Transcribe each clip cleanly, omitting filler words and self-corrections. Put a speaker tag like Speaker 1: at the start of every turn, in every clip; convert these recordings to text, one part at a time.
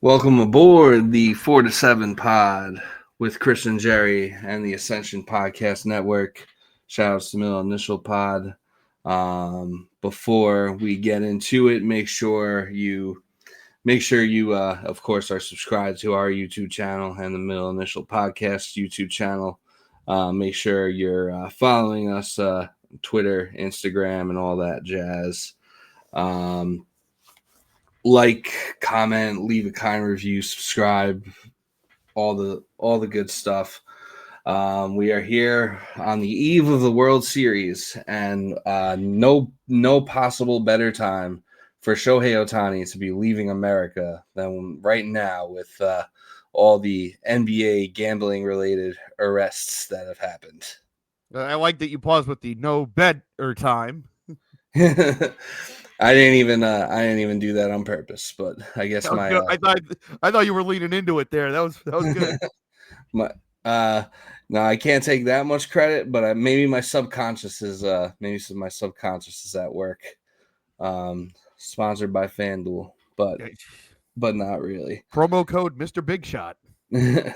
Speaker 1: Welcome aboard the 4 to 7 pod with Chris and Jerry and the Ascension Podcast Network. Shout outs to Middle Initial Pod. Before we get into it, make sure you of course are subscribed to our YouTube channel and the Middle Initial Podcast YouTube channel. Make sure you're following us Twitter, Instagram, and all that jazz. Like, comment, leave a kind review, subscribe, all the good stuff. We are here on the eve of the World Series, and no possible better time for Shohei Ohtani to be leaving America than right now with all the NBA gambling related arrests that have happened.
Speaker 2: I like that you paused with the no better time.
Speaker 1: I didn't even do that on purpose, but I guess my
Speaker 2: I thought you were leaning into it there. That was good.
Speaker 1: No, I can't take that much credit, but maybe my subconscious is at work. Sponsored by FanDuel, but not really.
Speaker 2: Promo code Mr. Big Shot.
Speaker 1: Yeah,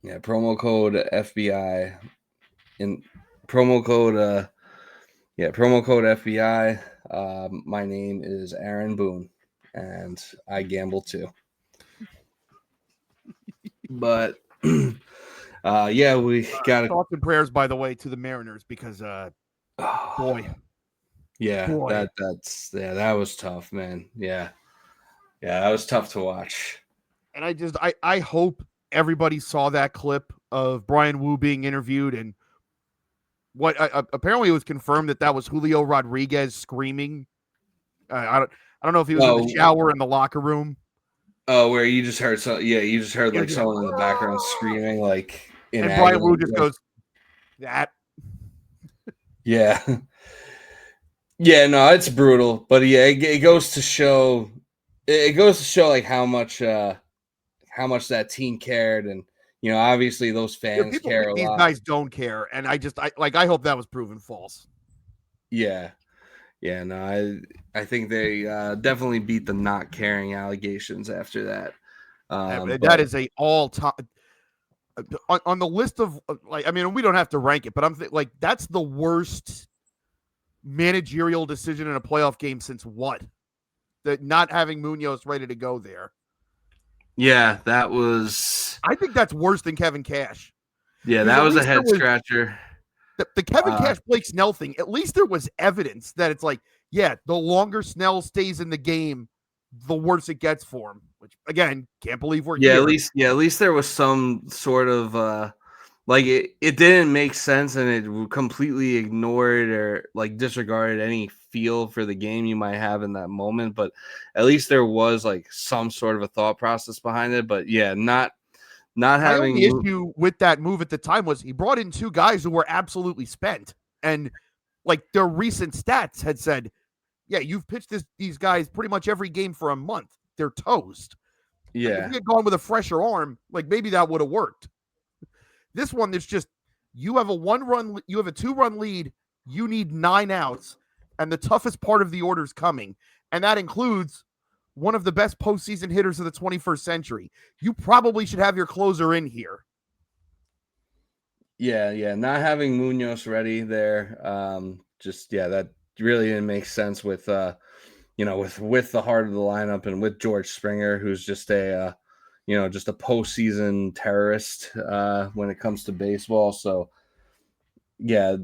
Speaker 1: promo code FBI in promo code FBI. My name is Aaron Boone, and I gamble too. But we got
Speaker 2: thoughts and prayers, by the way, to the Mariners because boy.
Speaker 1: Yeah, boy. That was tough, man. Yeah, that was tough to watch.
Speaker 2: And I hope everybody saw that clip of Brian Wu being interviewed, and what apparently it was confirmed that was Julio Rodriguez screaming. I don't know if he was in the shower in the locker room.
Speaker 1: Oh, where you just heard someone in the background screaming like in
Speaker 2: and Brian Wu just goes that.
Speaker 1: Yeah. Yeah, no, it's brutal, but yeah, it goes to show like how much that team cared, and obviously those fans care a lot.
Speaker 2: These guys don't care, and I hope that was proven false.
Speaker 1: Yeah, no, I think they definitely beat the not caring allegations after that.
Speaker 2: That is a all time on the list of we don't have to rank it, but I'm that's the worst managerial decision in a playoff game since what? That not having Munoz ready to go there.
Speaker 1: Yeah, that was.
Speaker 2: I think that's worse than Kevin Cash.
Speaker 1: Yeah, that was a head scratcher.
Speaker 2: The Kevin Cash Blake Snell thing. At least there was evidence that it's like, yeah, the longer Snell stays in the game, the worse it gets for him. Which again, can't believe we're here.
Speaker 1: At least there was some sort of. It didn't make sense, and it completely ignored or disregarded any feel for the game you might have in that moment. But at least there was some sort of a thought process behind it. But yeah, not having.
Speaker 2: The issue with that move at the time was he brought in two guys who were absolutely spent, and their recent stats had said, yeah, you've pitched these guys pretty much every game for a month. They're toast.
Speaker 1: Yeah,
Speaker 2: if you had gone with a fresher arm, maybe that would have worked. This one, there's just you have a 2-run lead. You need 9 outs, and the toughest part of the order is coming, and that includes one of the best postseason hitters of the 21st century. You probably should have your closer in here.
Speaker 1: Yeah, not having Munoz ready there, that really didn't make sense with with the heart of the lineup and with George Springer, who's just a postseason terrorist when it comes to baseball. So, yeah,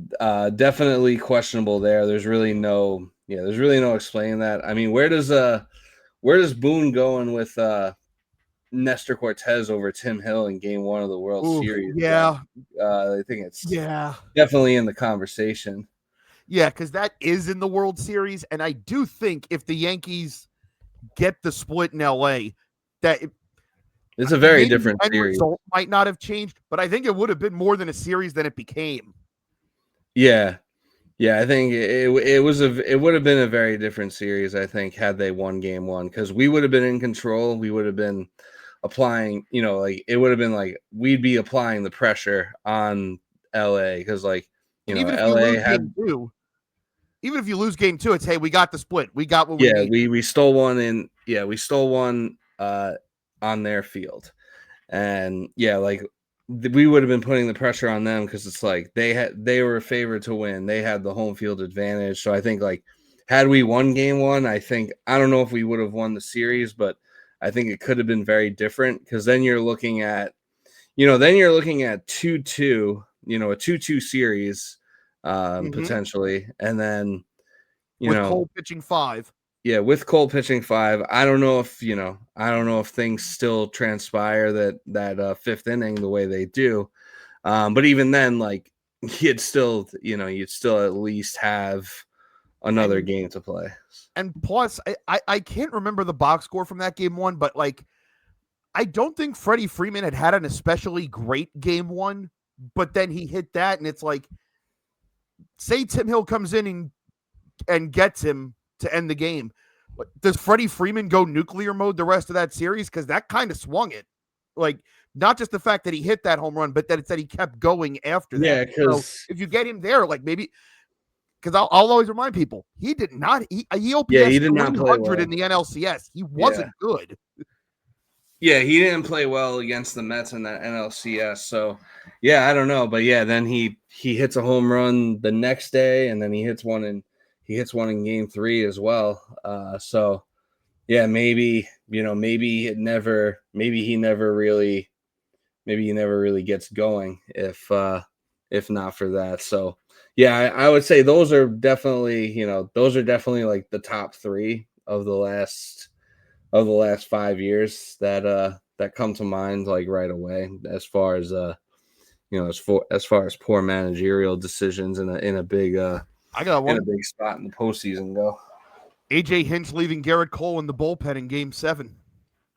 Speaker 1: definitely questionable there. There's really no explaining that. I mean, where does Boone going with Nestor Cortez over Tim Hill in Game 1 of the World Series?
Speaker 2: Yeah,
Speaker 1: I think it's definitely in the conversation.
Speaker 2: Yeah, because that is in the World Series, and I do think if the Yankees get the split in LA, that
Speaker 1: it's a very different series.
Speaker 2: Result might not have changed, but I think it would have been more than a series than it became.
Speaker 1: Yeah, I think it would have been a very different series. I think had they won Game 1, because we would have been in control. We would have been applying, it would have been we'd be applying the pressure on LA because LA had.
Speaker 2: Even if you lose Game 2, it's hey, we got the split. We got what we need.
Speaker 1: we stole one we stole one on their field. And yeah, like we would have been putting the pressure on them because it's like they were favored to win. They had the home field advantage. So I think like had we won game one, I don't know if we would have won the series, but I think it could have been very different because then you're looking at 2-2, a 2-2 series potentially, and then
Speaker 2: with Cole pitching 5.
Speaker 1: yeah, with Cole pitching 5, I don't know if things still transpire that fifth inning the way they do. But even then, like you'd still at least have another game to play.
Speaker 2: And plus, I can't remember the box score from that game one, but like I don't think Freddie Freeman had an especially great game one, but then he hit that, and it's like, say Tim Hill comes in and gets him to end the game. Does Freddie Freeman go nuclear mode the rest of that series? Because that kind of swung it. Like, not just the fact that he hit that home run, but that it's that he kept going after that.
Speaker 1: Yeah, because
Speaker 2: so if you get him there, like maybe because I'll always remind people, he did not he OPS
Speaker 1: he did not play well
Speaker 2: in the NLCS. He wasn't good.
Speaker 1: Yeah, he didn't play well against the Mets in that NLCS. So, yeah, I don't know, but yeah, then he hits a home run the next day, and then he hits one in Game 3 as well. So, yeah, maybe he never really gets going if not for that. So, yeah, I would say those are definitely like the top 3 of the last 5 years that come to mind like right away as far as as far as poor managerial decisions in a big
Speaker 2: I got one.
Speaker 1: in a big spot in the postseason go.
Speaker 2: AJ Hinch leaving Garrett Cole in the bullpen in Game 7.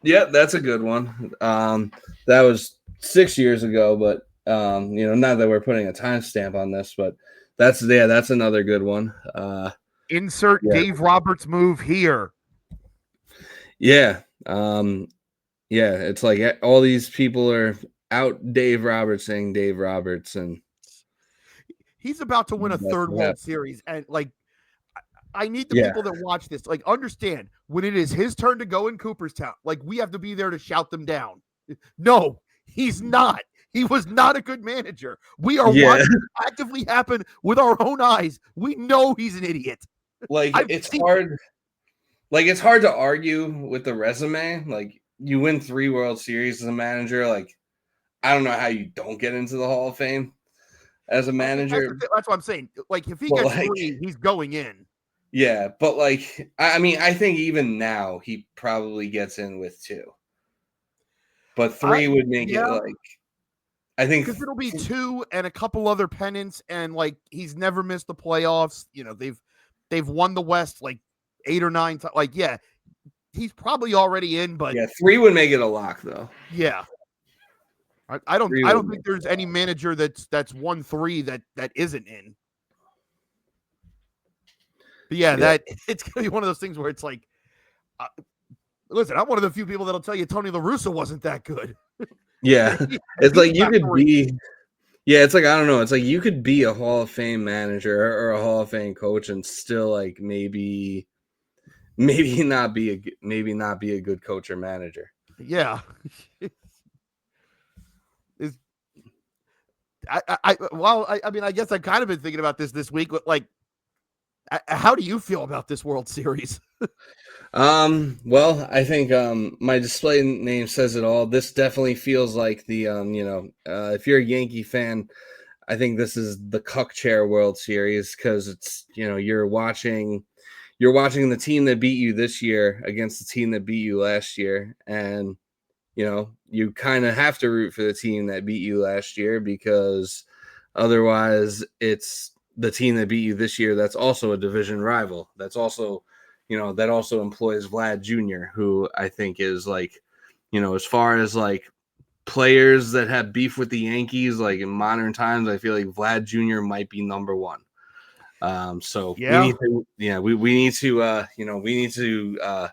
Speaker 1: Yeah, that's a good one. That was 6 years ago, but not that we're putting a timestamp on this, but that's another good one.
Speaker 2: Insert Dave Roberts move here.
Speaker 1: Yeah. It's like all these people are out Dave Roberts saying Dave Roberts, and
Speaker 2: he's about to win a third World Series. And like, I need the people that watch this, like, understand when it is his turn to go in Cooperstown, like we have to be there to shout them down. No, he's not. He was not a good manager. We are watching it actively happen with our own eyes. We know he's an idiot.
Speaker 1: Like it's hard to argue with the resume. Like you win 3 World Series as a manager. Like I don't know how you don't get into the Hall of Fame as a manager.
Speaker 2: That's what I'm saying. Like if he gets 3, he's going in.
Speaker 1: Yeah, but like I mean, I think even now he probably gets in with 2. But 3 would make it like I think
Speaker 2: because it'll be 2 and a couple other pennants, and like he's never missed the playoffs. They've won the West like 8 or 9 times. Like he's probably already in, but
Speaker 1: 3 would make it a lock though.
Speaker 2: Yeah, I don't think there's any manager that's won 3 that isn't in. But that it's gonna be one of those things where it's like, listen, I'm one of the few people that'll tell you Tony La Russa wasn't that good.
Speaker 1: Yeah, it's like you could be. Yeah, it's like I don't know. It's like you could be a Hall of Fame manager or a Hall of Fame coach and still like maybe not be a good coach or manager.
Speaker 2: Yeah. I mean, I guess I've kind of been thinking about this week, but like, how do you feel about this World Series?
Speaker 1: Well, I think my display name says it all. This definitely feels like the if you're a Yankee fan, I think this is the Cuck Chair World Series because it's you're watching the team that beat you this year against the team that beat you last year, and you kind of have to root for the team that beat you last year because otherwise it's the team that beat you this year that's also a division rival. That's also that also employs Vlad Jr., who I think is like, as far as like players that have beef with the Yankees, like in modern times, I feel like Vlad Jr. might be number 1. So we need to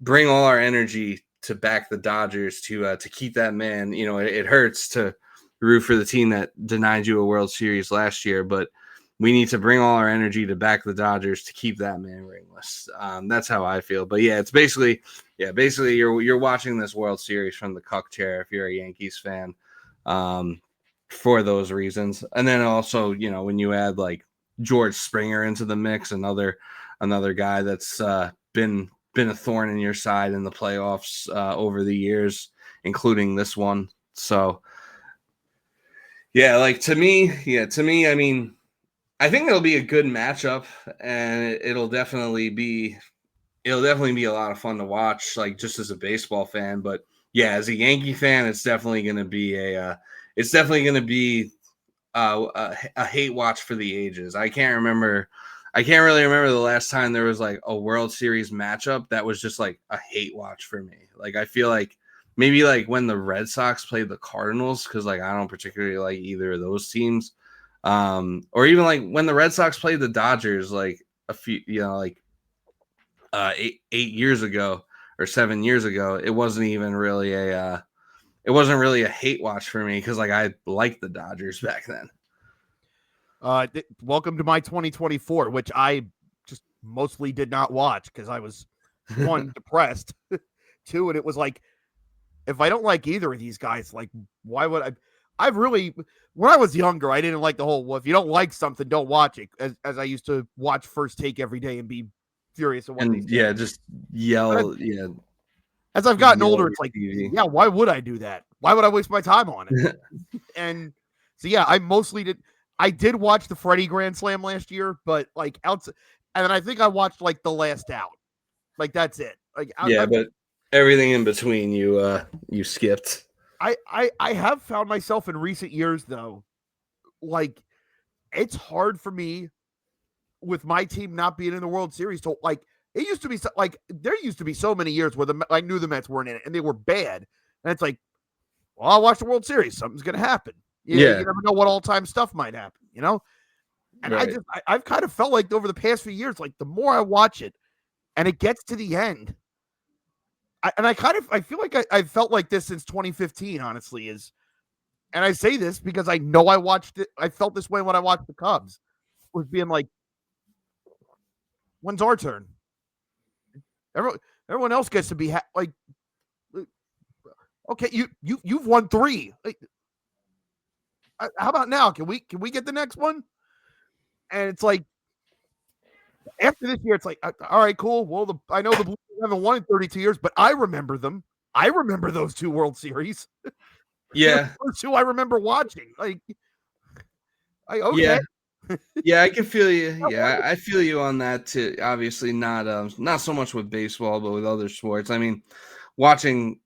Speaker 1: bring all our energy to back the Dodgers to keep that man. It hurts to root for the team that denied you a World Series last year, but we need to bring all our energy to back the Dodgers to keep that man ringless. That's how I feel. But yeah, it's basically Yeah, basically you're watching this World Series from the cuck chair if you're a Yankees fan, for those reasons. And then also, when you add like George Springer into the mix, another guy that's been a thorn in your side in the playoffs over the years, including this one. So yeah, to me, I mean, I think it'll be a good matchup, and it'll definitely be a lot of fun to watch, like just as a baseball fan. But yeah, as a Yankee fan, it's definitely going to be a hate watch for the ages. I can't really remember the last time there was like a World Series matchup that was just like a hate watch for me. Like I feel like maybe like when the Red Sox played the Cardinals, because like I don't particularly like either of those teams. Or even like when the Red Sox played the Dodgers, like a few, like 8 years ago or 7 years ago, it wasn't really a hate watch for me because like I liked the Dodgers back then.
Speaker 2: Welcome to my 2024, which I just mostly did not watch because I was one depressed, two, and it was like, if I don't like either of these guys, like why would I? I've really, when I was younger, I didn't like the whole, well, if you don't like something, don't watch it. As I used to watch First Take every day and be furious at what they
Speaker 1: And
Speaker 2: said.
Speaker 1: yeah, just yell, yeah,
Speaker 2: As I've gotten
Speaker 1: yell
Speaker 2: older,
Speaker 1: at
Speaker 2: it's like,
Speaker 1: your TV.
Speaker 2: yeah, why would I do that? Why would I waste my time on it? And so yeah, I mostly did. I did watch the Freddie Grand Slam last year, but like outside, and then I think I watched like The Last Out. Like that's it. Like
Speaker 1: Yeah, but everything in between you skipped.
Speaker 2: I have found myself in recent years though, like it's hard for me with my team not being in the World Series. So like it used to be like there used to be so many years where I knew the Mets weren't in it and they were bad, and it's like, well, I'll watch the World Series. Something's gonna happen. Yeah, you
Speaker 1: Yeah,
Speaker 2: never know what all time stuff might happen. And
Speaker 1: right.
Speaker 2: I've kind of felt like over the past few years, like the more I watch it, and it gets to the end, I feel like I've felt like this since 2015. Honestly, and I say this because I know I watched it. I felt this way when I watched the Cubs, was being like, when's our turn? Everyone else gets to be like, okay, you've won three. Like, how about now? Can we get the next one? And it's like after this year, it's like, all right, cool. Well, I know the Blues haven't won in 32 years, but I remember them. I remember those two World Series. They're
Speaker 1: Yeah,
Speaker 2: the first two I remember watching. Like,
Speaker 1: yeah,
Speaker 2: okay.
Speaker 1: yeah. I can feel you. Yeah, I feel you on that too. Obviously, not so much with baseball, but with other sports. I mean, watching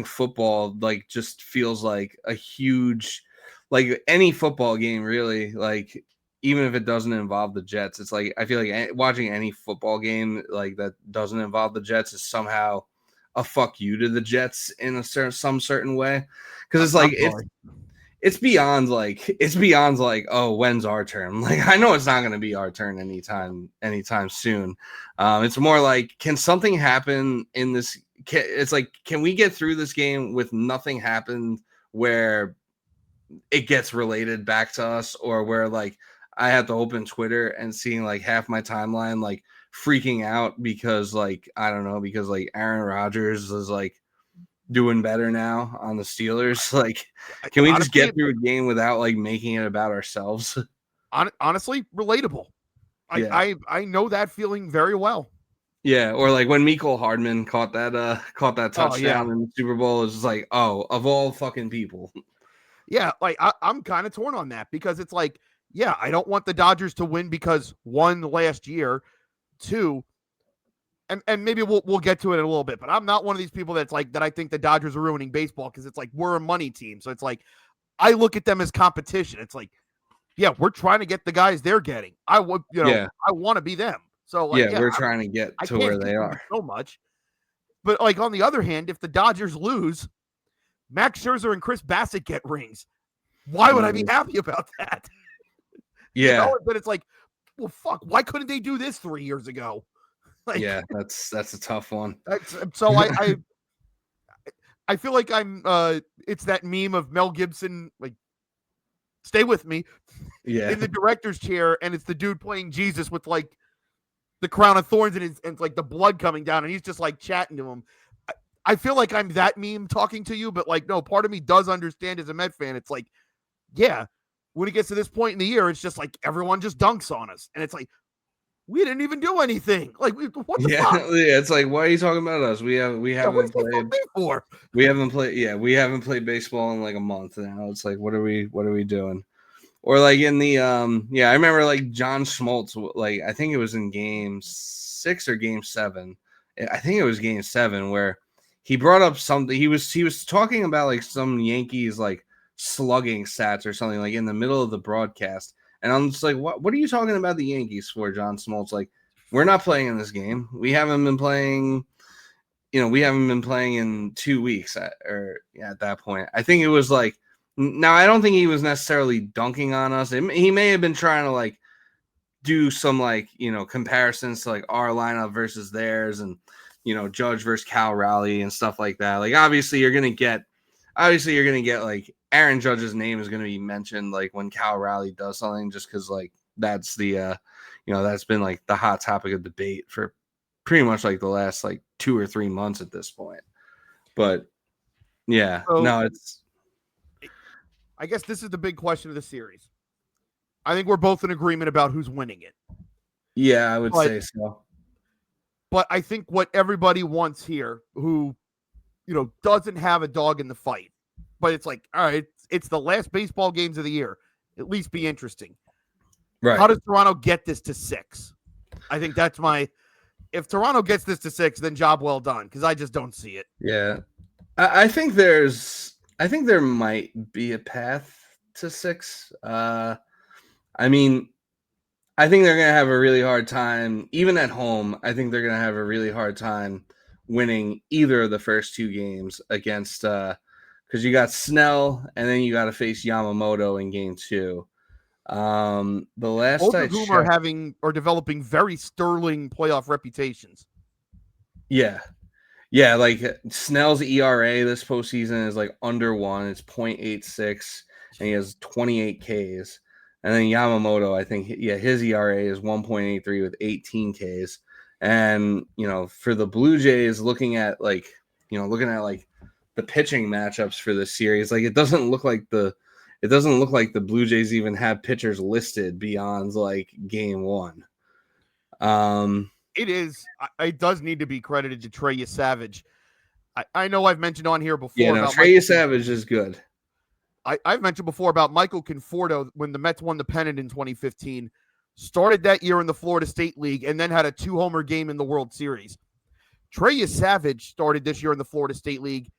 Speaker 1: football, like just feels like a huge, like any football game, really. Like even if it doesn't involve the Jets, it's like I feel like watching any football game like that doesn't involve the Jets is somehow a fuck you to the Jets in some certain way, because it's like
Speaker 2: I'm sorry.
Speaker 1: it's beyond like, oh, when's our turn? Like I know it's not going to be our turn anytime soon. It's more like, can something happen in this? It's like, can we get through this game with nothing happen where it gets related back to us, or where like I have to open Twitter and seeing like half my timeline like freaking out because like I don't know, because like Aaron Rodgers is like doing better now on the Steelers. Like, can we just
Speaker 2: Honestly,
Speaker 1: get through a game without like making it about ourselves?
Speaker 2: honestly, relatable.
Speaker 1: Yeah.
Speaker 2: I know that feeling very well.
Speaker 1: Yeah, or like when Mecole Hardman caught that
Speaker 2: Oh yeah,
Speaker 1: touchdown in the Super Bowl, it's just like, oh, of all fucking people.
Speaker 2: yeah. Like I'm kind of torn on that because it's like, yeah, I don't want the Dodgers to win because one last year, two, and maybe we'll get to it in a little bit, but I'm not one of these people that's like that. I think the Dodgers are ruining baseball because it's like we're a money team, so it's like I look at them as competition. It's like, yeah, we're trying to get the guys they're getting. I would,
Speaker 1: Yeah.
Speaker 2: I want to be them. So like,
Speaker 1: Yeah,
Speaker 2: yeah,
Speaker 1: we're trying to get
Speaker 2: I
Speaker 1: to
Speaker 2: can't
Speaker 1: where
Speaker 2: hate
Speaker 1: they
Speaker 2: them
Speaker 1: are.
Speaker 2: so much. But like on the other hand, if the Dodgers lose, Max Scherzer and Chris Bassett get rings. Why would I be happy about that?
Speaker 1: Yeah.
Speaker 2: But it's like, well, fuck. Why couldn't they do this 3 years ago? Like,
Speaker 1: Yeah, that's a tough one.
Speaker 2: so I feel like I'm. It's that meme of Mel Gibson, like, stay with me,
Speaker 1: Yeah.
Speaker 2: in the director's chair, and it's the dude playing Jesus with like the crown of thorns and like the blood coming down, and he's just like chatting to him. I feel like I'm that meme talking to you, but like, no, part of me does understand as a Met fan. It's like, yeah, when it gets to this point in the year, it's just like everyone just dunks on us. And it's like, we didn't even do anything. Like, what the fuck?
Speaker 1: Yeah, it's like, why are you talking about us? We
Speaker 2: Yeah, what
Speaker 1: haven't
Speaker 2: do you fuck
Speaker 1: played.
Speaker 2: me for?
Speaker 1: We haven't played baseball in like a month now. It's like, what are we doing? Or like in the I remember like John Schmaltz, like I think it was in game 6 or game 7. I think it was game 7 where he brought up something. He was talking about like some Yankees like slugging stats or something like in the middle of the broadcast. And I'm just like, what are you talking about the Yankees for, John Smoltz? Like, we're not playing in this game. We haven't been playing, we haven't been playing in 2 weeks at that point. I think it was like, now I don't think he was necessarily dunking on us. He may have been trying to like do some like, comparisons to like our lineup versus theirs and, Judge versus Cal Raleigh and stuff like that. Like, obviously you're going to get like Aaron Judge's name is going to be mentioned like when Cal Raleigh does something, just because like that's the that's been like the hot topic of debate for pretty much like the last like 2 or 3 months at this point. But yeah,
Speaker 2: So,
Speaker 1: no,
Speaker 2: I guess this is the big question of the series. I think we're both in agreement about who's winning it.
Speaker 1: Yeah, I would say so.
Speaker 2: But I think what everybody wants here, who, doesn't have a dog in the fight, but it's like, all right, it's the last baseball games of the year. At least be interesting.
Speaker 1: Right.
Speaker 2: How does Toronto get this to 6? I think that's if Toronto gets this to 6, then job well done, because I just don't see it.
Speaker 1: Yeah. I think there might be a path to 6. I mean, I think they're going to have a really hard time, even at home. I think they're going to have a really hard time winning either of the first 2 games against, because you got Snell and then you got to face Yamamoto in game 2. The last
Speaker 2: both
Speaker 1: I
Speaker 2: of whom
Speaker 1: checked,
Speaker 2: are developing very sterling playoff reputations.
Speaker 1: yeah, like Snell's ERA this postseason is like under 1. It's 0.86, and he has 28 Ks. And then Yamamoto, I think, his ERA is 1.83 with 18 Ks. And, for the Blue Jays, looking at like the pitching matchups for this series, like it doesn't look like the Blue Jays even have pitchers listed beyond like game 1.
Speaker 2: It does need to be credited to Trey Savage. I know I've mentioned on here before about
Speaker 1: Trey Savage is good.
Speaker 2: I've mentioned before about Michael Conforto when the Mets won the pennant in 2015, started that year in the Florida State League, and then had a 2-homer game in the World Series. Trey Savage started this year in the Florida State League,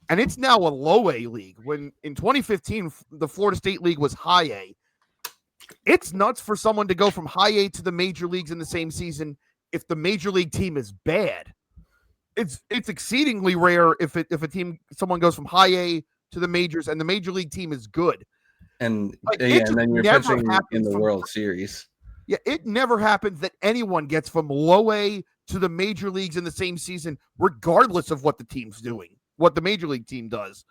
Speaker 2: and it's now a low A league. When in 2015, the Florida State League was high A. It's nuts for someone to go from high A to the major leagues in the same season if the major league team is bad. It's exceedingly rare if someone goes from high A to the majors and the major league team is good.
Speaker 1: And and then you're pitching in the World Series.
Speaker 2: Yeah, it never happens that anyone gets from low A to the major leagues in the same season, regardless of what the team's doing, what the major league team does.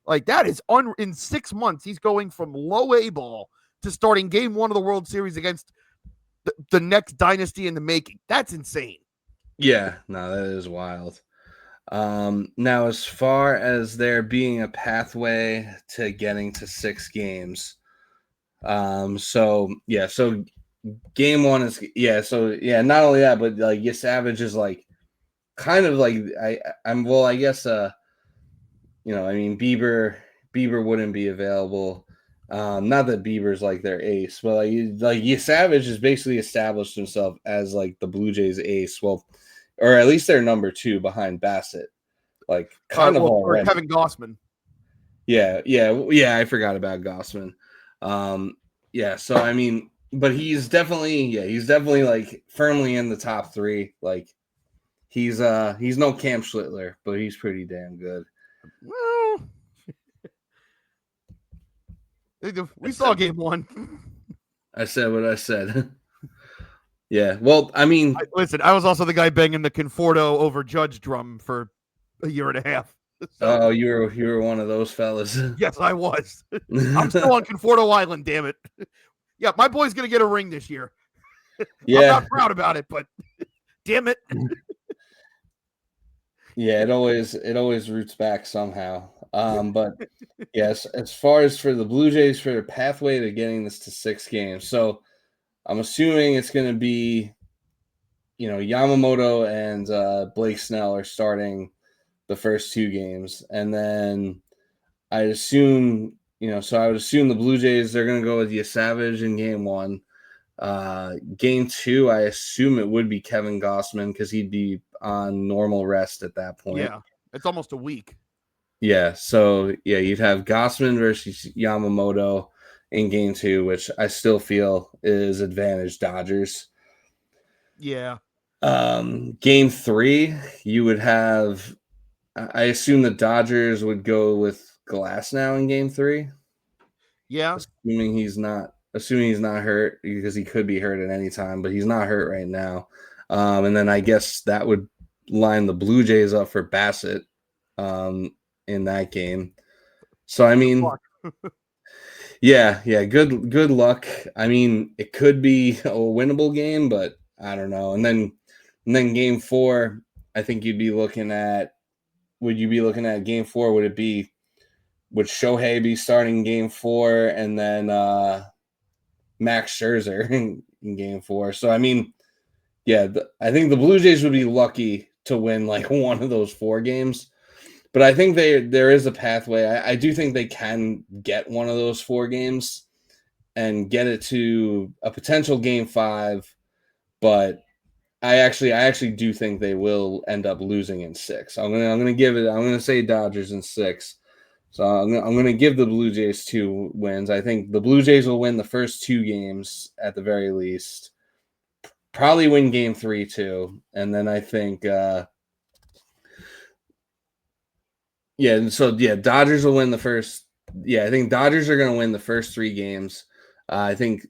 Speaker 2: Like that is in 6 months, he's going from low A ball to starting game 1 of the World Series against the next dynasty in the making. That's insane.
Speaker 1: Yeah, no, that is wild. Now, as far as there being a pathway to getting to 6 games, so game 1 is not only that, but like Savage is like kind of like I guess I mean Bieber wouldn't be available. Not that Bieber's like their ace, but like Savage has basically established himself as like the Blue Jays ace. Well, or at least they're number 2 behind Bassett. Like kind of already.
Speaker 2: Or Kevin Gossman.
Speaker 1: Yeah, I forgot about Gossman. So I mean, but he's definitely like firmly in the top 3. Like he's no Cam Schlittler, but he's pretty damn good.
Speaker 2: Well, we saw game 1.
Speaker 1: I said what I said. Yeah, well, I mean,
Speaker 2: listen, I was also the guy banging the Conforto over Judge drum for a year and a half.
Speaker 1: So, you were one of those fellas.
Speaker 2: Yes, I was. I'm still on Conforto Island, damn it. Yeah, my boy's gonna get a ring this year. I'm not
Speaker 1: Yeah.
Speaker 2: proud about it, but damn it.
Speaker 1: Yeah, it always roots back somehow. But yes, as far as for the Blue Jays for their pathway to getting this to 6 games, so I'm assuming it's going to be, Yamamoto and Blake Snell are starting the first 2 games, and then I assume, so I would assume the Blue Jays they're going to go with Savage in game 1. Game 2, I assume it would be Kevin Gossman because he'd be on normal rest at that point.
Speaker 2: Yeah, it's almost a week.
Speaker 1: Yeah, so yeah, you'd have Gossman versus Yamamoto in game 2, which I still feel is advantage Dodgers.
Speaker 2: Yeah.
Speaker 1: Game 3, you would have. I assume the Dodgers would go with Glass now in game 3,
Speaker 2: Yeah.
Speaker 1: assuming he's not hurt because he could be hurt at any time, but he's not hurt right now. And then I guess that would line the Blue Jays up for Bassett in that game. So I mean, yeah, good luck. I mean, it could be a winnable game, but I don't know. And then game 4, I think you'd be looking at. Would you be looking at game 4? Would Shohei be starting game 4 and then Max Scherzer in game 4? So I mean, yeah, I think the Blue Jays would be lucky to win like one of those 4 games. But I think there is a pathway. I do think they can get one of those 4 games and get it to a potential game 5. But I actually do think they will end up losing in 6. I'm gonna say Dodgers in 6. So I'm gonna give the Blue Jays 2 wins. I think the Blue Jays will win the first 2 games at the very least. Probably win game 3 too, and then I think Dodgers will win the first. Yeah, I think Dodgers are going to win the first 3 games. I think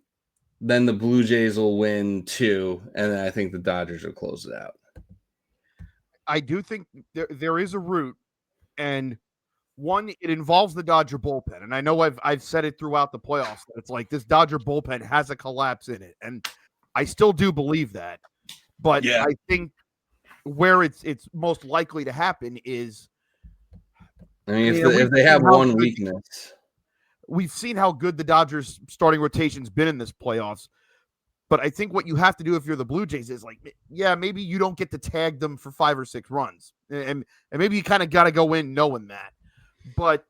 Speaker 1: then the Blue Jays will win 2, and then I think the Dodgers will close it out.
Speaker 2: I do think there is a route, and one, it involves the Dodger bullpen. And I know I've said it throughout the playoffs that it's like this Dodger bullpen has a collapse in it. And I still do believe that. But
Speaker 1: Yeah.
Speaker 2: I think where it's most likely to happen is
Speaker 1: I mean,
Speaker 2: and
Speaker 1: if they have one weakness,
Speaker 2: we've seen how good the Dodgers starting rotation's been in this playoffs. But I think what you have to do if you're the Blue Jays is like, yeah, maybe you don't get to tag them for 5 or 6 runs. And maybe you kind of got to go in knowing that. But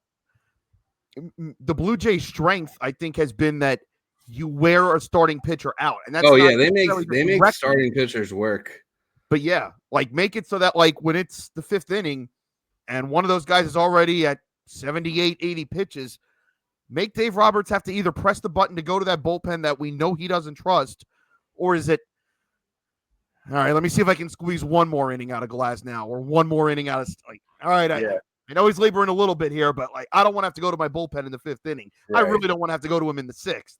Speaker 2: the Blue Jays' strength, I think, has been that you wear a starting pitcher out. And that's
Speaker 1: they make starting pitchers work.
Speaker 2: But yeah, like make it so that like when it's the 5th inning and one of those guys is already at 78, 80 pitches, make Dave Roberts have to either press the button to go to that bullpen that we know he doesn't trust, or is it, all right, let me see if I can squeeze one more inning out of Glass now, or one more inning out of, like, all right, I know he's laboring a little bit here, but like I don't want to have to go to my bullpen in the 5th inning. Right. I really don't want to have to go to him in the 6th.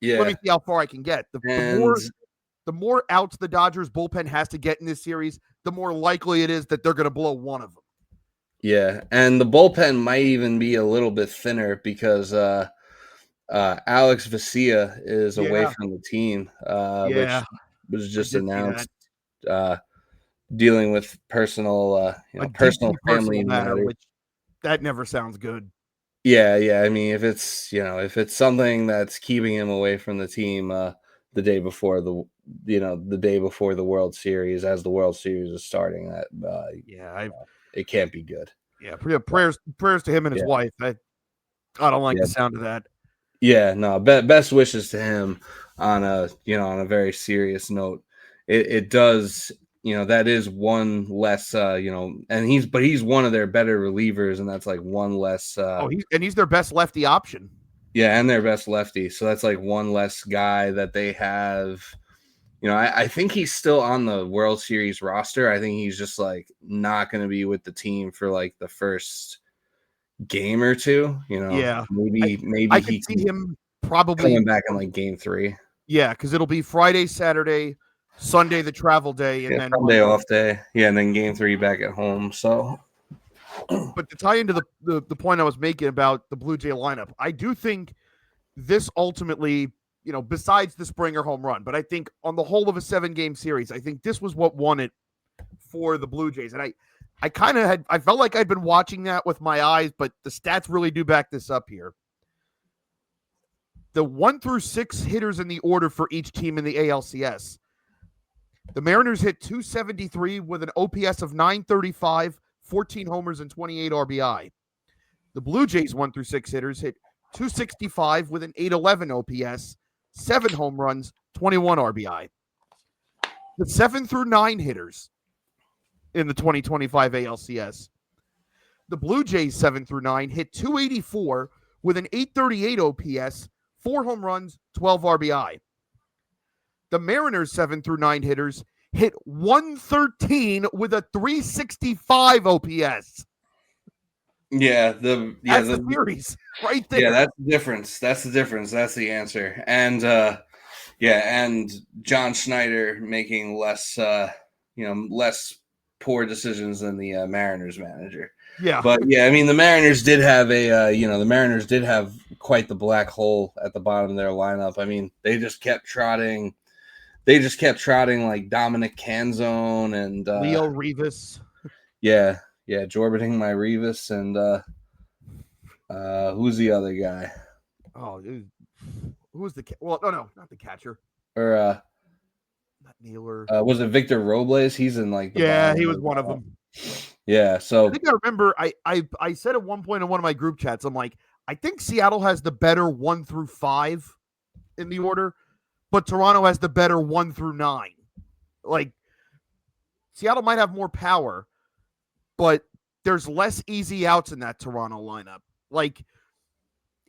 Speaker 1: Yeah.
Speaker 2: Let me see how far I can get. The more outs the Dodgers bullpen has to get in this series, the more likely it is that they're going to blow one of them.
Speaker 1: Yeah, and the bullpen might even be a little bit thinner because Alex Vesia is away from the team, which was just announced dealing with personal family matter,
Speaker 2: which that never sounds good.
Speaker 1: Yeah. I mean, if it's something that's keeping him away from the team the day before the World Series, as the World Series is starting, it can't be good.
Speaker 2: Yeah, prayers to him and his wife. I don't like the sound of that.
Speaker 1: Yeah, no, best wishes to him on a very serious note. It does, that is one less, and he's one of their better relievers, and that's like one less.
Speaker 2: He's their best lefty option.
Speaker 1: Yeah, and their best lefty. So that's like one less guy that they have. I think he's still on the World Series roster. I think he's just like not going to be with the team for like the first game or 2. Maybe
Speaker 2: I can see him probably
Speaker 1: coming back in like game 3.
Speaker 2: Yeah, because it'll be Friday, Saturday, Sunday the travel day, and then
Speaker 1: Sunday off day. Yeah, and then game 3 back at home. So,
Speaker 2: but to tie into the point I was making about the Blue Jay lineup, I do think this ultimately besides the Springer home run. But I think on the whole of a 7-game series, I think this was what won it for the Blue Jays. And I felt like I'd been watching that with my eyes, but the stats really do back this up here. The 1 through 6 hitters in the order for each team in the ALCS. The Mariners hit 273 with an OPS of 935, 14 homers, and 28 RBI. The Blue Jays 1 through 6 hitters hit 265 with an 811 OPS, 7 home runs, 21 RBI. The 7 through 9 hitters in the 2025 ALCS. The Blue Jays 7 through 9 hit 284 with an 838 OPS, 4 home runs, 12 RBI. The Mariners 7 through 9 hitters hit 113 with a 365 OPS.
Speaker 1: That's
Speaker 2: the series right there.
Speaker 1: Yeah, that's the difference. That's the difference. That's the answer. And and John Schneider making less poor decisions than the Mariners manager.
Speaker 2: Yeah.
Speaker 1: But yeah, I mean the Mariners did have quite the black hole at the bottom of their lineup. I mean, they just kept trotting like Dominic Canzone and
Speaker 2: Leo Rivas.
Speaker 1: Yeah, Jorbiting my Rivas and who's the other guy?
Speaker 2: Oh, who's the no, not the catcher.
Speaker 1: Or
Speaker 2: not Naylor.
Speaker 1: Was it Victor Robles? He's in like
Speaker 2: the he was one of them.
Speaker 1: Yeah, so
Speaker 2: I think I remember I said at one point in one of my group chats, I'm like, I think Seattle has the better 1 through 5 in the order, but Toronto has the better 1 through 9. Like, Seattle might have more power, but there's less easy outs in that Toronto lineup. Like,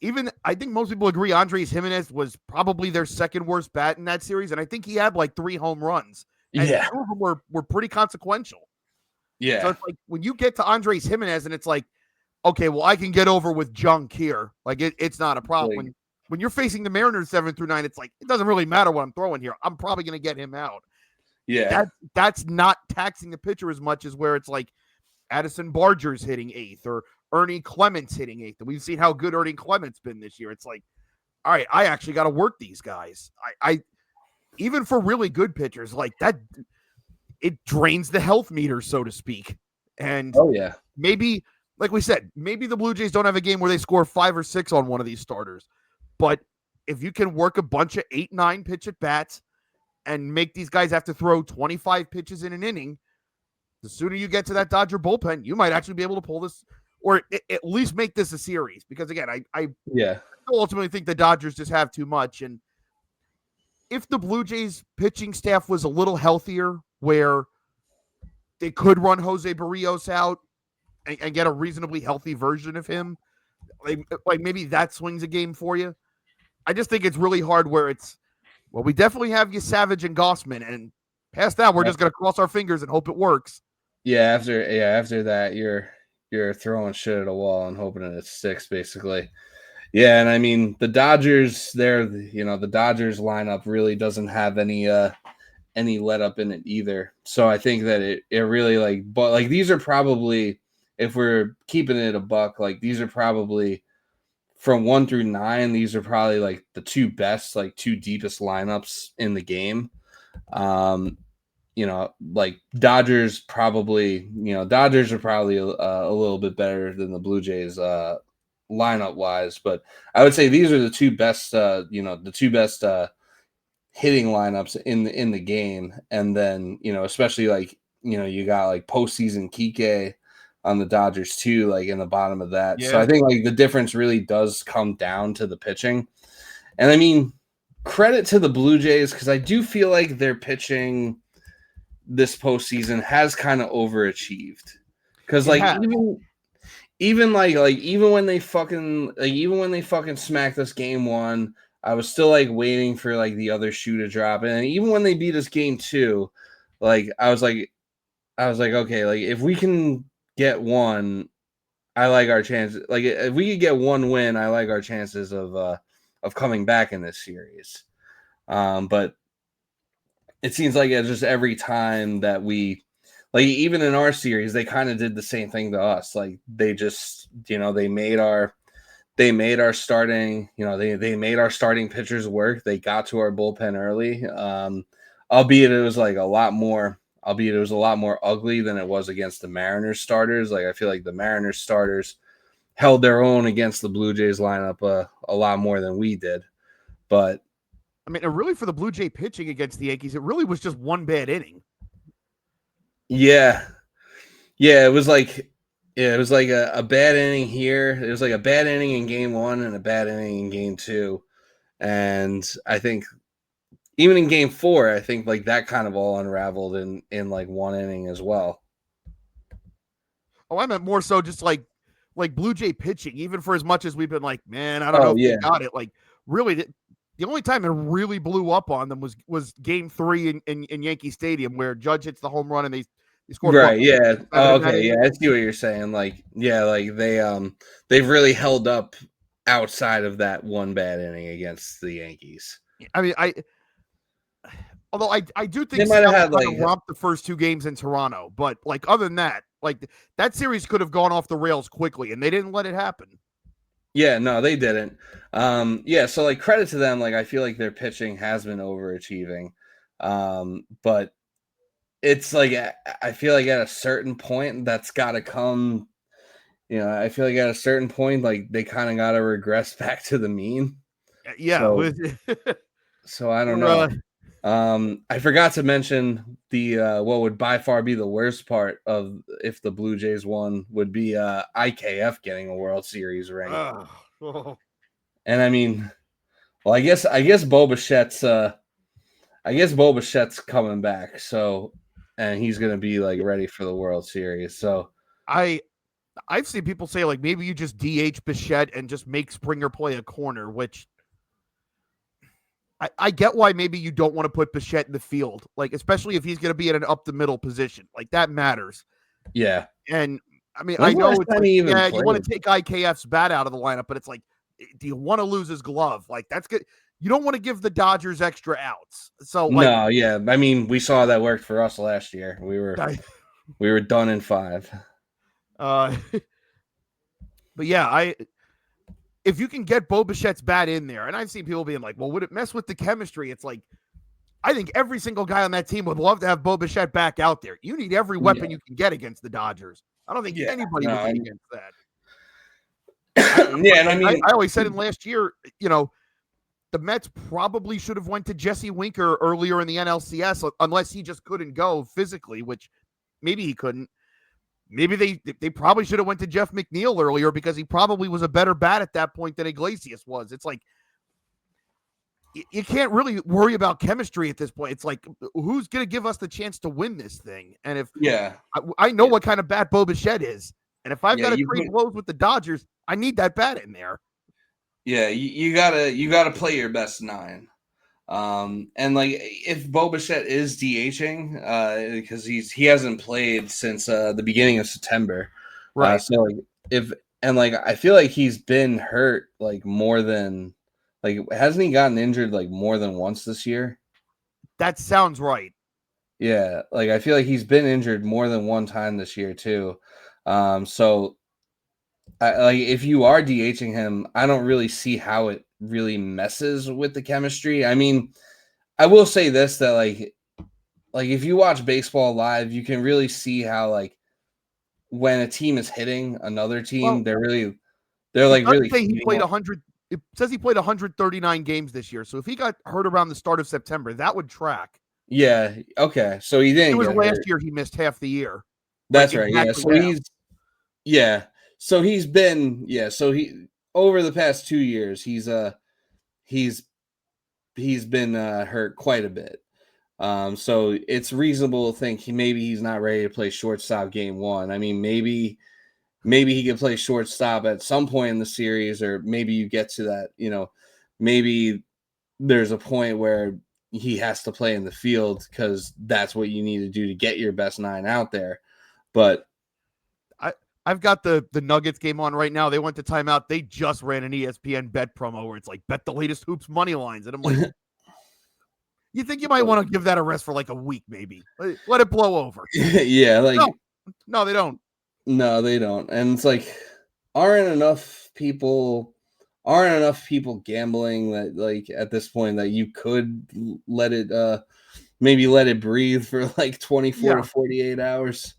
Speaker 2: even I think most people agree Andres Jimenez was probably their second worst bat in that series, and I think he had like 3 home runs. And 2 of them were pretty consequential.
Speaker 1: Yeah.
Speaker 2: So it's like when you get to Andres Jimenez and it's like, okay, well, I can get over with junk here. Like it's not a problem. When you're facing the Mariners 7 through 9, it's like it doesn't really matter what I'm throwing here. I'm probably going to get him out.
Speaker 1: Yeah.
Speaker 2: That's not taxing the pitcher as much as where it's like Addison Barger's hitting 8th or Ernie Clements hitting 8th. And we've seen how good Ernie Clements been this year. It's like, all right, I actually got to work these guys. I even for really good pitchers like that, it drains the health meter, so to speak. And maybe, like we said, maybe the Blue Jays don't have a game where they score 5 or 6 on one of these starters. But if you can work a bunch of 8-9 pitch at bats and make these guys have to throw 25 pitches in an inning, the sooner you get to that Dodger bullpen, you might actually be able to pull this or at least make this a series. Because again, I ultimately think the Dodgers just have too much. And if the Blue Jays pitching staff was a little healthier, where they could run Jose Barrios out and get a reasonably healthy version of him, like maybe that swings a game for you. I just think it's really hard where it's, well, we definitely have you Savage and Gossman, and past that, we're just going to cross our fingers and hope it works.
Speaker 1: Yeah, after that, you're throwing shit at a wall and hoping that it sticks, basically. Yeah, and I mean the Dodgers, the Dodgers lineup really doesn't have any let up in it either. So I think that it really but these are probably, if we're keeping it a buck, like these are probably from 1 through 9, these are probably like the 2 best, 2 deepest lineups in the game. Like Dodgers are probably a little bit better than the Blue Jays lineup wise, but I would say these are the 2 best, hitting lineups in the game. And then, especially you got postseason Kike on the Dodgers too, in the bottom of that. Yeah. So I think the difference really does come down to the pitching. And I mean, credit to the Blue Jays, because I do feel like their pitching this postseason has kind of overachieved. Because even when they fucking smacked us game 1, I was still waiting for the other shoe to drop. And even when they beat us game 2, I was like, okay, if we can get 1, I like our chances. If we could get 1 win, I like our chances of coming back in this series. But it seems like it's just every time that we, even in our series, they kind of did the same thing to us. They just, they made our they made our starting, they made our starting pitchers work. They got to our bullpen early. Albeit it was like a lot more, albeit it was a lot more ugly than it was against the Mariners starters. Like I feel like the Mariners starters held their own against the Blue Jays lineup a lot more than we did. But
Speaker 2: I mean, really for the Blue Jay pitching against the Yankees, it really was just one bad inning.
Speaker 1: yeah, it was like a bad inning here. It was like a bad inning in game 1 and a bad inning in game 2. And I think even in game 4, I think like that kind of all unraveled in like one inning as well.
Speaker 2: Oh, I meant more so just like Blue Jay pitching, even for as much as we've been like, man, I don't know
Speaker 1: Oh
Speaker 2: if
Speaker 1: yeah,
Speaker 2: they got it. Like, really, the only time it really blew up on them was game 3 in Yankee Stadium, where Judge hits the home run and they scored
Speaker 1: right.
Speaker 2: what,
Speaker 1: Yeah.
Speaker 2: 7
Speaker 1: Oh,
Speaker 2: in that
Speaker 1: okay. Yeah,
Speaker 2: inning?
Speaker 1: I see what you're saying. Like, yeah, like they've really held up outside of that one bad inning against the Yankees.
Speaker 2: I mean, although I do
Speaker 1: They
Speaker 2: think
Speaker 1: might have
Speaker 2: Seattle
Speaker 1: had
Speaker 2: kind
Speaker 1: like
Speaker 2: of romped the first 2 games in Toronto, but like other than that, like that series could have gone off the rails quickly, and they didn't let it happen.
Speaker 1: Yeah, no, they didn't. Yeah, so like credit to them. Like I feel like their pitching has been overachieving, but it's like I feel like at a certain point that's got to come. I feel like at a certain point, like they kind of got to regress back to the mean.
Speaker 2: Yeah,
Speaker 1: So, I don't
Speaker 2: we're,
Speaker 1: know. I forgot to mention the what would by far be the worst part of if the Blue Jays won would be IKF getting a World Series ring.
Speaker 2: oh.
Speaker 1: And I mean, well, I guess Bo Bichette's coming back, so and he's gonna be like ready for the World Series. So
Speaker 2: I've seen people say like maybe you just DH Bichette and just make Springer play a corner, which I get why maybe you don't want to put Bichette in the field, like especially if he's going to be in an up the middle position, like that matters.
Speaker 1: yeah,
Speaker 2: And I mean, I
Speaker 1: when's the
Speaker 2: know
Speaker 1: last
Speaker 2: it's
Speaker 1: time
Speaker 2: like,
Speaker 1: he even
Speaker 2: yeah, you want
Speaker 1: played?
Speaker 2: to take IKF's bat out of the lineup, but it's like, do you want to lose his glove? Like that's good. You don't want to give the Dodgers extra outs. So like,
Speaker 1: No, yeah, I mean we saw that worked for us last year. We were done in 5.
Speaker 2: uh, but yeah, if you can get Bo Bichette's bat in there, and I've seen people being like, well, would it mess with the chemistry? It's like, I think every single guy on that team would love to have Bo Bichette back out there. You need every weapon
Speaker 1: Yeah,
Speaker 2: you can get against the Dodgers. I don't think
Speaker 1: yeah,
Speaker 2: anybody would
Speaker 1: no,
Speaker 2: be against that.
Speaker 1: yeah, and I mean,
Speaker 2: I always said in last year, the Mets probably should have went to Jesse Winker earlier in the NLCS, unless he just couldn't go physically, which maybe he couldn't. Maybe they probably should have went to Jeff McNeil earlier because he probably was a better bat at that point than Iglesias was. It's like you can't really worry about chemistry at this point. It's like who's going to give us the chance to win this thing? And if
Speaker 1: yeah,
Speaker 2: I know
Speaker 1: yeah,
Speaker 2: what kind of bat Bo Bichette is, and if I've
Speaker 1: yeah,
Speaker 2: got to trade blows with the Dodgers, I need that bat in there.
Speaker 1: you gotta play your best 9. And like if Bo Bichette is DHing, because he hasn't played since the beginning of September.
Speaker 2: Right.
Speaker 1: So like if and like I feel like he's been hurt like more than like hasn't he gotten injured like more than once this year?
Speaker 2: That sounds right.
Speaker 1: Yeah, like I feel like he's been injured more than one time this year too. So like if you are DHing him, I don't really see how it really messes with the chemistry. I mean, I will say this that like if you watch baseball live, you can really see how like when a team is hitting another team,
Speaker 2: Well,
Speaker 1: they're
Speaker 2: it
Speaker 1: like
Speaker 2: does
Speaker 1: really
Speaker 2: say he
Speaker 1: feeding
Speaker 2: played
Speaker 1: off.
Speaker 2: 100. It says he played 139 games this year. So if he got hurt around the start of September, that would track.
Speaker 1: Yeah, okay. So he
Speaker 2: It
Speaker 1: didn't
Speaker 2: was
Speaker 1: get
Speaker 2: last
Speaker 1: hurt.
Speaker 2: year he missed half the year. Like
Speaker 1: That's right. Yeah.
Speaker 2: exactly
Speaker 1: So
Speaker 2: half.
Speaker 1: so he over the past 2 years, he's been hurt quite a bit. So it's reasonable to think he's not ready to play shortstop game 1. I mean, maybe he could play shortstop at some point in the series, or maybe you get to that, maybe there's a point where he has to play in the field because that's what you need to do to get your best 9 out there. But
Speaker 2: I've got the Nuggets game on right now. They went to timeout. They just ran an ESPN bet promo where it's like bet the latest hoops money lines, and I'm like, you think you might want to give that a rest for like a week, maybe? Let it blow over.
Speaker 1: yeah, like
Speaker 2: No, they don't.
Speaker 1: no, they don't. And it's like, aren't enough people aren't enough people gambling that like at this point that you could let it maybe let it breathe for like 24 to
Speaker 2: Yeah,
Speaker 1: 48 hours.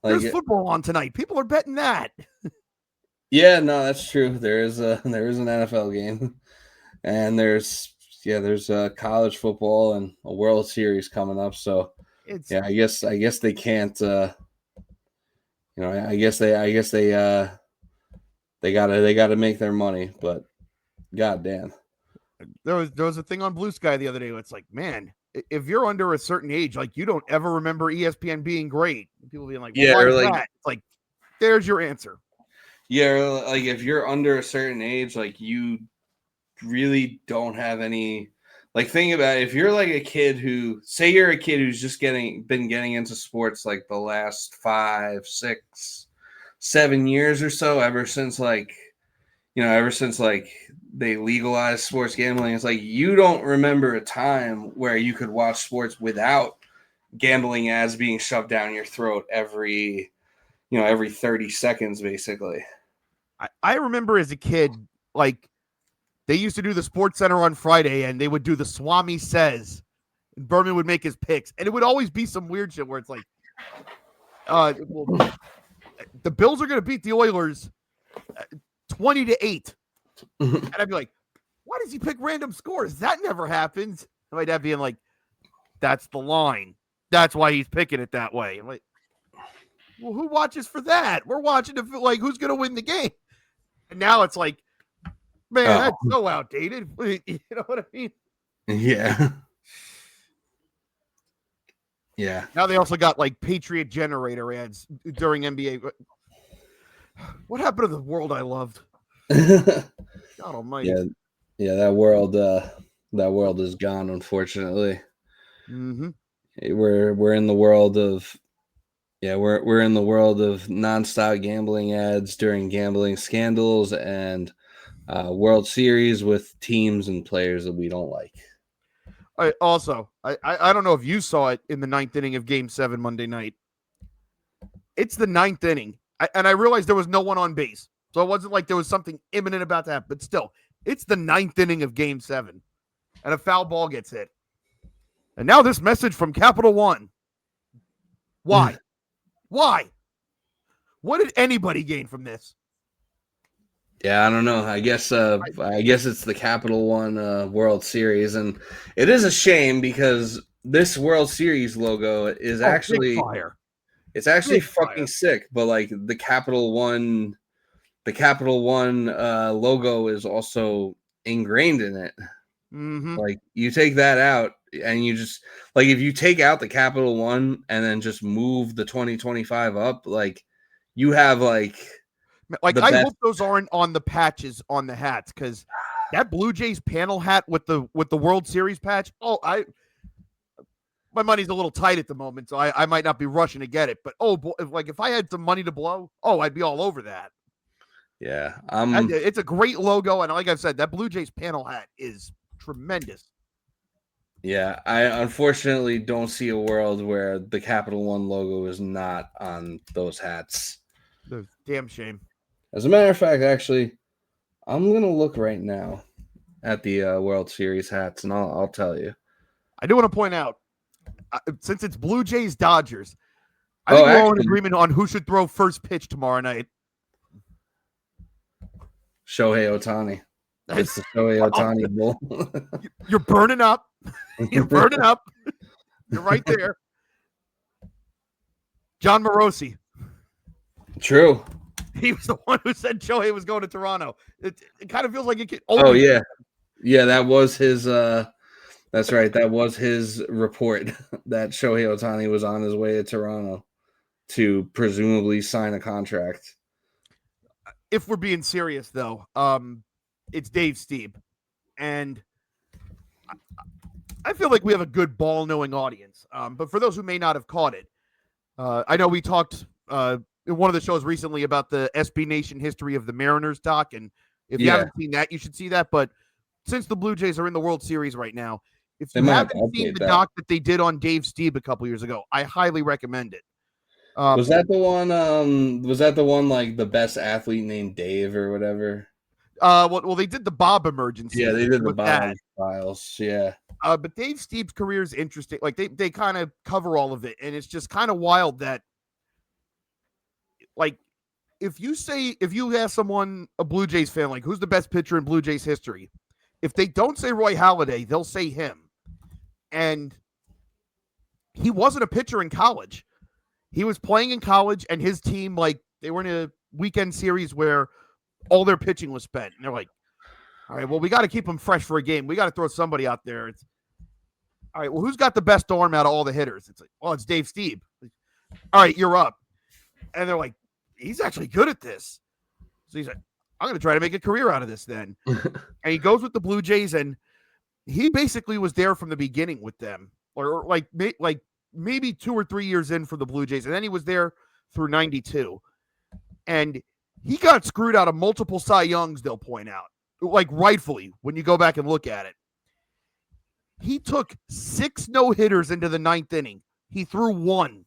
Speaker 1: Like,
Speaker 2: there's football on tonight. People are betting that.
Speaker 1: yeah, no, that's true. There is an NFL game, and there's college football and a World Series coming up. So
Speaker 2: It's
Speaker 1: yeah, I guess they can't. I guess they gotta make their money. But goddamn,
Speaker 2: there was a thing on Blue Sky the other day. Where it's like, man, if you're under a certain age, like you don't ever remember ESPN being great. People being like, well,
Speaker 1: yeah,
Speaker 2: why
Speaker 1: or
Speaker 2: is
Speaker 1: like
Speaker 2: that? It's like, there's your answer.
Speaker 1: yeah, or like if you're under a certain age, like you really don't have any. Like think about it, if you're like a kid who say you're a kid who's just been getting into sports like the last 5, 6, 7 years or so, ever since like they legalized sports gambling, it's like you don't remember a time where you could watch sports without gambling ads being shoved down your throat every 30 seconds basically.
Speaker 2: I remember as a kid, like they used to do the Sports Center on Friday, and they would do the Swami Says. And Berman would make his picks, and it would always be some weird shit where it's like, well, the Bills are going to beat the Oilers 20-8, and I'd be like, why does he pick random scores? That never happens. And my dad being like, that's the line. That's why he's picking it that way. I'm like, well, who watches for that? We're watching if like who's going to win the game. And now it's like, man, that's so outdated. You know what I mean?
Speaker 1: Yeah. Yeah.
Speaker 2: Now they also got like Patriot Generator ads during NBA. What happened to the world I loved? God almighty.
Speaker 1: Yeah. Yeah, that world is gone, unfortunately.
Speaker 2: Mm-hmm.
Speaker 1: We're in the world of we're in the world of nonstop gambling ads during gambling scandals and World Series with teams and players that we don't like.
Speaker 2: I don't know if you saw it in the ninth inning of Game 7 Monday night. It's the ninth inning, and I realized there was no one on base, so it wasn't like there was something imminent about to happen. But still, it's the ninth inning of Game 7, and a foul ball gets hit. And now this message from Capital One. Why? Why? What did anybody gain from this?
Speaker 1: Yeah, I don't know. I guess it's the Capital One World Series, and it is a shame because this World Series logo is actually
Speaker 2: fire.
Speaker 1: it's actually
Speaker 2: Big
Speaker 1: fucking
Speaker 2: fire.
Speaker 1: sick. But like the Capital One logo is also ingrained in it.
Speaker 2: Mm-hmm.
Speaker 1: Like you take that out, and you just like if you take out the Capital One and then just move the 2025 up, like you have like
Speaker 2: Like
Speaker 1: the
Speaker 2: I
Speaker 1: best.
Speaker 2: hope those aren't on the patches on the hats because that Blue Jays panel hat with the World Series patch. Oh, my money's a little tight at the moment, so I might not be rushing to get it. But if I had some money to blow, I'd be all over that.
Speaker 1: Yeah,
Speaker 2: It's a great logo, and like I've said, that Blue Jays panel hat is tremendous.
Speaker 1: yeah. I unfortunately don't see a world where the Capital One logo is not on those hats.
Speaker 2: The damn shame.
Speaker 1: As a matter of fact, actually, I'm gonna look right now at the World Series hats, and I'll tell you.
Speaker 2: I do want to point out, since it's Blue Jays Dodgers, I
Speaker 1: Oh,
Speaker 2: think we're all in
Speaker 1: actually,
Speaker 2: agreement on who should throw first pitch tomorrow night.
Speaker 1: Shohei Ohtani. It's the Shohei Ohtani Bowl.
Speaker 2: You're burning up. You're burning up. You're right there. John Morosi.
Speaker 1: True.
Speaker 2: He was the one who said Shohei was going to Toronto. It kind of feels like it could
Speaker 1: Oh
Speaker 2: always.
Speaker 1: yeah. That was his. That's right. That was his report that Shohei Ohtani was on his way to Toronto to presumably sign a contract.
Speaker 2: If we're being serious, though, it's Dave Stieb, and I feel like we have a good ball-knowing audience. But for those who may not have caught it, I know we talked in one of the shows recently about the SB Nation history of the Mariners doc, and if you haven't seen that, you should see that. But since the Blue Jays are in the World Series right now, if you haven't seen the doc that they did on Dave Stieb a couple years ago, I highly recommend it.
Speaker 1: Was that the one? Was that the one like the best athlete named Dave or whatever?
Speaker 2: Well, they did the Bob emergency
Speaker 1: Yeah, they did the
Speaker 2: with
Speaker 1: Bob
Speaker 2: that.
Speaker 1: files. Yeah.
Speaker 2: But Dave Steve's career is interesting. Like they kind of cover all of it, and it's just kind of wild that like if you ask someone, a Blue Jays fan, like who's the best pitcher in Blue Jays history, if they don't say Roy Halladay, they'll say him. And he wasn't a pitcher in college. He was playing in college, and his team, like, they were in a weekend series where all their pitching was spent. And they're like, all right, well, we got to keep him fresh for a game. We got to throw somebody out there. It's all right. Well, who's got the best arm out of all the hitters? It's like, well, it's Dave Steve. All right, you're up. And they're like, he's actually good at this. So he's like, I'm going to try to make a career out of this then. And he goes with the Blue Jays, and he basically was there from the beginning with them, or like maybe 2 or 3 years in for the Blue Jays, and then he was there through 92. And he got screwed out of multiple Cy Youngs, they'll point out, like rightfully, when you go back and look at it. He took 6 no-hitters into the 9th inning. He threw 1.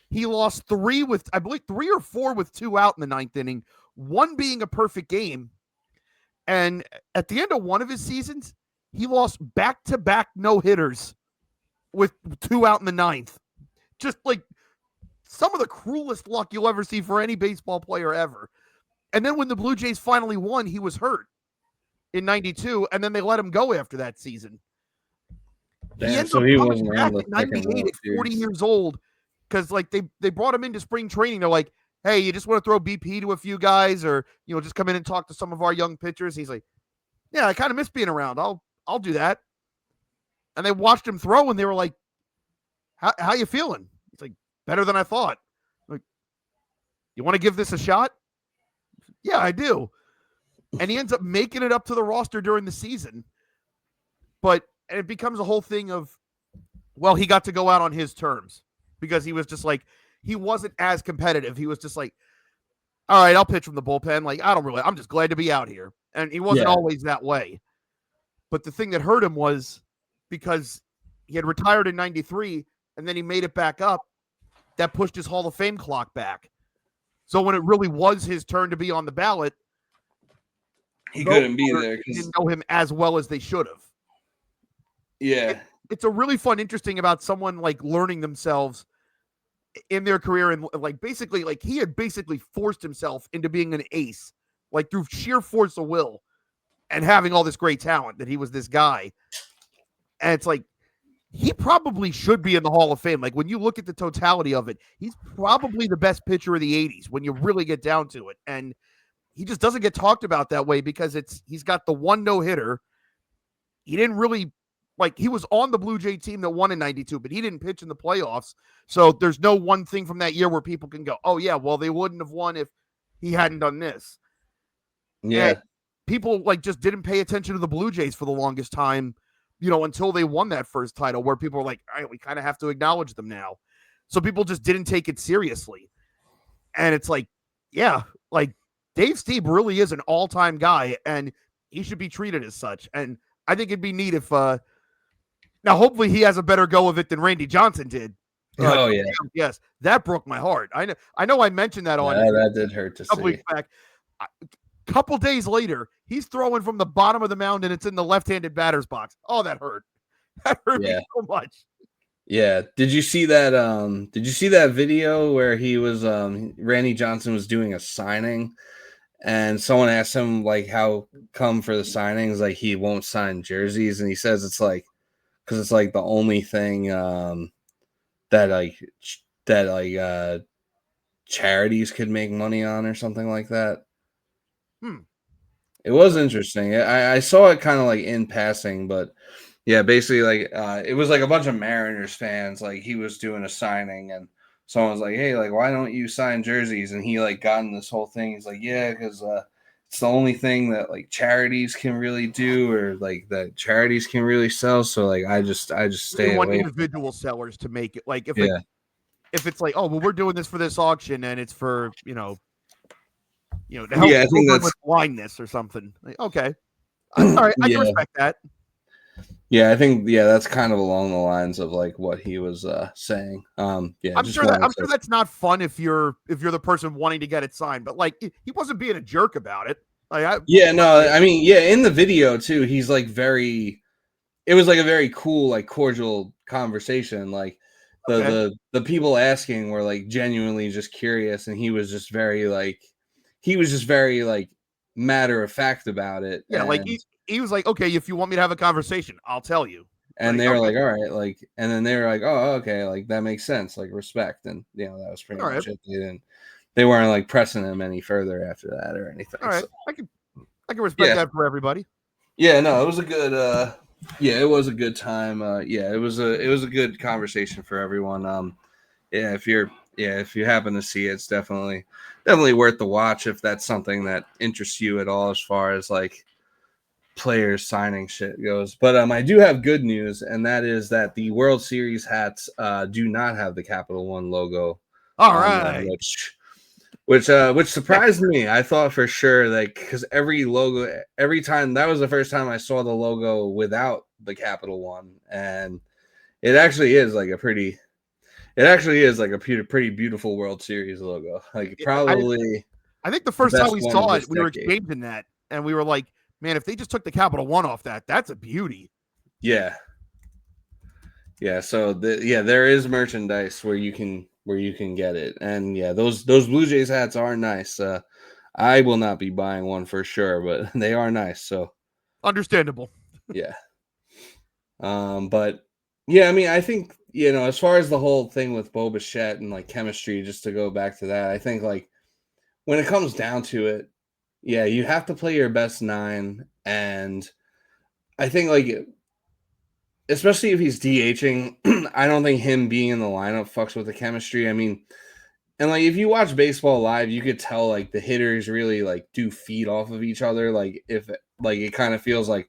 Speaker 2: He lost 3 with, I believe, 3 or 4 with 2 out in the 9th inning, 1 being a perfect game. And at the end of one of his seasons, he lost back-to-back no-hitters with 2 out in the 9th. Just like some of the cruelest luck you'll ever see for any baseball player ever. And then when the Blue Jays finally won, he was hurt in 92, and then they let him go after that season.
Speaker 1: Damn, so he wasn't on the
Speaker 2: in 98 at 40 years old, because like they brought him into spring training. They're like, hey, you just want to throw BP to a few guys, or just come in and talk to some of our young pitchers? He's like, yeah, I kind of miss being around. I'll do that. And they watched him throw, and they were like, how you feeling? It's like, better than I thought. Like, you want to give this a shot? Yeah, I do. And he ends up making it up to the roster during the season. But it becomes a whole thing of, well, he got to go out on his terms, because he was just like, he wasn't as competitive. He was just like, all right, I'll pitch from the bullpen. Like, I'm just glad to be out here. And he wasn't always that way. But the thing that hurt him was because he had retired in 93, and then he made it back up. That pushed his Hall of Fame clock back. So when it really was his turn to be on the ballot,
Speaker 1: he couldn't be there
Speaker 2: because didn't know him as well as they should have.
Speaker 1: Yeah.
Speaker 2: It's a really fun, interesting about someone like learning themselves in their career, and like basically, like he had basically forced himself into being an ace, like through sheer force of will, and having all this great talent, that he was this guy. And it's like, he probably should be in the Hall of Fame. Like when you look at the totality of it, he's probably the best pitcher of the 80s when you really get down to it. And he just doesn't get talked about that way, because he's got the 1 no-hitter. He didn't really, like, he was on the Blue Jay team that won in 92, but he didn't pitch in the playoffs. So there's no one thing from that year where people can go, oh yeah, well, they wouldn't have won if he hadn't done this.
Speaker 1: Yeah.
Speaker 2: And people like just didn't pay attention to the Blue Jays for the longest time, until they won that first title, where people were like, all right, we kind of have to acknowledge them now. So people just didn't take it seriously. And it's like, yeah, like Dave Steve really is an all-time guy, and he should be treated as such. And I think it'd be neat if, now hopefully he has a better go of it than Randy Johnson did.
Speaker 1: Oh yeah.
Speaker 2: Yes. That broke my heart. I know I mentioned that on
Speaker 1: that did hurt to
Speaker 2: a couple
Speaker 1: see.
Speaker 2: weeks back. Couple days later, he's throwing from the bottom of the mound, and it's in the left-handed batter's box. Oh, that hurt. That hurt me so much.
Speaker 1: Yeah. Did you see that? Did you see that video where he was Randy Johnson was doing a signing, and someone asked him like how come for the signings like he won't sign jerseys, and he says it's like because it's like the only thing that charities could make money on or something like that. It was interesting. I saw it kind of like in passing, but yeah, basically like it was like a bunch of Mariners fans. Like he was doing a signing, and someone was like, "Hey, like why don't you sign jerseys?" And he like got in this whole thing. He's like, "Yeah, because it's the only thing that like charities can really do, or like that charities can really sell. So like I just stay
Speaker 2: want
Speaker 1: away."
Speaker 2: Individual sellers to make it like if it's like, oh well, we're doing this for this auction, and it's for to help
Speaker 1: I think that's
Speaker 2: with blindness or something. Like, okay, all right, I can respect that.
Speaker 1: Yeah, I think that's kind of along the lines of like what he was saying. I'm
Speaker 2: sure that's not fun if you're the person wanting to get it signed, but like he wasn't being a jerk about it. Like
Speaker 1: Yeah, no, I mean, yeah, in the video too, he's like very. It was like a very cool, like cordial conversation. Like
Speaker 2: okay,
Speaker 1: the people asking were like genuinely just curious, and he was just very like matter of fact about it,
Speaker 2: yeah, like he was like, okay, if you want me to have a conversation, I'll tell you.
Speaker 1: and
Speaker 2: Like,
Speaker 1: they were
Speaker 2: okay,
Speaker 1: like, all right, like, and then they were like, oh, okay, like that makes sense, like respect, and that was pretty
Speaker 2: all right,
Speaker 1: much it. They weren't like pressing him any further after that or
Speaker 2: all
Speaker 1: anything.
Speaker 2: right.
Speaker 1: So
Speaker 2: I can respect
Speaker 1: yeah,
Speaker 2: that for everybody.
Speaker 1: yeah, no, it was a good, yeah, it was a good time. Yeah, it was a good conversation for everyone. Yeah, if you happen to see it, it's definitely worth the watch if that's something that interests you at all as far as like players signing shit goes. But I do have good news, and that is that the World Series hats do not have the Capital One logo
Speaker 2: All
Speaker 1: on them,
Speaker 2: right.
Speaker 1: which surprised me. I thought for sure, like, because every time that was the first time I saw the logo without the Capital One, and it actually is like a pretty. It actually is like a pretty beautiful World Series logo. Like
Speaker 2: I
Speaker 1: probably
Speaker 2: I think the
Speaker 1: the
Speaker 2: first time
Speaker 1: best
Speaker 2: we
Speaker 1: one of
Speaker 2: saw
Speaker 1: this
Speaker 2: it, we were
Speaker 1: decade.
Speaker 2: exchanging that, and we were like, man, if they just took the Capital One off that, that's a beauty.
Speaker 1: Yeah, yeah. So there is merchandise where you can get it, and yeah, those Blue Jays hats are nice. I will not be buying one for sure, but they are nice. So
Speaker 2: Understandable.
Speaker 1: yeah. But yeah, I mean, I think as far as the whole thing with Bo Bichette and like chemistry, just to go back to that, I think like when it comes down to it, yeah, you have to play your best nine, and I think like especially if he's DHing, I don't think him being in the lineup fucks with the chemistry. I mean, and like if you watch baseball live, you could tell like the hitters really like do feed off of each other. Like if like it kind of feels like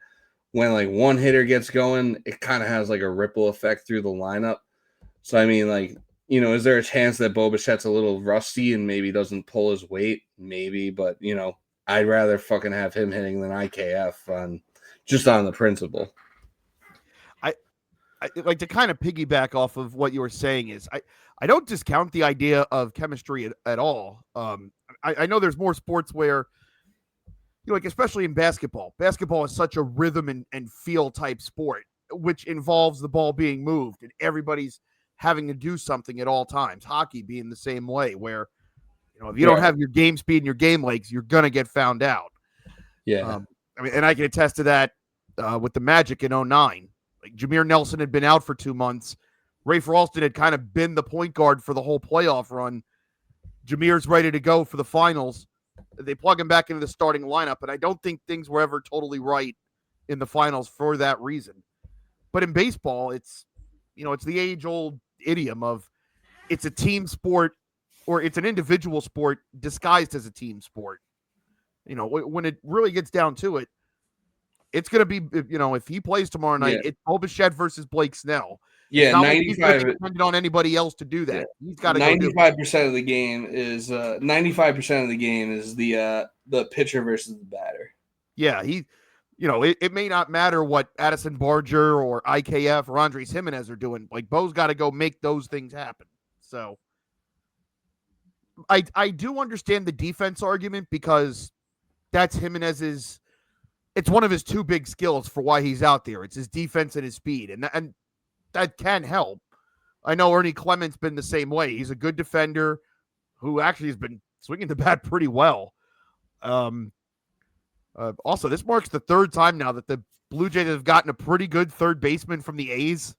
Speaker 1: when like one hitter gets going, it kind of has like a ripple effect through the lineup. So I mean, like is there a chance that Bo Bichette's a little rusty and maybe doesn't pull his weight? Maybe, but I'd rather fucking have him hitting than IKF on just on the principle.
Speaker 2: I, I like to kind of piggyback off of what you were saying is I don't discount the idea of chemistry at all. I know there's more sports where like especially in basketball. Basketball is such a rhythm and feel type sport, which involves the ball being moved and everybody's having to do something at all times. Hockey being the same way, where if you don't
Speaker 1: Right.
Speaker 2: have your game speed and your game legs, you're gonna get found out.
Speaker 1: Yeah.
Speaker 2: I mean, and I can attest to that with the Magic in '09. Like Jameer Nelson had been out for 2 months. Rafe Ralston had kind of been the point guard for the whole playoff run. Jameer's ready to go for the finals. They plug him back into the starting lineup, and I don't think things were ever totally right in the finals for that reason. But in baseball, it's the age-old idiom of it's a team sport or it's an individual sport disguised as a team sport. When it really gets down to it, it's going to be, if he plays tomorrow night,
Speaker 1: Yeah.
Speaker 2: it's Bo Bichette versus Blake Snell. It's
Speaker 1: Yeah.
Speaker 2: not like he's going to
Speaker 1: 95.
Speaker 2: be dependent on anybody else to do
Speaker 1: Yeah.
Speaker 2: that. He's got to go do it.
Speaker 1: 95% of the game is 95% of the game is the pitcher versus the batter.
Speaker 2: Yeah, it may not matter what Addison Barger or IKF or Andres Jimenez are doing. Like Bo's got to go make those things happen. So I do understand the defense argument because that's Jimenez's. It's one of his two big skills for why he's out there. It's his defense and his speed, and that can help. I know Ernie Clement's been the same way. He's a good defender who actually has been swinging the bat pretty well. Also, this marks the third time now that the Blue Jays have gotten a pretty good third baseman from the A's. So,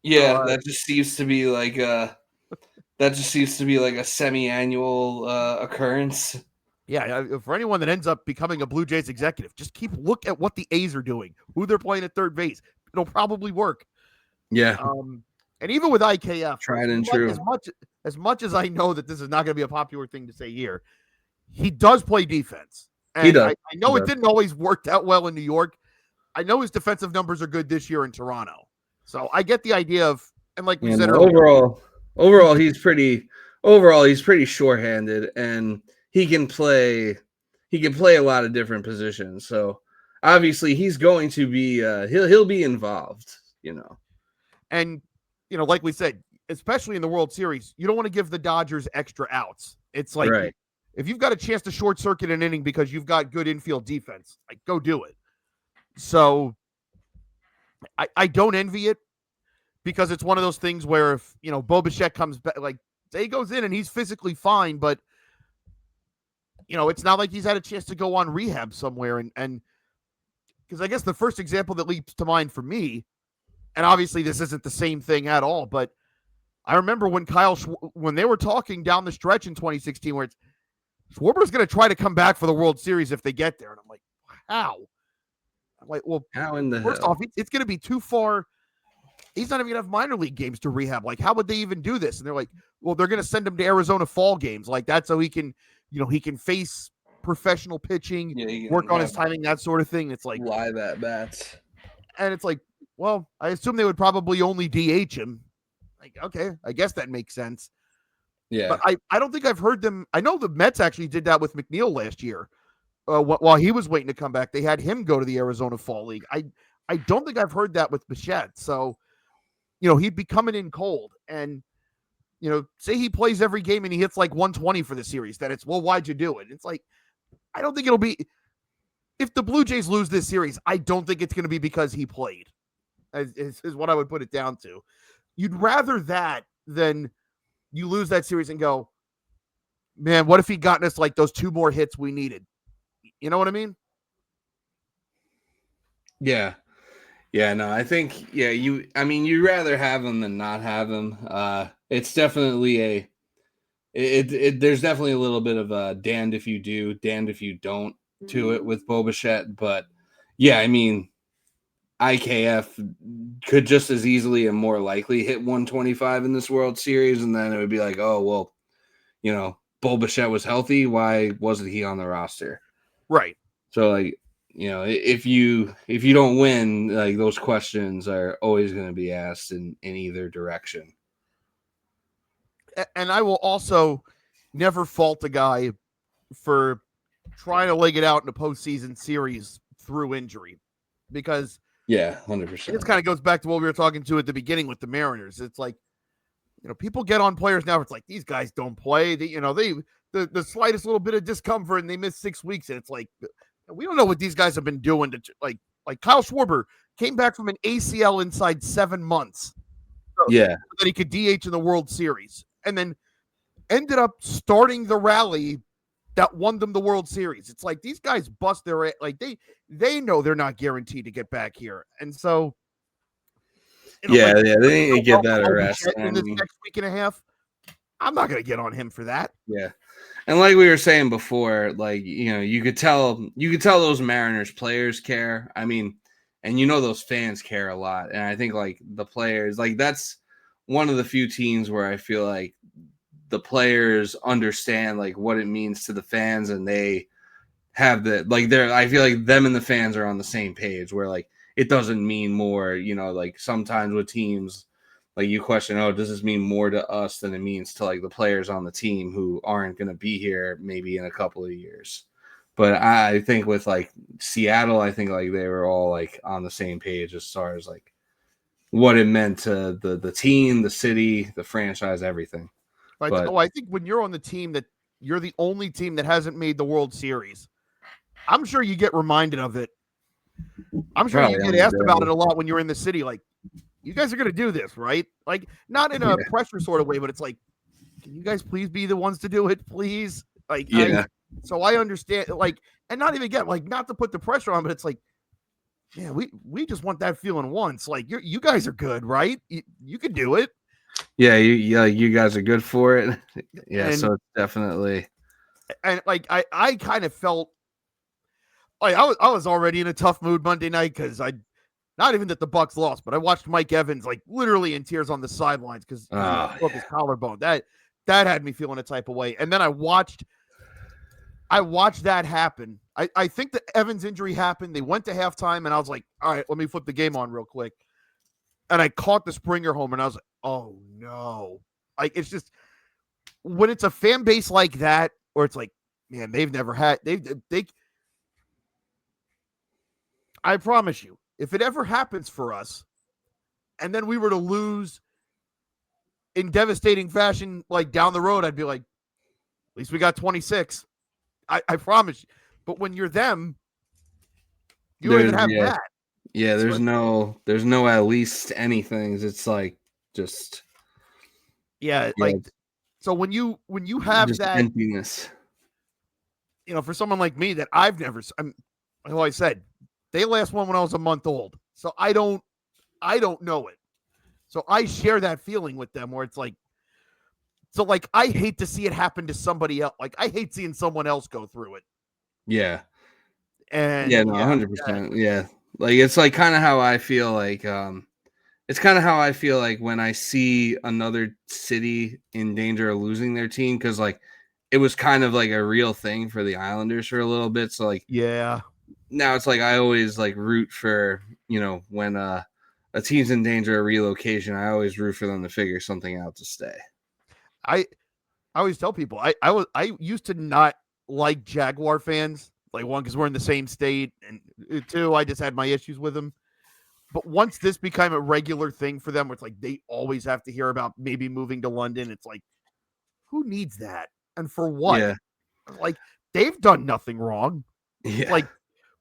Speaker 1: Yeah, that just seems to be like a semi-annual occurrence.
Speaker 2: yeah, for anyone that ends up becoming a Blue Jays executive, just look at what the A's are doing, who they're playing at third base. It'll probably work.
Speaker 1: Yeah,
Speaker 2: And even with IKF,
Speaker 1: tried and true.
Speaker 2: as much as I know that this is not going to be a popular thing to say here, he does play defense.
Speaker 1: He
Speaker 2: And
Speaker 1: does.
Speaker 2: I know it didn't always work out well in New York. I know his defensive numbers are good this year in Toronto. So I get the idea of, and like we said earlier,
Speaker 1: Overall, he's pretty short-handed, and he can play. He can play a lot of different positions. So obviously, he's going to be. He'll be involved.
Speaker 2: and like we said, especially in the World Series, you don't want to give the Dodgers extra outs. It's like
Speaker 1: Right.
Speaker 2: If you've got a chance to short circuit an inning because you've got good infield defense, like go do it. So I don't envy it because it's one of those things where if, Bo Bichette comes back, like say he goes in and he's physically fine, but it's not like he's had a chance to go on rehab somewhere. And because I guess the first example that leaps to mind for me, and obviously this isn't the same thing at all, but I remember when when they were talking down the stretch in 2016 where it's Schwarber's going to try to come back for the World Series if they get there. And I'm like, how? I'm like, well,
Speaker 1: How in the
Speaker 2: first
Speaker 1: hell?
Speaker 2: off, it's going to be too far. He's not even going to have minor league games to rehab. Like, how would they even do this? And they're like, well, they're going to send him to Arizona fall games. Like, that's so he can, he can face professional pitching, work on his timing, that sort of thing. It's like
Speaker 1: live at bats.
Speaker 2: And it's like, well, I assume they would probably only DH him. Like, okay, I guess that makes sense.
Speaker 1: Yeah.
Speaker 2: But I don't think I've heard them. I know the Mets actually did that with McNeil last year. While he was waiting to come back, they had him go to the Arizona Fall League. I don't think I've heard that with Bichette. So, he'd be coming in cold. And, say he plays every game and he hits like 120 for the series. Then it's, well, why'd you do it? It's like, I don't think it'll be. If the Blue Jays lose this series, I don't think it's going to be because he played, is what I would put it down to. You'd rather that than you lose that series and go, man, what if he gotten us like those 2 more hits we needed? You know what I mean?
Speaker 1: Yeah. Yeah, no, I think, you'd rather have him than not have him. It's definitely there's definitely a little bit of a damned if you do, damned if you don't to it with Bo Bichette. But yeah, IKF could just as easily and more likely hit 125 in this World Series. And then it would be like, oh, well, Bo Bichette was healthy. Why wasn't he on the roster?
Speaker 2: Right.
Speaker 1: So, like, if you don't win, like, those questions are always going to be asked in either direction.
Speaker 2: And I will also never fault a guy for trying to leg it out in a postseason series through injury, because
Speaker 1: 100%.
Speaker 2: This kind of goes back to what we were talking to at the beginning with the Mariners. It's like, people get on players now. It's like, these guys don't play. The slightest little bit of discomfort and they miss 6 weeks. And it's like, we don't know what these guys have been doing to like Kyle Schwarber came back from an ACL inside 7 months. So that he could DH in the World Series and then ended up starting the rally that won them the World Series. It's like these guys bust their they know they're not guaranteed to get back here, and so
Speaker 1: they need to get that arrest
Speaker 2: in this next week and a half. I'm not going to get on him for that.
Speaker 1: Yeah, and like we were saying before, like you could tell those Mariners players care. And those fans care a lot, and I think like the players, like that's one of the few teams where I feel like the players understand like what it means to the fans, and they have I feel like them and the fans are on the same page where like it doesn't mean more, like sometimes with teams like you question, oh, does this mean more to us than it means to like the players on the team who aren't going to be here maybe in a couple of years. But I think with like Seattle, I think like they were all like on the same page as far as like what it meant to the team, the city, the franchise, everything.
Speaker 2: I think when you're on the team that you're the only team that hasn't made the World Series, I'm sure you get reminded of it. I'm sure you get asked about it a lot when you're in the city. Like, you guys are going to do this, right? Like, not in a pressure sort of way, but it's like, can you guys please be the ones to do it, please? Like, so I understand, like, and not even get like not to put the pressure on, but it's like, yeah, we just want that feeling once. Like, you guys are good, right? You can do it.
Speaker 1: Yeah, you guys are good for it. So it's definitely.
Speaker 2: And like I kind of felt like I was already in a tough mood Monday night because not even that the Bucks lost, but I watched Mike Evans like literally in tears on the sidelines because he broke his collarbone. That had me feeling a type of way. And then I watched that happen. I think that Evans' injury happened. They went to halftime, and I was like, all right, let me flip the game on real quick. And I caught the Springer home, and I was like, oh, no. Like, it's just when it's a fan base like that, or it's like, man, they've never had I promise you, if it ever happens for us, and then we were to lose in devastating fashion, like down the road, I'd be like, at least we got 26. I promise you. But when you're them, you don't
Speaker 1: There's
Speaker 2: even have
Speaker 1: yeah,
Speaker 2: that.
Speaker 1: yeah.
Speaker 2: So
Speaker 1: There's no at least anything. It's like just
Speaker 2: yeah,
Speaker 1: yeah,
Speaker 2: like so when you have
Speaker 1: just
Speaker 2: that,
Speaker 1: emptiness.
Speaker 2: for someone like me that I've never, like I said, they last one when I was a month old, so I don't know it. So I share that feeling with them where it's like, so like I hate to see it happen to somebody else. Like I hate seeing someone else go through it.
Speaker 1: Yeah,
Speaker 2: And
Speaker 1: yeah, no,
Speaker 2: yeah,
Speaker 1: 100%. Yeah, like it's like kind of how I feel like it's kind of how I feel like when I see another city in danger of losing their team because like it was kind of like a real thing for the Islanders for a little bit. So like
Speaker 2: yeah,
Speaker 1: now it's like I always like root for when a team's in danger of relocation. I always root for them to figure something out to stay.
Speaker 2: I I always tell people I used to not like Jaguar fans. Like one, because we're in the same state, and two, I just had my issues with them. But once this became a regular thing for them, where it's like they always have to hear about maybe moving to London, it's like, who needs that? And for what?
Speaker 1: Yeah,
Speaker 2: Like they've done nothing wrong. It's
Speaker 1: yeah,
Speaker 2: like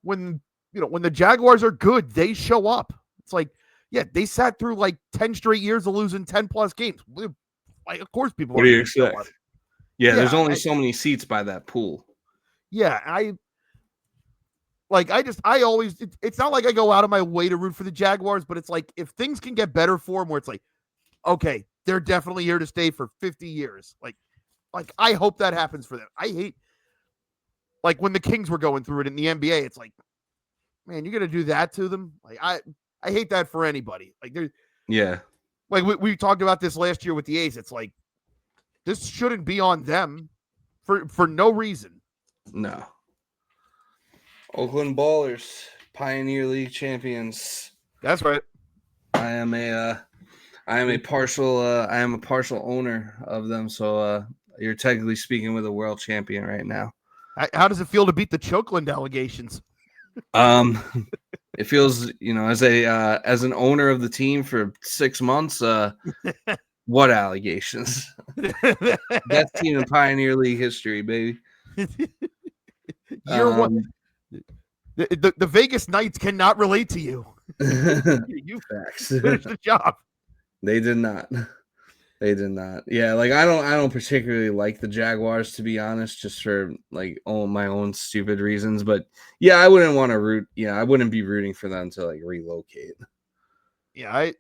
Speaker 2: when when the Jaguars are good, they show up. It's like, yeah, they sat through like 10 straight years of losing 10 plus games. Like, of course people
Speaker 1: what do
Speaker 2: aren't
Speaker 1: you
Speaker 2: going to show up.
Speaker 1: expect? Yeah, there's
Speaker 2: Yeah,
Speaker 1: only so many seats by that pool.
Speaker 2: yeah, I always, it's not like I go out of my way to root for the Jaguars, but it's like if things can get better for them, where it's like, okay, they're definitely here to stay for 50 years. Like I hope that happens for them. I hate, like when the Kings were going through it in the NBA, it's like, man, you're gonna do that to them. Like I hate that for anybody. Like there's
Speaker 1: Yeah,
Speaker 2: like we talked about this last year with the A's. It's like this shouldn't be on them for no reason.
Speaker 1: no. Oakland Ballers, Pioneer League champions.
Speaker 2: That's right.
Speaker 1: I am a I am a partial owner of them. So you're technically speaking with a world champion right now.
Speaker 2: How does it feel to beat the Chokeland allegations?
Speaker 1: Um, it feels as an owner of the team for 6 months. What allegations? Best team in Pioneer League history, baby.
Speaker 2: You're what the Vegas Knights cannot relate to you. You
Speaker 1: Facts.
Speaker 2: finished the job.
Speaker 1: They did not. They did not. Yeah, like I don't particularly like the Jaguars to be honest, just for like my own stupid reasons. But yeah, I wouldn't want to root. Yeah, I wouldn't be rooting for them to like relocate.
Speaker 2: Yeah,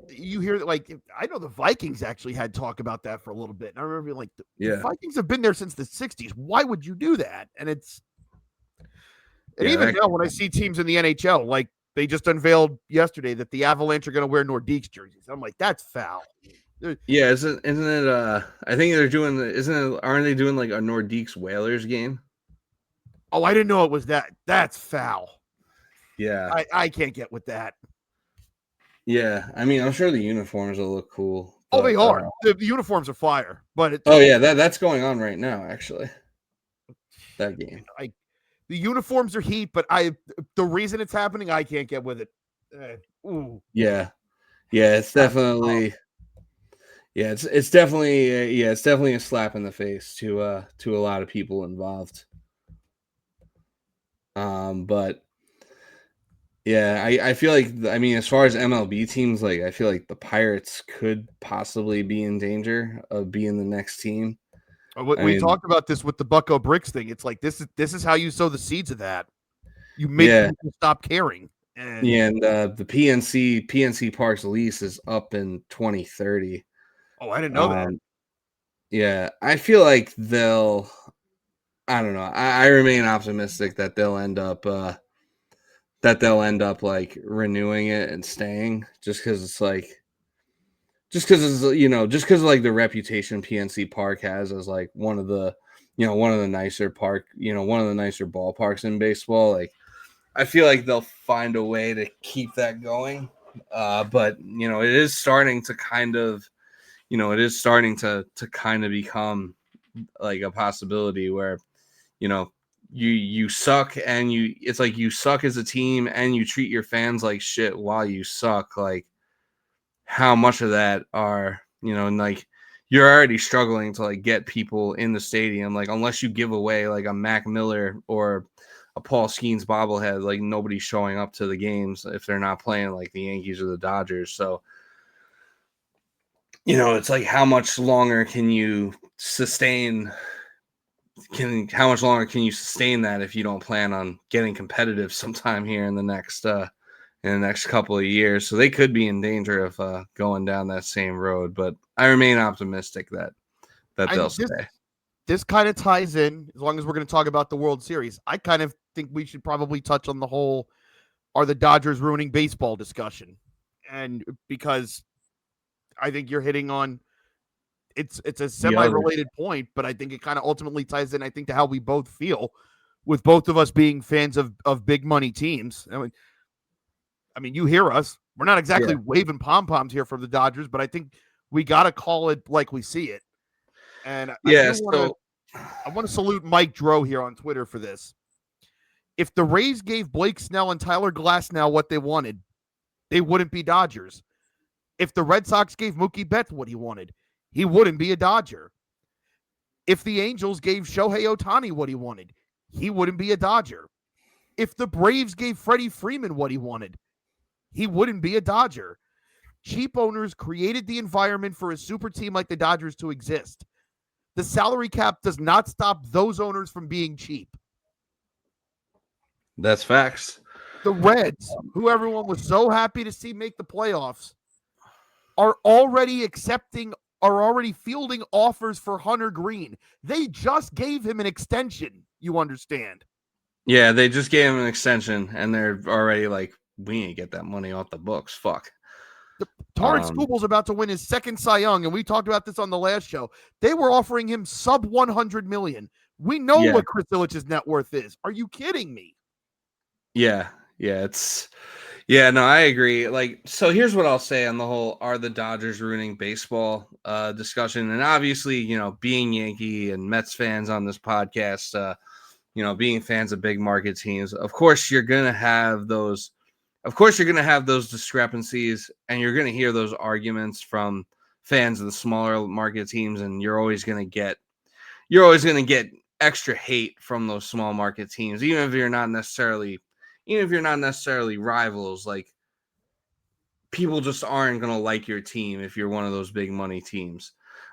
Speaker 2: you hear that, like I know the Vikings actually had talk about that for a little bit. And I remember being like the
Speaker 1: Yeah,
Speaker 2: Vikings have been there since the 60s. Why would you do that? And
Speaker 1: yeah,
Speaker 2: even
Speaker 1: that
Speaker 2: now when I see teams in the NHL, like they just unveiled yesterday that the Avalanche are going to wear Nordiques jerseys. I'm like, that's foul.
Speaker 1: yeah. Isn't it? I think they're doing. Isn't it? Aren't they doing like a Nordiques Whalers game?
Speaker 2: Oh, I didn't know it was that. That's foul.
Speaker 1: Yeah,
Speaker 2: I can't get with that.
Speaker 1: yeah. I mean, I'm sure the uniforms will look cool.
Speaker 2: Oh, they
Speaker 1: But
Speaker 2: are. The uniforms are fire, but it
Speaker 1: oh
Speaker 2: just
Speaker 1: yeah, that's going on right now. Actually, that game.
Speaker 2: like the uniforms are heat, but the reason it's happening, I can't get with it. Ooh,
Speaker 1: Yeah, yeah. It's
Speaker 2: that's tough.
Speaker 1: definitely. Yeah, it's definitely it's definitely a slap in the face to a lot of people involved. But yeah, I feel like I mean as far as MLB teams, like I feel like the Pirates could possibly be in danger of being the next team. I
Speaker 2: We
Speaker 1: mean,
Speaker 2: talked about this with the Bucko Bricks thing. It's like this is how you sow the seeds of that. You make
Speaker 1: yeah,
Speaker 2: people stop caring. And
Speaker 1: yeah, and the PNC Parks lease is up in 2030.
Speaker 2: oh, I didn't know that.
Speaker 1: Um, yeah, I feel like they'll. I don't know. I remain optimistic that they'll end up like renewing it and staying just because it's like just because it's just because of like the reputation PNC Park has as like one of the one of the nicer one of the nicer ballparks in baseball. Like I feel like they'll find a way to keep that going. But it is starting to kind of kind of become like a possibility where you know you suck and it's like you suck as a team and you treat your fans like shit while you suck. Like how much of that are and like you're already struggling to like get people in the stadium. Like unless you give away like a Mac Miller or a Paul Skeens bobblehead, like nobody's showing up to the games if they're not playing like the Yankees or the Dodgers. So, it's like how much longer can you sustain how much longer can you sustain that if you don't plan on getting competitive sometime here in the next couple of years? So they could be in danger of going down that same road, but I remain optimistic that they'll
Speaker 2: And
Speaker 1: stay.
Speaker 2: this kind of ties in, as long as we're going to talk about the World Series. I kind of think we should probably touch on the whole are the Dodgers ruining baseball discussion. And because I think you're hitting on it's a semi-related point, but I think it kind of ultimately ties in, I think, to how we both feel with both of us being fans of big money teams. I mean, you hear us. We're not exactly waving pom-poms here for the Dodgers, but I think we got to call it like we see it. And I want to salute Mike Dro here on Twitter for this. If the Rays gave Blake Snell and Tyler Glasnow what they wanted, they wouldn't be Dodgers. If the Red Sox gave Mookie Betts what he wanted, he wouldn't be a Dodger. If the Angels gave Shohei Ohtani what he wanted, he wouldn't be a Dodger. If the Braves gave Freddie Freeman what he wanted, he wouldn't be a Dodger. Cheap owners created the environment for a super team like the Dodgers to exist. The salary cap does not stop those owners from being cheap.
Speaker 1: That's facts.
Speaker 2: The Reds, who everyone was so happy to see make the playoffs, are already fielding offers for Hunter Green. They just gave him an extension, you understand?
Speaker 1: Yeah, they just gave him an extension, and they're already like, we ain't get that money off the books. Fuck.
Speaker 2: Tarik Skubal's about to win his second Cy Young, and we talked about this on the last show. They were offering him sub $100 million. We know what Chris Ilitch's net worth is. Are you kidding me?
Speaker 1: Yeah, no, I agree. Like, so here's what I'll say on the whole are the Dodgers ruining baseball discussion. And obviously, being Yankee and Mets fans on this podcast, being fans of big market teams, of course you're gonna have those discrepancies, and you're gonna hear those arguments from fans of the smaller market teams, and you're always gonna get extra hate from those small market teams, even if you're not necessarily rivals. Like, people just aren't going to like your team if you're one of those big money teams.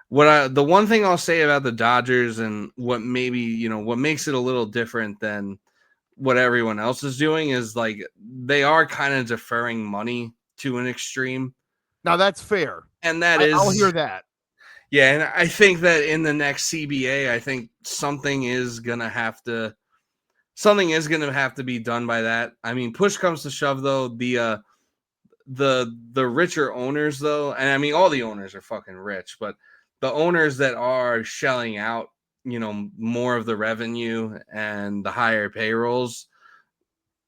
Speaker 1: The one thing I'll say about the Dodgers, and what makes it a little different than what everyone else is doing, is like they are kind of deferring money to an extreme.
Speaker 2: Now that's fair.
Speaker 1: And I'll hear that. Yeah, and I think that in the next CBA, I think something is gonna have to be done by that. I mean, push comes to shove, though, the richer owners, though, and I mean all the owners are fucking rich, but the owners that are shelling out, more of the revenue and the higher payrolls,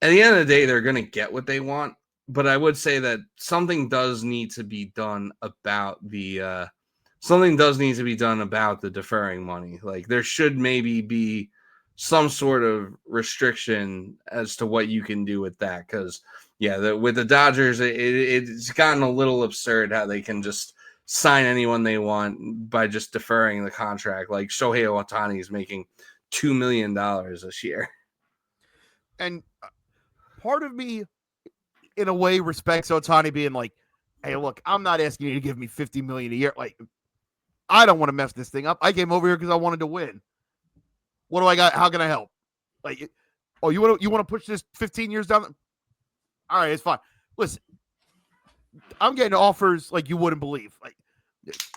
Speaker 1: at the end of the day, they're gonna get what they want. But I would say that something does need to be done about the deferring money. Like, there should maybe be some sort of restriction as to what you can do with that. Because, with the Dodgers, it's gotten a little absurd how they can just sign anyone they want by just deferring the contract. Like, Shohei Ohtani is making $2 million this year.
Speaker 2: And part of me, in a way, respects Ohtani being like, hey, look, I'm not asking you to give me $50 million a year. Like, I don't want to mess this thing up. I came over here because I wanted to win. What do I got? How can I help? Like, you want to push this 15 years down? All right, it's fine. Listen, I'm getting offers like you wouldn't believe. Like,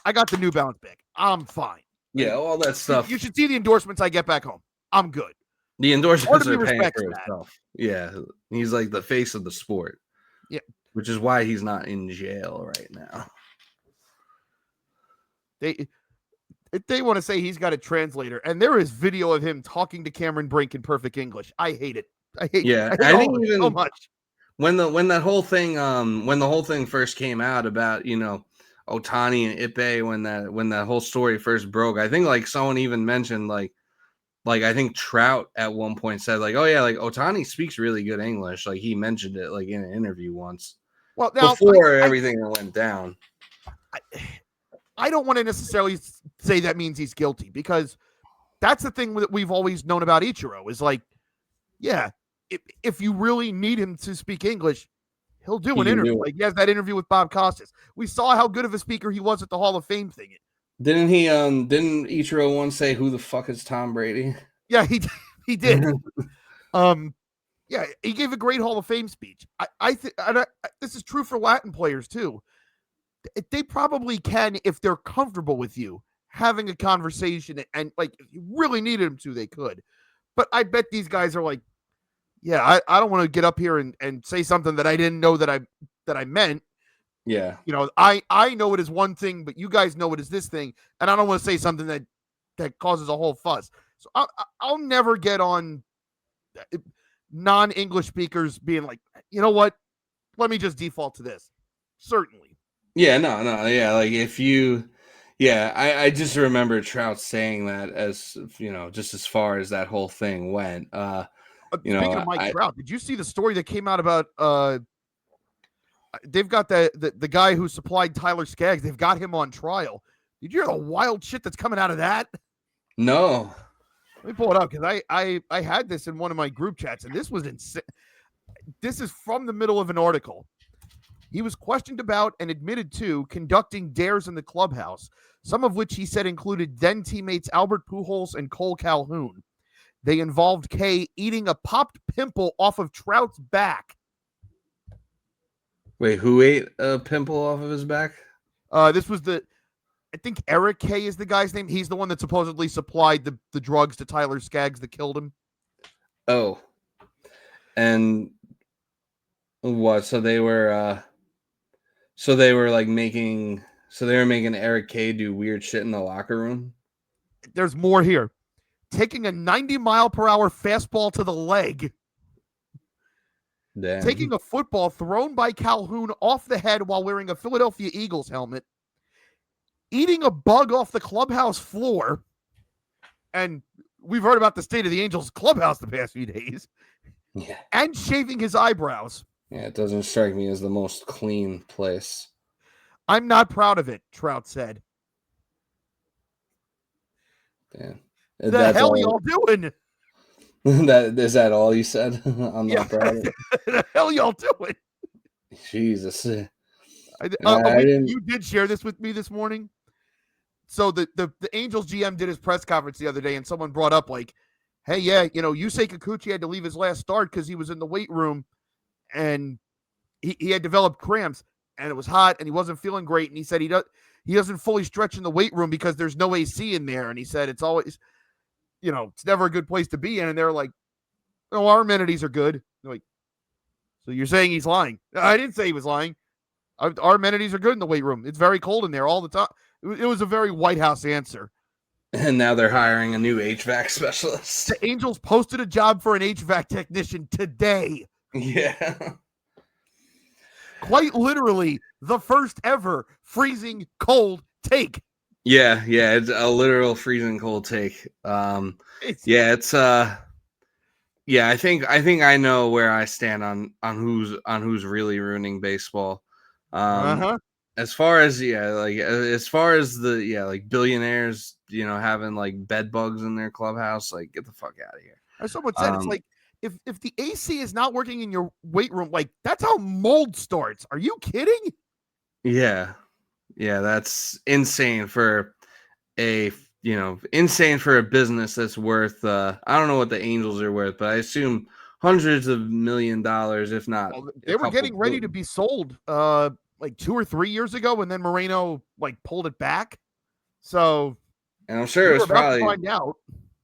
Speaker 2: I got the New Balance bag. I'm fine.
Speaker 1: Yeah, all that stuff.
Speaker 2: You should see the endorsements I get back home. I'm good.
Speaker 1: The endorsements are paying for himself. Yeah, he's like the face of the sport.
Speaker 2: Yeah,
Speaker 1: which is why he's not in jail right now.
Speaker 2: They want to say he's got a translator, and there is video of him talking to Cameron Brink in perfect English. I hate it. I think even so much.
Speaker 1: When the whole thing first came out about Ohtani and Ippei, when that whole story first broke, I think like someone even mentioned like I think Trout at one point said like, oh yeah, like Ohtani speaks really good English. Like, he mentioned it like in an interview once.
Speaker 2: Well, now
Speaker 1: before everything went down.
Speaker 2: I don't want to necessarily say that means he's guilty, because that's the thing that we've always known about Ichiro is like, yeah, if you really need him to speak English, he'll do
Speaker 1: He
Speaker 2: an
Speaker 1: can
Speaker 2: interview.
Speaker 1: do it.
Speaker 2: Like he has that interview with Bob Costas. We saw how good of a speaker he was at the Hall of Fame thing.
Speaker 1: Didn't he? Didn't Ichiro once say, "Who the fuck is Tom Brady?"
Speaker 2: Yeah, he did. Um, yeah, he gave a great Hall of Fame speech. I think this is true for Latin players too. They probably can, if they're comfortable with you having a conversation, and like if you really needed them to, they could. But I bet these guys are like, yeah, I don't want to get up here and say something that I didn't know that I meant.
Speaker 1: Yeah.
Speaker 2: You know, I know it is one thing, but you guys know it is this thing, and I don't want to say something that causes a whole fuss. So I'll never get on non-English speakers being like, you know what? Let me just default to this. Certainly.
Speaker 1: Yeah, no, yeah. Like if you, yeah, I just remember Trout saying that as just as far as that whole thing went.
Speaker 2: Speaking of Mike Trout, did you see the story that came out about they've got the guy who supplied Tyler Skaggs, they've got him on trial. Did you hear the wild shit that's coming out of that?
Speaker 1: No.
Speaker 2: Let me pull it up, because I had this in one of my group chats, and this was insane. This is from the middle of an article. He was questioned about and admitted to conducting dares in the clubhouse, some of which he said included then teammates Albert Pujols and Cole Calhoun. They involved Kay eating a popped pimple off of Trout's back.
Speaker 1: Wait, who ate a pimple off of his back?
Speaker 2: This was I think Eric Kay is the guy's name. He's the one that supposedly supplied the drugs to Tyler Skaggs that killed him.
Speaker 1: Oh. And what? So they were like making Eric Kay do weird shit in the locker room.
Speaker 2: There's more here. Taking a 90-mile-per-hour fastball to the leg.
Speaker 1: Damn.
Speaker 2: Taking a football thrown by Calhoun off the head while wearing a Philadelphia Eagles helmet. Eating a bug off the clubhouse floor. And we've heard about the state of the Angels clubhouse the past few days.
Speaker 1: Yeah.
Speaker 2: And shaving his eyebrows.
Speaker 1: Yeah, it doesn't strike me as the most clean place.
Speaker 2: I'm not proud of it, Trout said.
Speaker 1: Damn.
Speaker 2: The hell y'all doing?
Speaker 1: Is that all you said? I'm not proud of it.
Speaker 2: The hell y'all doing?
Speaker 1: Jesus.
Speaker 2: You did share this with me this morning. So the Angels GM did his press conference the other day, and someone brought up like, hey, yeah, Yusei Kikuchi had to leave his last start because he was in the weight room and he had developed cramps, and it was hot and he wasn't feeling great. And he said he doesn't fully stretch in the weight room because there's no AC in there. And he said it's always, it's never a good place to be in. And they're like, oh, our amenities are good. They're like, so you're saying he's lying? I didn't say he was lying. Our amenities are good in the weight room. It's very cold in there all the time. It was a very White House answer.
Speaker 1: And now they're hiring a new HVAC specialist.
Speaker 2: The Angels posted a job for an HVAC technician today.
Speaker 1: Yeah.
Speaker 2: Quite literally the first ever freezing cold take.
Speaker 1: Yeah, it's a literal freezing cold take. I think I know where I stand on who's really ruining baseball. As far as the billionaires, having like bed bugs in their clubhouse, like get the fuck out of here.
Speaker 2: As someone said, it's like if the AC is not working in your weight room, like that's how mold starts. Are you kidding?
Speaker 1: Yeah, that's insane for a business that's worth I don't know what the Angels are worth, but I assume hundreds of $1 million, if not.
Speaker 2: Well, they were getting ready to be sold like 2 or 3 years ago, and then Moreno like pulled it back. So,
Speaker 1: and I'm sure it was probably
Speaker 2: find out.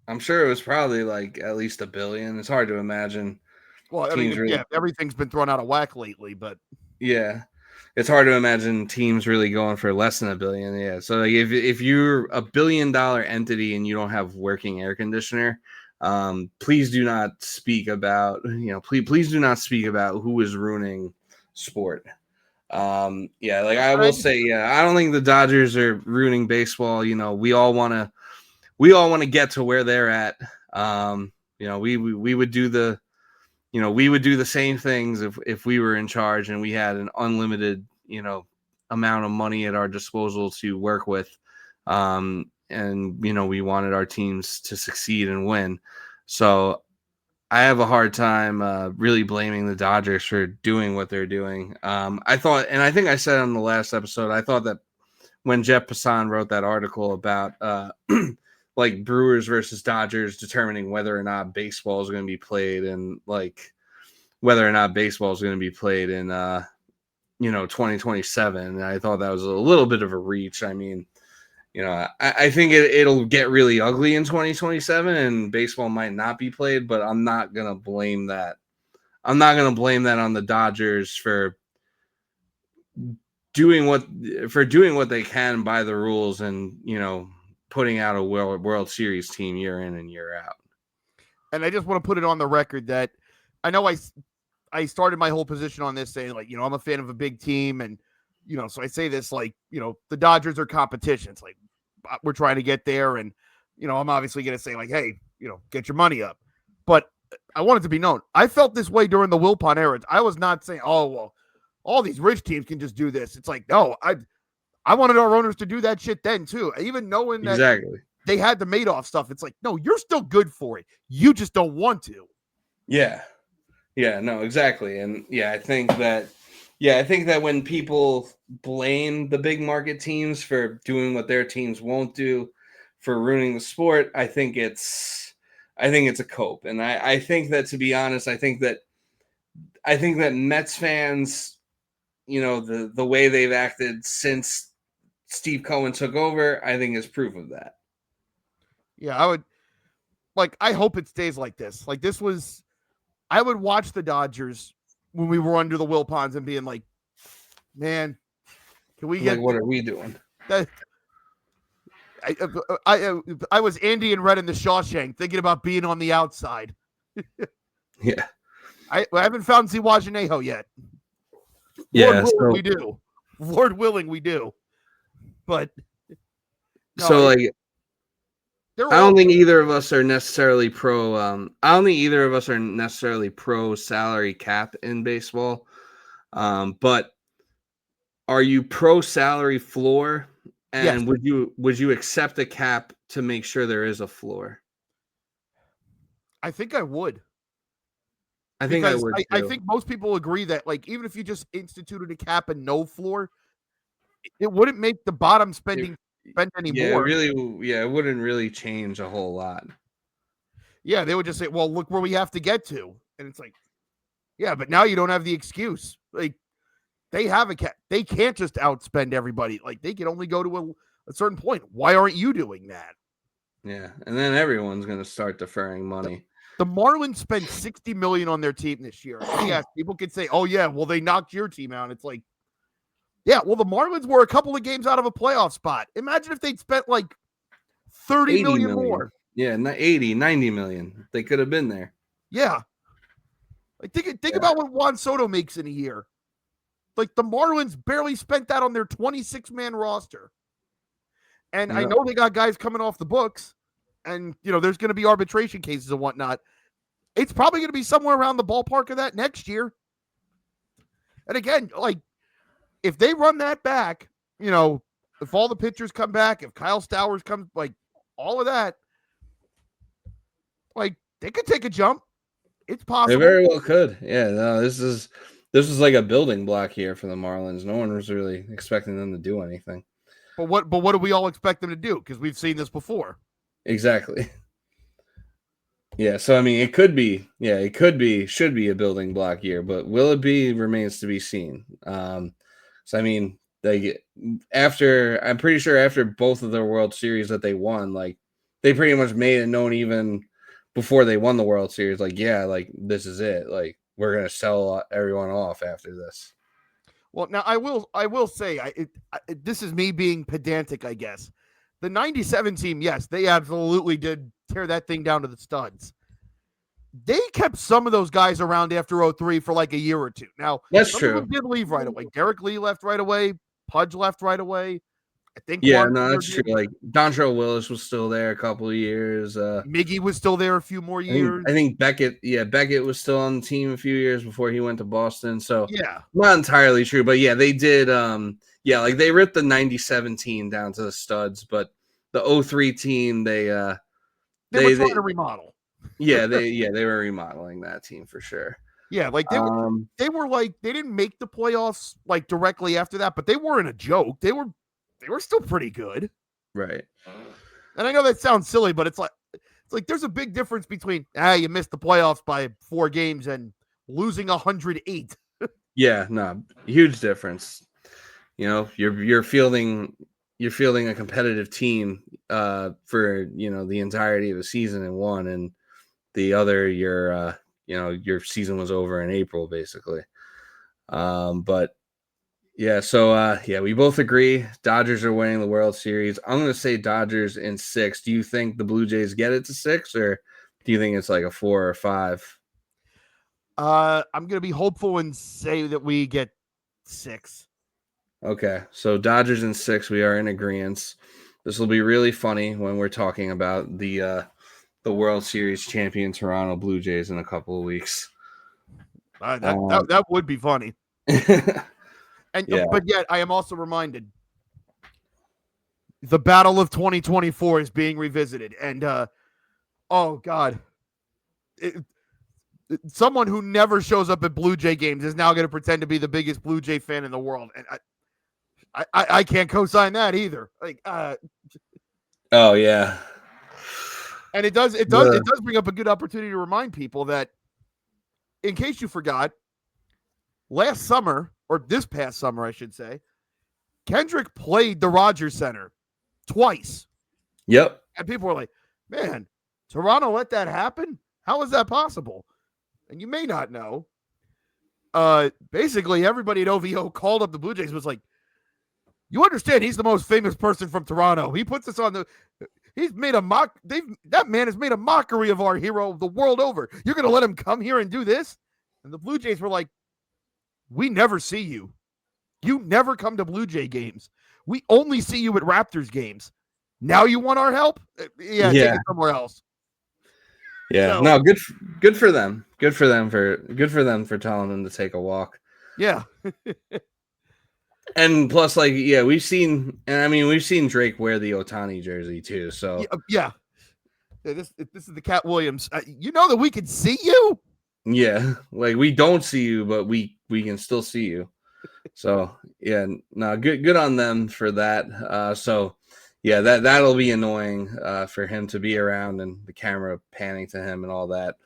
Speaker 1: I'm sure it was probably like at least $1 billion. It's hard to imagine.
Speaker 2: Well, I mean, everything's been thrown out of whack lately, but
Speaker 1: yeah, it's hard to imagine teams really going for less than $1 billion. Yeah, so like if you're a $1 billion entity and you don't have working air conditioner, please do not speak about please do not speak about who is ruining sport. I will say, I don't think the Dodgers are ruining baseball. We all want to get to where they're at. We would do the same things if we were in charge and we had an unlimited amount of money at our disposal to work with. And, we wanted our teams to succeed and win. So I have a hard time really blaming the Dodgers for doing what they're doing. I thought, and I think I said on the last episode, I thought that when Jeff Passan wrote that article about like Brewers versus Dodgers determining whether or not baseball is going to be played and like whether or not baseball is going to be played in 2027. And I thought that was a little bit of a reach. I mean, I think it'll get really ugly in 2027 and baseball might not be played, but I'm not going to blame that. I'm not going to blame that on the Dodgers for doing what they can by the rules and, putting out a World Series team year in and year out.
Speaker 2: And I just want to put it on the record that I know I started my whole position on this saying, like, I'm a fan of a big team. And, so I say this, like, the Dodgers are competition. It's like, we're trying to get there. And, I'm obviously going to say, like, hey, get your money up. But I want it to be known. I felt this way during the Wilpon era. I was not saying, oh, well, all these rich teams can just do this. It's like, no, I wanted our owners to do that shit then too. Even knowing that
Speaker 1: exactly
Speaker 2: they had the Madoff stuff. It's like, no, you're still good for it. You just don't want to.
Speaker 1: Yeah. Yeah, no, exactly. And I think that when people blame the big market teams for doing what their teams won't do, for ruining the sport, I think it's a cope. And I think that, to be honest, I think that Mets fans, the way they've acted since Steve Cohen took over, I think is proof of that.
Speaker 2: Yeah, I hope it stays like this. Like, I would watch the Dodgers when we were under the Wilpons and being like, man, can we get,
Speaker 1: what are we doing?
Speaker 2: That I was Andy and Red in the Shawshank thinking about being on the outside.
Speaker 1: Yeah.
Speaker 2: I haven't found Ziwajanejo yet.
Speaker 1: Yeah,
Speaker 2: Lord willing, we do. Lord willing, we do. But
Speaker 1: no, so like, I don't think either of us are necessarily pro. I don't think either of us are necessarily pro salary cap in baseball. But are you pro salary floor? And yes. Would you accept a cap to make sure there is a floor?
Speaker 2: I think I would.
Speaker 1: I think I would.
Speaker 2: I think most people agree that, like, even if you just instituted a cap and no floor, it wouldn't make the bottom spend any more.
Speaker 1: It wouldn't really change a whole lot.
Speaker 2: Yeah, they would just say, well, look where we have to get to. And it's like, yeah, but now you don't have the excuse. Like, they have a cap. They can't just outspend everybody. Like, they can only go to a certain point. Why aren't you doing that?
Speaker 1: Yeah, and then everyone's going to start deferring money.
Speaker 2: The Marlins spent $60 million on their team this year. Yes, people could say, oh, yeah, well, they knocked your team out. It's like, yeah, well, the Marlins were a couple of games out of a playoff spot. Imagine if they'd spent like $30 million more.
Speaker 1: Yeah, 80, 90 million. They could have been there.
Speaker 2: Yeah. Like, think about what Juan Soto makes in a year. Like, the Marlins barely spent that on their 26-man roster. And I know they got guys coming off the books, and, there's going to be arbitration cases and whatnot. It's probably going to be somewhere around the ballpark of that next year. And again, like, if they run that back, if all the pitchers come back, if Kyle Stowers comes, like, all of that, like, they could take a jump. It's possible.
Speaker 1: They very well could. Yeah, no, this is like a building block here for the Marlins. No one was really expecting them to do anything.
Speaker 2: But what do we all expect them to do? Because we've seen this before.
Speaker 1: Exactly. Yeah, so I mean, should be a building block year, but will it be remains to be seen. So I mean, I'm pretty sure after both of their World Series that they won, like, they pretty much made it known even before they won the World Series, like, yeah, like, this is it. Like, we're gonna sell everyone off after this.
Speaker 2: Well, now I will say, this is me being pedantic, I guess. The 97 team, yes, they absolutely did tear that thing down to the studs. They kept some of those guys around after 03 for like a year or two. Now,
Speaker 1: that's true.
Speaker 2: Some did leave right away. Derek Lee left right away. Pudge left right away. I think.
Speaker 1: Yeah, no, that's true. Like, Dontrelle Willis was still there a couple of years.
Speaker 2: Miggy was still there a few more years.
Speaker 1: I think Beckett. Yeah, Beckett was still on the team a few years before he went to Boston. So
Speaker 2: yeah,
Speaker 1: not entirely true, but yeah, they did. Yeah, like they ripped the 97 team down to the studs, but the '03 team,
Speaker 2: They were
Speaker 1: they
Speaker 2: trying
Speaker 1: they
Speaker 2: to remodel.
Speaker 1: they were remodeling that team for sure.
Speaker 2: Yeah, like
Speaker 1: Um,
Speaker 2: they were like they didn't make the playoffs like directly after that, but they weren't a joke. They were still pretty good.
Speaker 1: right.
Speaker 2: And I know that sounds silly, but it's like there's a big difference between you missed the playoffs by 4 games and losing 108.
Speaker 1: Yeah, no, huge difference. You know, you're fielding a competitive team for, the entirety of the season in one, and the other your season was over in April basically. But yeah, so yeah, we both agree Dodgers are winning the World Series. I'm going to say Dodgers in 6. Do you think the Blue Jays get it to 6, or do you think it's like a 4 or 5?
Speaker 2: I'm gonna be hopeful and say that we get 6.
Speaker 1: Okay, so Dodgers in 6, we are in agreement. This will be really funny when we're talking about the World Series champion Toronto Blue Jays in a couple of weeks.
Speaker 2: That would be funny. And
Speaker 1: Yeah,
Speaker 2: but yet I am also reminded the battle of 2024 is being revisited, and oh god, it, someone who never shows up at Blue Jay games is now going to pretend to be the biggest Blue Jay fan in the world, and I can't co-sign that either. Like,
Speaker 1: oh yeah,
Speaker 2: and it does
Speaker 1: the
Speaker 2: bring up a good opportunity to remind people that, in case you forgot, last summer or this past summer, I should say, Kendrick played the Rogers Center twice,
Speaker 1: yep.
Speaker 2: and people were like, "Man, Toronto let that happen? How is that possible?" And you may not know. Basically, everybody at OVO called up the Blue Jays, was like, "You understand? He's the most famous person from Toronto. He puts us on the. He's made a mock. That man has made a mockery of our hero the world over. You're going to let him come here and do this?" And the Blue Jays were like, "We never see you. You never come to Blue Jay games. We only see you at Raptors games. Now you want our help? Yeah, take
Speaker 1: Yeah,
Speaker 2: it somewhere else."
Speaker 1: yeah.
Speaker 2: So
Speaker 1: No, good for them. Good for them for telling them to take a walk.
Speaker 2: yeah,
Speaker 1: And plus, like, yeah, we've seen Drake wear the Otani jersey too.
Speaker 2: yeah,
Speaker 1: So
Speaker 2: yeah. This is the Cat Williams. You know that we can see you.
Speaker 1: yeah, like we don't see you, but we can still see you. So yeah, no, good on them for that. So yeah, that'll be annoying for him to be around and the camera panning to him and all that.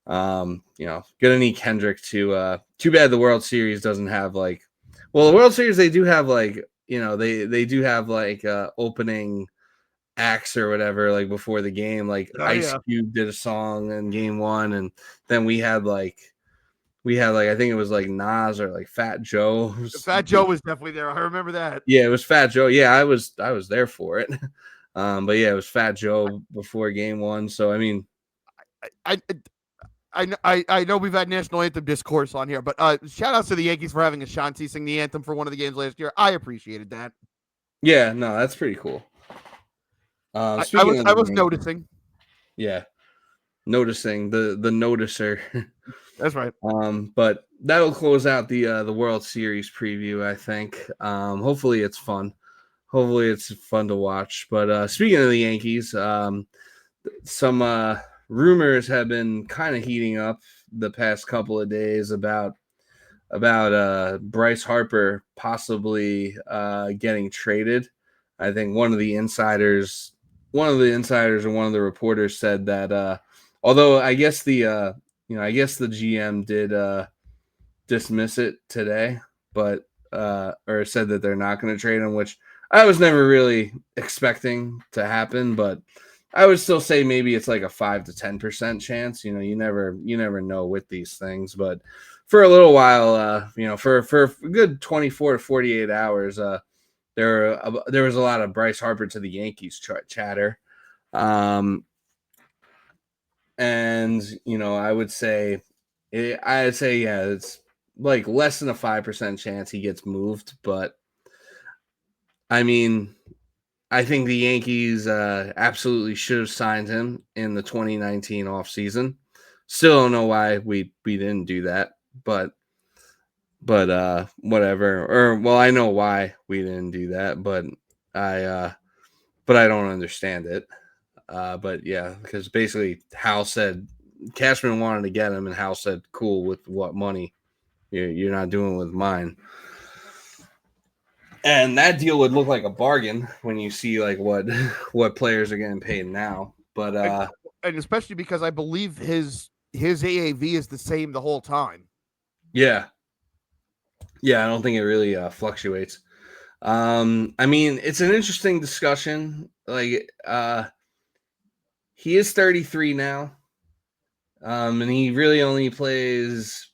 Speaker 1: Gonna need Kendrick to. Too bad the World Series doesn't have like. Well, the World Series they do have like they do have like opening acts or whatever like before the game. Like
Speaker 2: Oh
Speaker 1: Ice
Speaker 2: yeah,
Speaker 1: Cube did a song in Game 1, and then we had like I think it was like Nas or like Fat Joe.
Speaker 2: Fat Joe was definitely there. I remember that.
Speaker 1: Yeah, it was Fat Joe. Yeah, I was there for it. But yeah, it was Fat Joe before Game 1. So I mean,
Speaker 2: I I know we've had national anthem discourse on here, but shout outs to the Yankees for having Ashanti sing the anthem for one of the games last year. I appreciated that.
Speaker 1: yeah, no, that's pretty cool.
Speaker 2: I
Speaker 1: Speaking
Speaker 2: was
Speaker 1: of
Speaker 2: I
Speaker 1: the
Speaker 2: was
Speaker 1: Yankees,
Speaker 2: noticing.
Speaker 1: yeah, noticing the noticer.
Speaker 2: That's right.
Speaker 1: But that'll close out the World Series preview. I think. Hopefully it's fun. Hopefully it's fun to watch. But speaking of the Yankees, some rumors have been kind of heating up the past couple of days about Bryce Harper possibly getting traded. I think one of the insiders or one of the reporters said that although I guess the GM did dismiss it today, but or said that they're not going to trade him, which I was never really expecting to happen, but I would still say maybe it's like a 5 to 10% chance. You never know with these things, but for a little while, for a good 24 to 48 hours, there was a lot of Bryce Harper to the Yankees chatter, um, and I'd say yeah, it's like less than a 5% chance he gets moved, but I mean, I think the Yankees absolutely should have signed him in the 2019 offseason. Still don't know why we didn't do that, but but whatever. Or well, I know why we didn't do that, I but I don't understand it. But yeah, because basically Hal said Cashman wanted to get him, and Hal said, "Cool, with what money? You're not doing with mine." And that deal would look like a bargain when you see like what players are getting paid now. But
Speaker 2: And, and especially because I believe his AAV is the same the whole time.
Speaker 1: yeah, I don't think it really fluctuates. I mean, it's an interesting discussion. Like, he is 33 now, and he really only plays.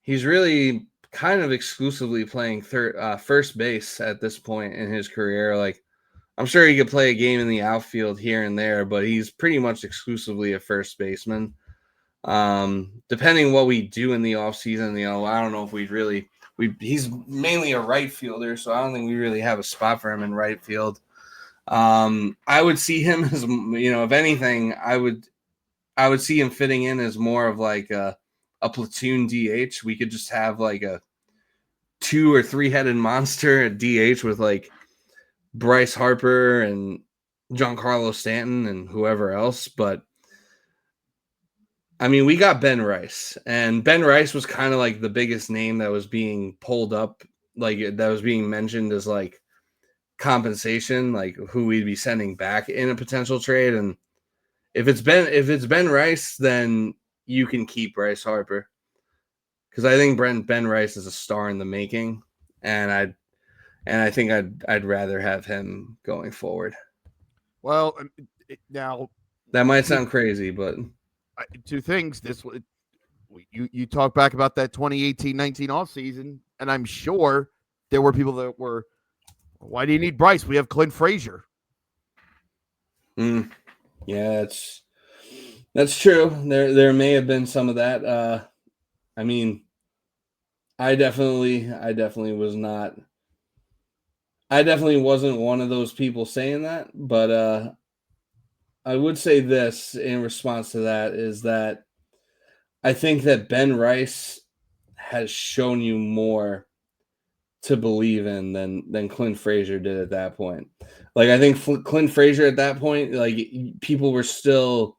Speaker 1: He's really kind of exclusively playing first base at this point in his career. Like, I'm sure he could play a game in the outfield here and there, but he's pretty much exclusively a first baseman. Depending what we do in the offseason, I don't know if we'd really he's mainly a right fielder, so I don't think we really have a spot for him in right field. I would see him as, if anything, I would see him fitting in as more of like a platoon DH. We could just have like a 2 or 3 headed monster at DH with like Bryce Harper and Giancarlo Stanton and whoever else. But I mean, we got Ben Rice, and Ben Rice was kind of like the biggest name that was being pulled up, like that was being mentioned as like compensation, like who we'd be sending back in a potential trade. And if it's Ben Rice, then you can keep Bryce Harper, because I think Ben Rice is a star in the making, and I think I'd rather have him going forward.
Speaker 2: Well, now
Speaker 1: That might sound crazy, but
Speaker 2: two things. You talk back about that 2018-19 offseason, and I'm sure there were people that were, why do you need Bryce? We have Clint Frazier.
Speaker 1: Yeah, that's true. There may have been some of that. I mean, I definitely was not. I definitely wasn't one of those people saying that, but I would say this in response to that is that I think that Ben Rice has shown you more to believe in than Clint Frazier did at that point. Like, I think Clint Frazier at that point, like, people were still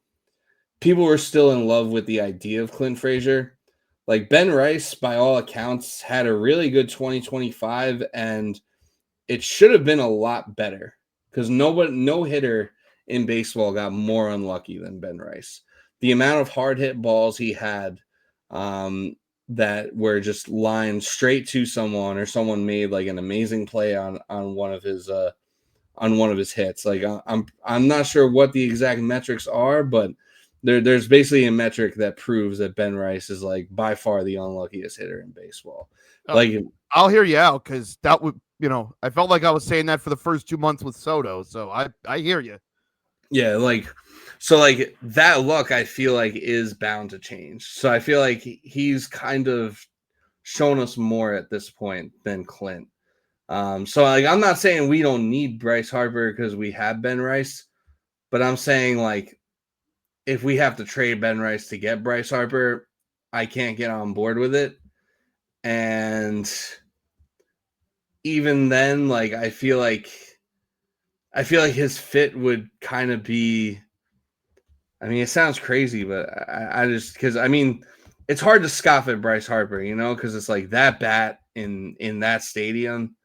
Speaker 1: in love with the idea of Clint Frazier. Like, Ben Rice, by all accounts, had a really good 2025, and it should have been a lot better, because no hitter in baseball got more unlucky than Ben Rice. The amount of hard hit balls he had, that were just lined straight to someone, or someone made like an amazing play on one of his hits. Like, I'm not sure what the exact metrics are, but there's basically a metric that proves that Ben Rice is like by far the unluckiest hitter in baseball. Like,
Speaker 2: I'll hear you out, because that would, I felt like I was saying that for the first 2 months with Soto. So I hear you.
Speaker 1: yeah, like, so like that luck I feel like is bound to change. So I feel like he's kind of shown us more at this point than Clint. So like, I'm not saying we don't need Bryce Harper because we have Ben Rice, but I'm saying, like, if we have to trade Ben Rice to get Bryce Harper, I can't get on board with it. And even then, like, I feel like his fit would kind of be, I mean, it sounds crazy, but I just, because I mean, it's hard to scoff at Bryce Harper, because it's like that bat in that stadium.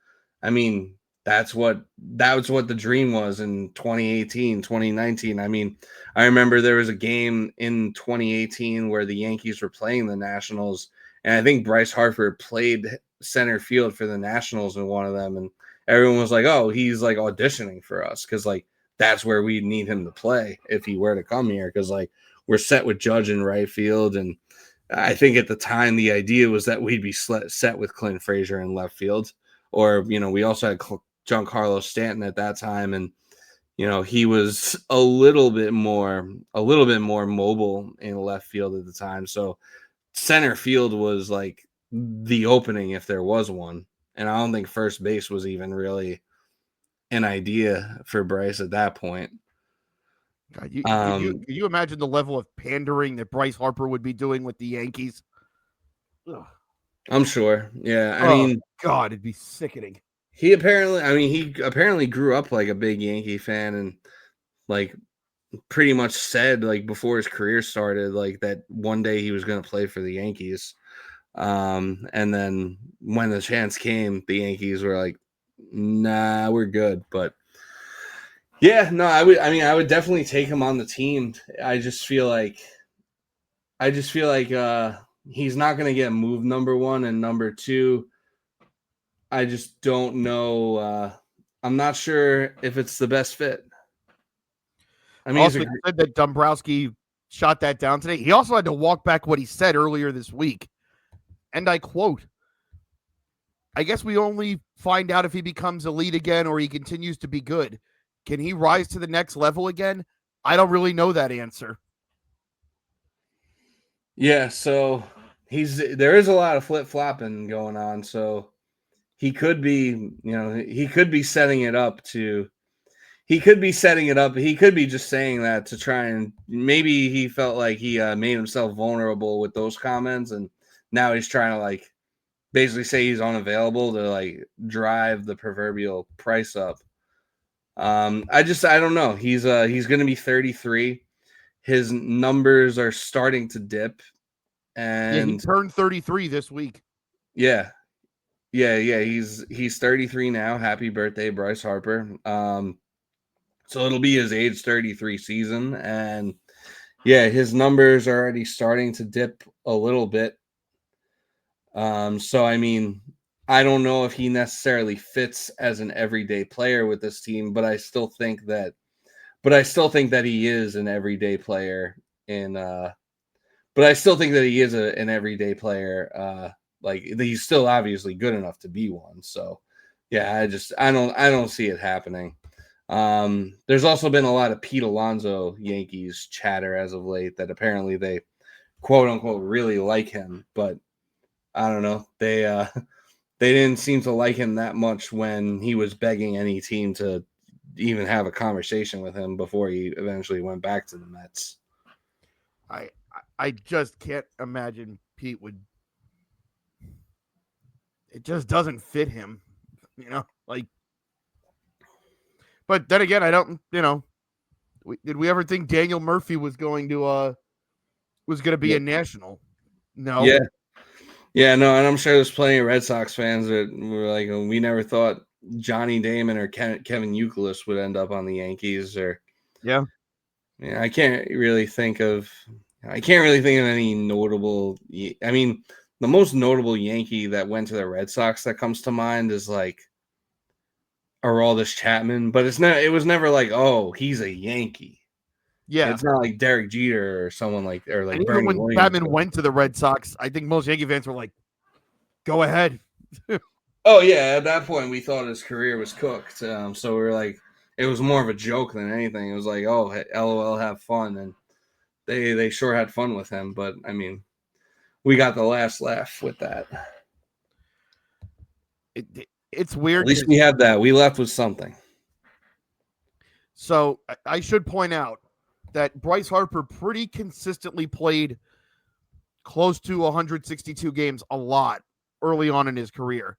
Speaker 1: I mean, that was what the dream was in 2018, 2019. I mean, I remember there was a game in 2018 where the Yankees were playing the Nationals, and I think Bryce Harper played center field for the Nationals in one of them, and everyone was like, "Oh, he's like auditioning for us," because like that's where we need him to play if he were to come here, because like we're set with Judge in right field. And I think at the time the idea was that we'd be set with Clint Frazier in left field, or we also had Giancarlo Stanton at that time, and he was a little bit more mobile in left field at the time. So center field was like the opening if there was one, and I don't think first base was even really an idea for Bryce at that point.
Speaker 2: God, you imagine the level of pandering that Bryce Harper would be doing with the Yankees? Ugh.
Speaker 1: I'm sure. Yeah, I
Speaker 2: Oh
Speaker 1: mean,
Speaker 2: God, it'd be sickening.
Speaker 1: he apparently grew up like a big Yankee fan and like pretty much said like before his career started like that one day he was going to play for the Yankees. And then when the chance came, the Yankees were like, "Nah, we're good." But yeah, no, I would definitely take him on the team. I just feel like he's not going to get moved, number one, and number two, I just don't know. I'm not sure if it's the best fit. I mean,
Speaker 2: Also, he said that Dombrowski shot that down today. He also had to walk back what he said earlier this week. And I quote, I guess we only find out if he becomes elite again or he continues to be good. Can he rise to the next level again? I don't really know that answer.
Speaker 1: yeah. So there is a lot of flip flopping going on. So he could be, he could be setting it up to. He could be setting it up. He could be just saying that to try and maybe he felt like he made himself vulnerable with those comments, and now he's trying to like basically say he's unavailable to like drive the proverbial price up. I don't know. He's going to be 33. His numbers are starting to dip,
Speaker 2: Yeah, he
Speaker 1: and
Speaker 2: turned 33 this week.
Speaker 1: yeah, yeah. He's 33 now. Happy birthday, Bryce Harper. So it'll be his age 33 season, and yeah, his numbers are already starting to dip a little bit. So I mean, I don't know if he necessarily fits as an everyday player with this team, but I still think that he is an everyday player in but I still think that he is an everyday player. Like he's still obviously good enough to be one. So yeah, I don't see it happening. There's also been a lot of Pete Alonso Yankees chatter as of late that apparently they quote unquote really like him, but I don't know. They didn't seem to like him that much when he was begging any team to even have a conversation with him before he eventually went back to the Mets.
Speaker 2: I just can't imagine Pete would. It just doesn't fit him, like. But then again, I don't. Did we ever think Daniel Murphy was going to be a national? No.
Speaker 1: Yeah, yeah, no, and I'm sure there's plenty of Red Sox fans that were like, "Oh, we never thought Johnny Damon or Kevin Youkilis would end up on the Yankees." Or
Speaker 2: Yeah.
Speaker 1: yeah, I can't really think of any notable. I mean, the most notable Yankee that went to the Red Sox that comes to mind is like Aroldis Chapman, but it was never like, oh, he's a Yankee.
Speaker 2: Yeah.
Speaker 1: It's not like Derek Jeter or someone
Speaker 2: And
Speaker 1: like
Speaker 2: even
Speaker 1: Bernie
Speaker 2: when
Speaker 1: Williams.
Speaker 2: Chapman went to the Red Sox, I think most Yankee fans were like, "Go ahead."
Speaker 1: Oh yeah, at that point we thought his career was cooked. So we were like, it was more of a joke than anything. It was like, oh, LOL, have fun, and they sure had fun with him. But I mean, we got the last laugh with that.
Speaker 2: It's weird.
Speaker 1: At least we had that. We left with something.
Speaker 2: So I should point out that Bryce Harper pretty consistently played close to 162 games a lot early on in his career.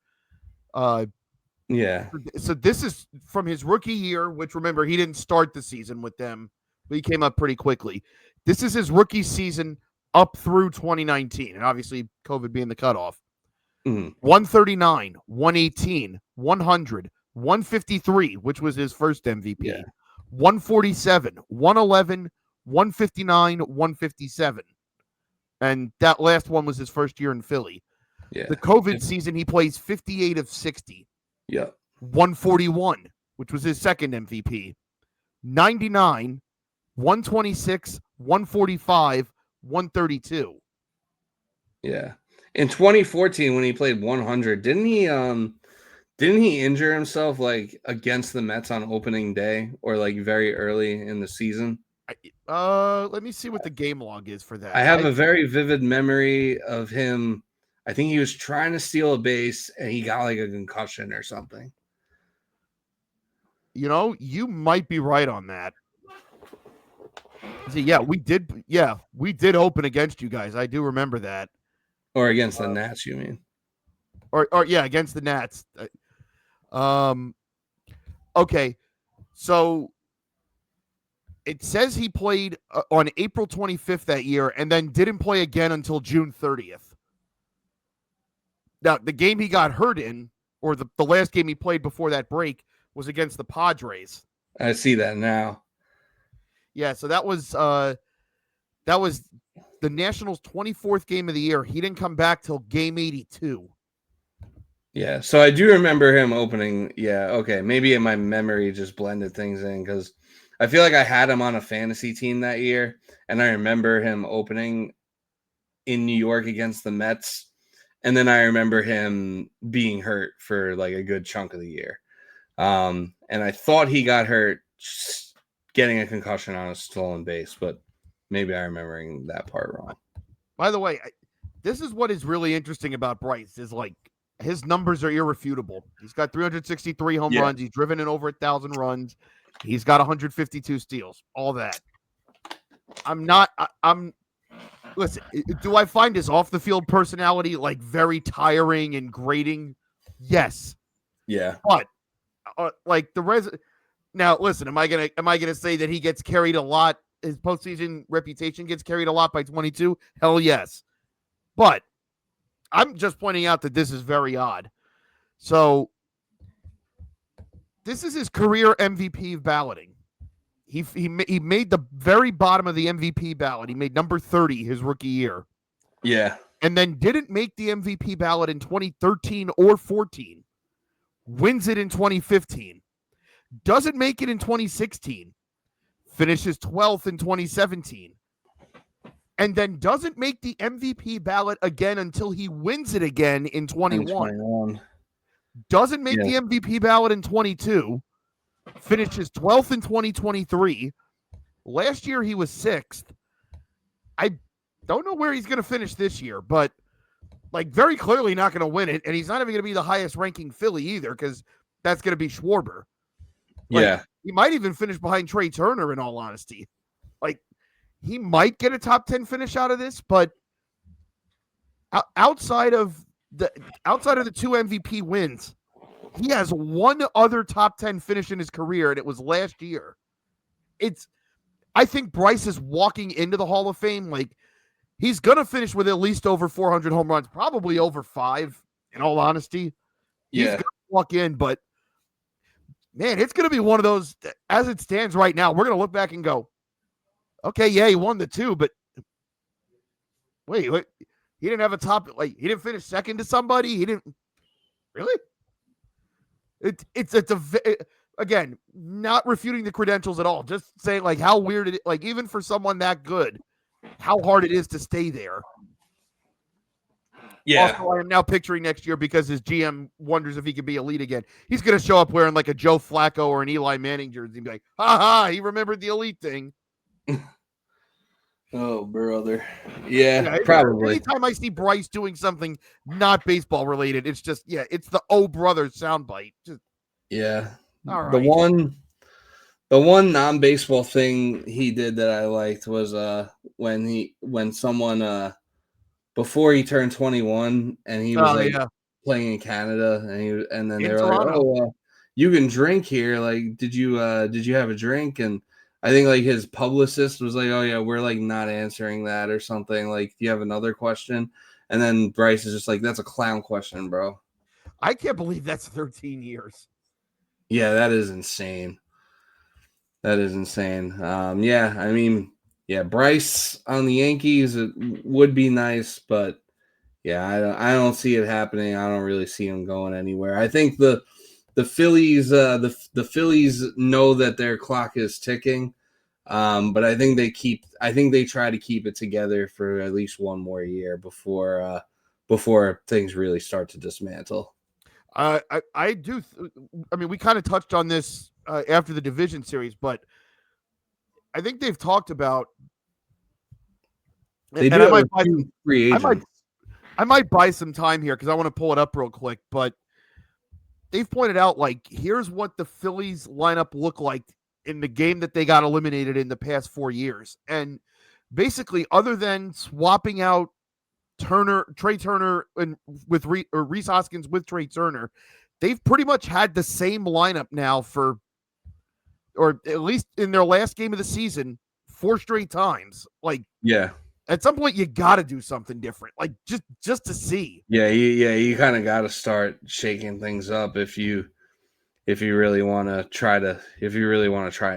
Speaker 1: Yeah.
Speaker 2: So this is from his rookie year, which remember he didn't start the season with them, but he came up pretty quickly. This is his rookie season up through 2019, and obviously COVID being the cutoff. 139, 118, 100, 153, which was his first MVP.
Speaker 1: Yeah.
Speaker 2: 147, 111, 159, 157. And that last one was his first year in Philly.
Speaker 1: Yeah.
Speaker 2: The COVID season, he plays 58 of 60.
Speaker 1: Yeah.
Speaker 2: 141, which was his second MVP. 99, 126, 145, 132.
Speaker 1: Yeah. In 2014, when he played 100, didn't he injure himself like against the Mets on opening day or like very early in the season?
Speaker 2: Let me see what the game log is for that.
Speaker 1: I have a very vivid memory of him. I think he was trying to steal a base and he got like a concussion or something.
Speaker 2: You might be right on that. See, yeah, we did. Yeah, we did open against you guys. I do remember that.
Speaker 1: Or against the Nats, you mean?
Speaker 2: or yeah, against the Nats. Okay, so it says he played on April 25th that year and then didn't play again until June 30th. Now, the game he got hurt in, or the last game he played before that break, was against the Padres.
Speaker 1: I see that now.
Speaker 2: Yeah, so that was the Nationals' 24th game of the year. He didn't come back till game 82.
Speaker 1: Yeah, so I do remember him opening. Yeah, okay. Maybe my memory just blended things in because I feel like I had him on a fantasy team that year, and I remember him opening in New York against the Mets. And then I remember him being hurt for like a good chunk of the year. And I thought he got hurt getting a concussion on a stolen base, but maybe I'm remembering that part wrong.
Speaker 2: By the way, this is what is really interesting about Bryce is like his numbers are irrefutable. He's got 363 home runs. He's driven in over 1,000 runs. He's got 152 steals. All that. Listen, do I find his off the field personality like very tiring and grating? Yes.
Speaker 1: Yeah.
Speaker 2: But like now, listen, am I gonna say that he gets carried a lot? His postseason reputation gets carried a lot by 22? Hell yes. But I'm just pointing out that this is very odd. So this is his career MVP balloting. He made the very bottom of the MVP ballot. He made number 30 his rookie year.
Speaker 1: Yeah.
Speaker 2: And then didn't make the MVP ballot in 2013 or 14. Wins it in 2015. Doesn't make it in 2016. Finishes 12th in 2017. And then doesn't make the MVP ballot again until he wins it again in 21. Doesn't make the MVP ballot in 22. Finishes 12th in 2023. Last year, he was 6th. I don't know where he's going to finish this year, but like very clearly not going to win it. And he's not even going to be the highest ranking Philly either because that's going to be Schwarber. Like, he might even finish behind Trey Turner in all honesty. Like he might get a top 10 finish out of this, but outside of the two MVP wins, he has one other top 10 finish in his career, and it was last year. I think Bryce is walking into the Hall of Fame. Like, he's going to finish with at least over 400 home runs, probably over 5, in all honesty. He's going to walk in, but, man, it's going to be one of those, as it stands right now, we're going to look back and go, okay, yeah, he won the 2, but wait, he didn't have a top, like, he didn't finish second to somebody? He didn't, really? It's again, not refuting the credentials at all. Just saying like how weird it is, like even for someone that good, how hard it is to stay there.
Speaker 1: Yeah.
Speaker 2: Also, I am now picturing next year because his GM wonders if he can be elite again. He's going to show up wearing like a Joe Flacco or an Eli Manning jersey and be like, ha ha, he remembered the elite thing.
Speaker 1: Oh, brother. Yeah, probably.
Speaker 2: Anytime I see Bryce doing something not baseball related, it's just, it's the Oh Brothers soundbite. Just, all right.
Speaker 1: The one non-baseball thing he did that I liked was when someone before he turned 21 and he was playing in Canada and then they were like, "Oh, you can drink here. Like, did you have a drink?" And I think like his publicist was like, "Oh yeah, we're like not answering that or something. Like, do you have another question?" And then Bryce is just like, "That's a clown question, bro."
Speaker 2: I can't believe that's 13 years.
Speaker 1: Yeah, that is insane. That is insane. I mean, Bryce on the Yankees, it would be nice, but I don't see it happening. I don't really see him going anywhere. I think the Phillies, the Phillies know that their clock is ticking, but I think they try to keep it together for at least one more year before things really start to dismantle.
Speaker 2: I do. I mean, we kind of touched on this after the division series, but I think they've talked about.
Speaker 1: They do have a few free agents.
Speaker 2: I might buy some time here because I want to pull it up real quick, but they've pointed out like here's what the Phillies lineup looked like in the game that they got eliminated in the past 4 years, and basically, other than swapping out Trey Turner, and with Rhys Hoskins with Trey Turner, they've pretty much had the same lineup now for, or at least in their last game of the season, 4 straight times. Like,
Speaker 1: Yeah.
Speaker 2: at some point, you got to do something different, like just to see.
Speaker 1: You kind of got to start shaking things up if you really want to try to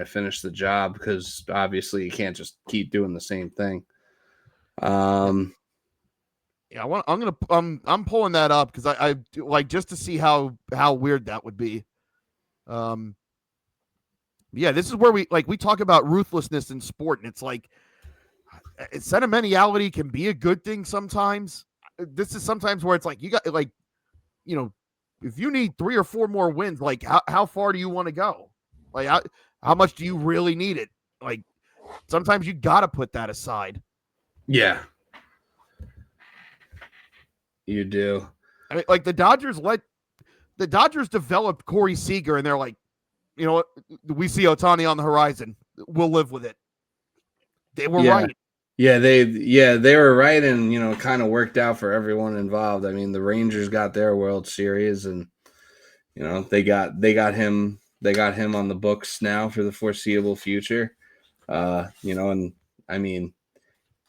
Speaker 1: finish the job, because obviously you can't just keep doing the same thing.
Speaker 2: Yeah, I'm pulling that up because I like just to see how weird that would be. Yeah, this is where we talk about ruthlessness in sport, and it's like sentimentality can be a good thing sometimes. This is sometimes where it's like you got like, if you need 3 or 4 more wins, like how far do you want to go? Like how much do you really need it? Like sometimes you got to put that aside.
Speaker 1: Yeah. You do.
Speaker 2: I mean, like the Dodgers developed Corey Seager, and they're like, you know what? We see Ohtani on the horizon. We'll live with it. They were right.
Speaker 1: Yeah, they were right, and kind of worked out for everyone involved. I mean, the Rangers got their World Series, and they got him on the books now for the foreseeable future. And I mean,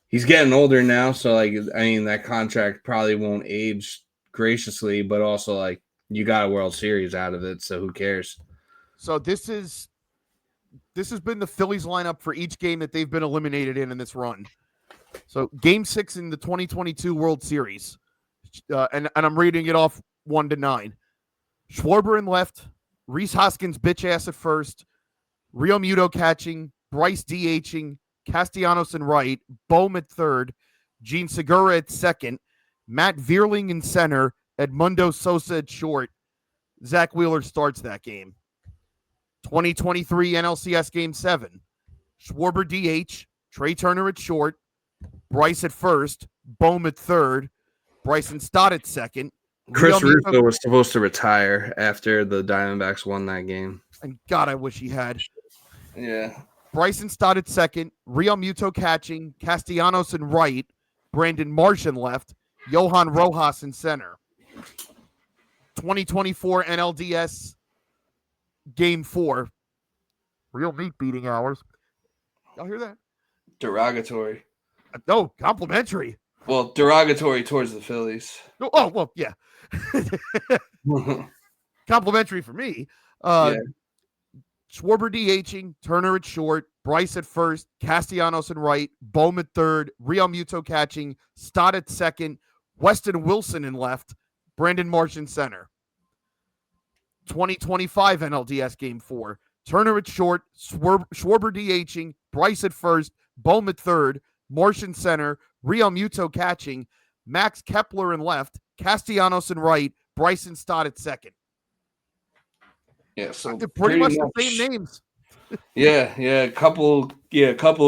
Speaker 1: he's getting older now, so that contract probably won't age graciously, but also you got a World Series out of it, so who cares?
Speaker 2: So this has been the Phillies lineup for each game that they've been eliminated in this run. So Game 6 in the 2022 World Series, and I'm reading it off 1-9. Schwarber in left, Rhys Hoskins bitch ass at first, Real Muto catching, Bryce DHing, Castellanos in right, Bohm at third, Gene Segura at second, Matt Vierling in center, Edmundo Sosa at short. Zach Wheeler starts that game. 2023 NLCS Game 7. Schwarber DH, Trey Turner at short, Bryce at first, Bohm at third, Bryson Stott at second.
Speaker 1: Chris Russo was supposed to retire after the Diamondbacks won that game.
Speaker 2: And God, I wish he had.
Speaker 1: Yeah.
Speaker 2: Bryson Stott at second, Real Muto catching, Castellanos in right, Brandon Marsh in left, Johan Rojas in center. 2024 NLDS Game 4. Real meat beating hours. Y'all hear that?
Speaker 1: Derogatory.
Speaker 2: No, complimentary.
Speaker 1: Well, derogatory towards the Phillies.
Speaker 2: Oh, well, yeah. Complimentary for me. Yeah. Schwarber DHing, Turner at short, Bryce at first, Castellanos in right, Bohm at third, Real Muto catching, Stott at second, Weston Wilson in left, Brandon Marsh in center. 2025 NLDS Game 4. Turner at short, Schwarber DHing, Bryce at first, Bohm at third, Marsh in center, Real Muto catching, Max Kepler in left, Castellanos in right, Bryson Stott at second.
Speaker 1: Yeah, so
Speaker 2: pretty much the same names.
Speaker 1: A couple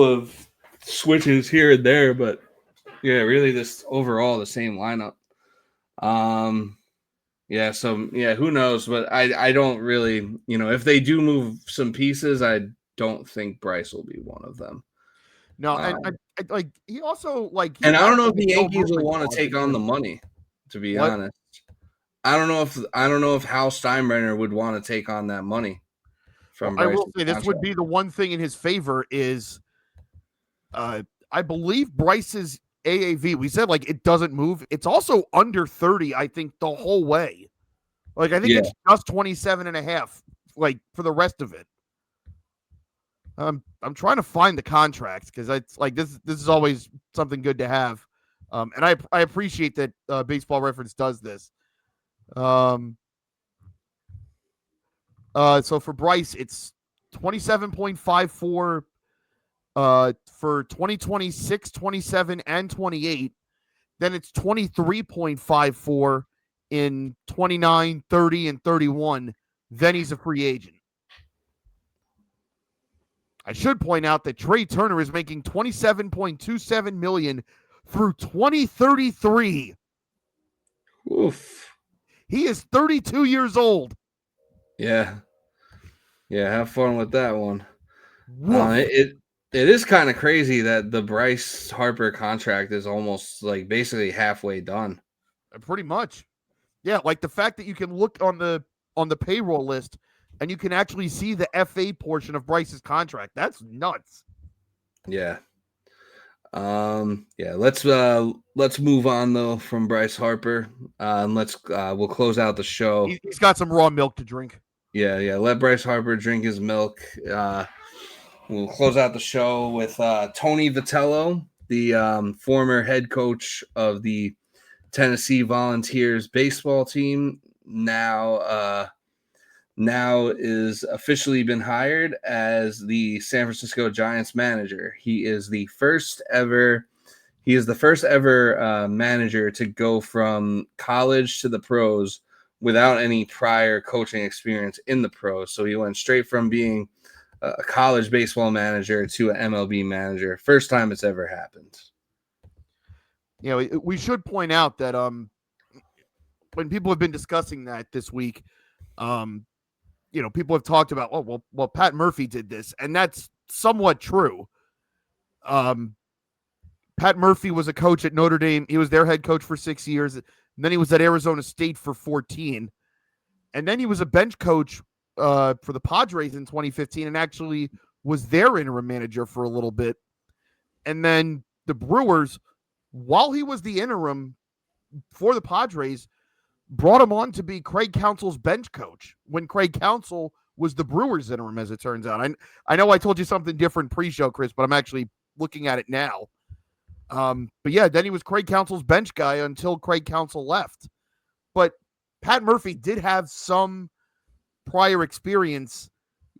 Speaker 1: of switches here and there, but really this overall the same lineup. Who knows? But I don't really, if they do move some pieces, I don't think Bryce will be one of them.
Speaker 2: No, and I he also
Speaker 1: and I don't know if the Yankees will want to take on the money, to be honest. I don't know if Hal Steinbrenner would want to take on that money from Bryce.
Speaker 2: I will say this would be the one thing in his favor is I believe Bryce's AAV, we said it doesn't move. It's also under 30, I think, the whole way. I think it's just 27.5, for the rest of it. I'm trying to find the contracts because it's this is always something good to have. And I appreciate that Baseball Reference does this. So for Bryce, it's 27.54 for 2026, 27, and 28. Then it's 23.54 in 29, 30, and 31. Then he's a free agent. I should point out that Trey Turner is making $27.27 million through 2033.
Speaker 1: Oof.
Speaker 2: He is 32 years old.
Speaker 1: Yeah. Yeah, have fun with that one. It is kind of crazy that the Bryce Harper contract is almost like basically halfway done.
Speaker 2: Pretty much. Yeah, like the fact that you can look on the payroll list and you can actually see the FA portion of Bryce's contract. That's nuts.
Speaker 1: Yeah. Yeah, let's move on though from Bryce Harper. And we'll close out the show.
Speaker 2: He's got some raw milk to drink.
Speaker 1: Yeah. Let Bryce Harper drink his milk. We'll close out the show with Tony Vitello, the former head coach of the Tennessee Volunteers baseball team. Now is officially been hired as the San Francisco Giants manager. He is the first ever manager to go from college to the pros without any prior coaching experience in the pros. So he went straight from being a college baseball manager to an MLB manager. First time it's ever happened.
Speaker 2: You know, we should point out that when people have been discussing that this week, you know, people have talked about, oh, well, Pat Murphy did this, and that's somewhat true. Pat Murphy was a coach at Notre Dame. He was their head coach for 6 years. And then he was at Arizona State for 14. And then he was a bench coach for the Padres in 2015 and actually was their interim manager for a little bit. And then the Brewers, while he was the interim for the Padres, brought him on to be Craig Counsell's bench coach when Craig Counsell was the Brewers interim, as it turns out. I know I told you something different pre-show, Chris, but I'm actually looking at it now. But yeah, then he was Craig Counsell's bench guy until Craig Counsell left. But Pat Murphy did have some prior experience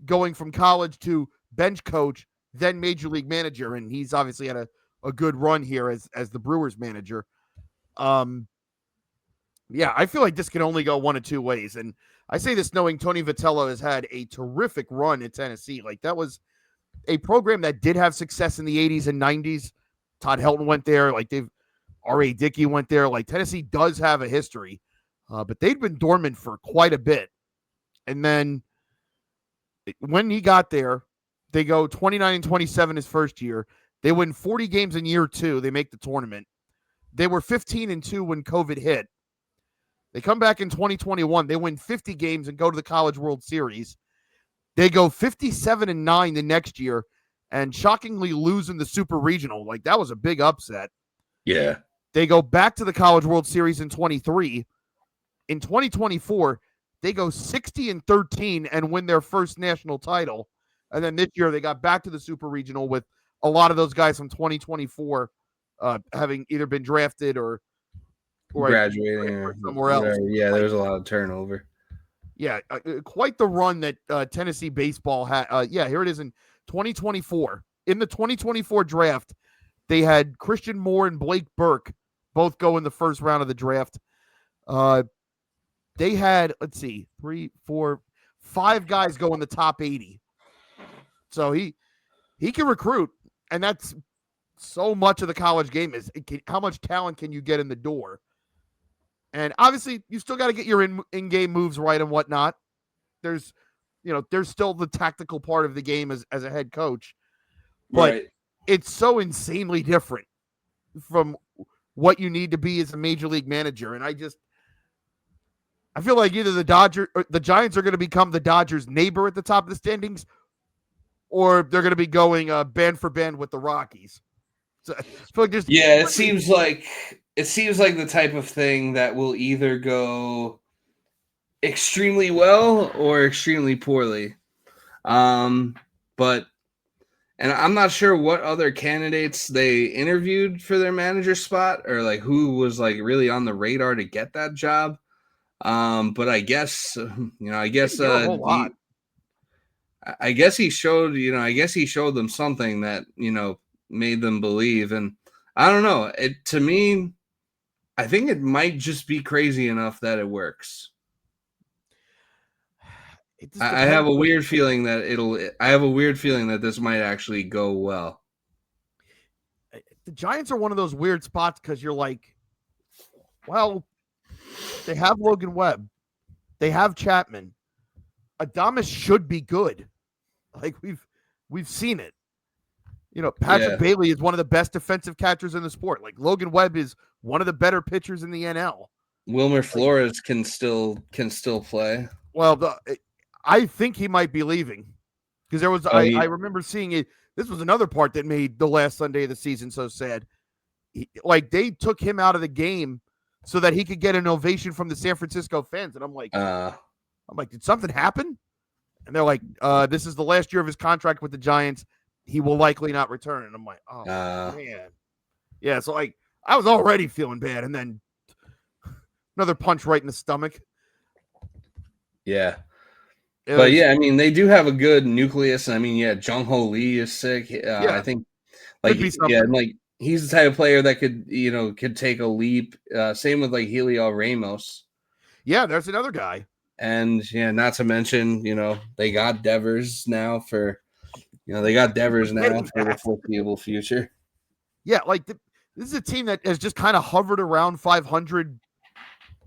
Speaker 2: going from college to bench coach, then major league manager, and he's obviously had a good run here as the Brewers manager. Yeah, I feel like this can only go one of two ways. And I say this knowing Tony Vitello has had a terrific run at Tennessee. Like, that was a program that did have success in the 80s and 90s. Todd Helton went there. Like, R.A. Dickey went there. Like, Tennessee does have a history, but they'd been dormant for quite a bit. And then when he got there, they go 29-27 his first year. They win 40 games in year two. They make the tournament. They were 15-2 when COVID hit. They come back in 2021. They win 50 games and go to the College World Series. They go 57-9 the next year and shockingly lose in the Super Regional. Like, that was a big upset.
Speaker 1: Yeah.
Speaker 2: They go back to the College World Series in 23. In 2024, they go 60-13 and win their first national title. And then this year, they got back to the Super Regional with a lot of those guys from 2024 having either been drafted or
Speaker 1: graduating or
Speaker 2: somewhere else.
Speaker 1: Yeah, there was a lot of turnover.
Speaker 2: Yeah, quite the run that Tennessee baseball had. Yeah, here it is in 2024. In the 2024 draft, they had Christian Moore and Blake Burke both go in the first round of the draft. They had, let's see, 3, 4, 5 guys go in the top 80. So he can recruit, and that's so much of the college game is how much talent can you get in the door. And obviously, you still got to get your in-game moves right and whatnot. There's still the tactical part of the game as a head coach. But
Speaker 1: right.
Speaker 2: It's so insanely different from what you need to be as a major league manager. And I feel like either the Giants are going to become the Dodgers' neighbor at the top of the standings, or they're going to be going band for band with the Rockies. So I feel like
Speaker 1: it seems like the type of thing that will either go extremely well or extremely poorly. But I'm not sure what other candidates they interviewed for their manager spot, or like who was like really on the radar to get that job. But I guess a whole lot. I guess he showed them something that, made them believe. And I don't know, to me, I think it might just be crazy enough that it works. I have a weird feeling that this might actually go well.
Speaker 2: The Giants are one of those weird spots because you're like, well, they have Logan Webb. They have Chapman. Adames should be good. Like, we've seen it. Patrick Bailey is one of the best defensive catchers in the sport. Like Logan Webb is one of the better pitchers in the NL.
Speaker 1: Wilmer Flores can still play.
Speaker 2: Well, I think he might be leaving because there was I remember seeing it. This was another part that made the last Sunday of the season so sad. They took him out of the game so that he could get an ovation from the San Francisco fans, and I'm like, did something happen? And they're like, this is the last year of his contract with the Giants. He will likely not return. And I'm like, oh man, yeah. So I was already feeling bad, and then another punch right in the stomach.
Speaker 1: Yeah. But yeah, I mean, they do have a good nucleus. And I mean, yeah, Jung Ho Lee is sick. I think he's the type of player that could take a leap. Same with Heliot Ramos.
Speaker 2: Yeah, there's another guy.
Speaker 1: And yeah, not to mention, they got Devers now for the foreseeable future.
Speaker 2: Yeah, this is a team that has just kind of hovered around 500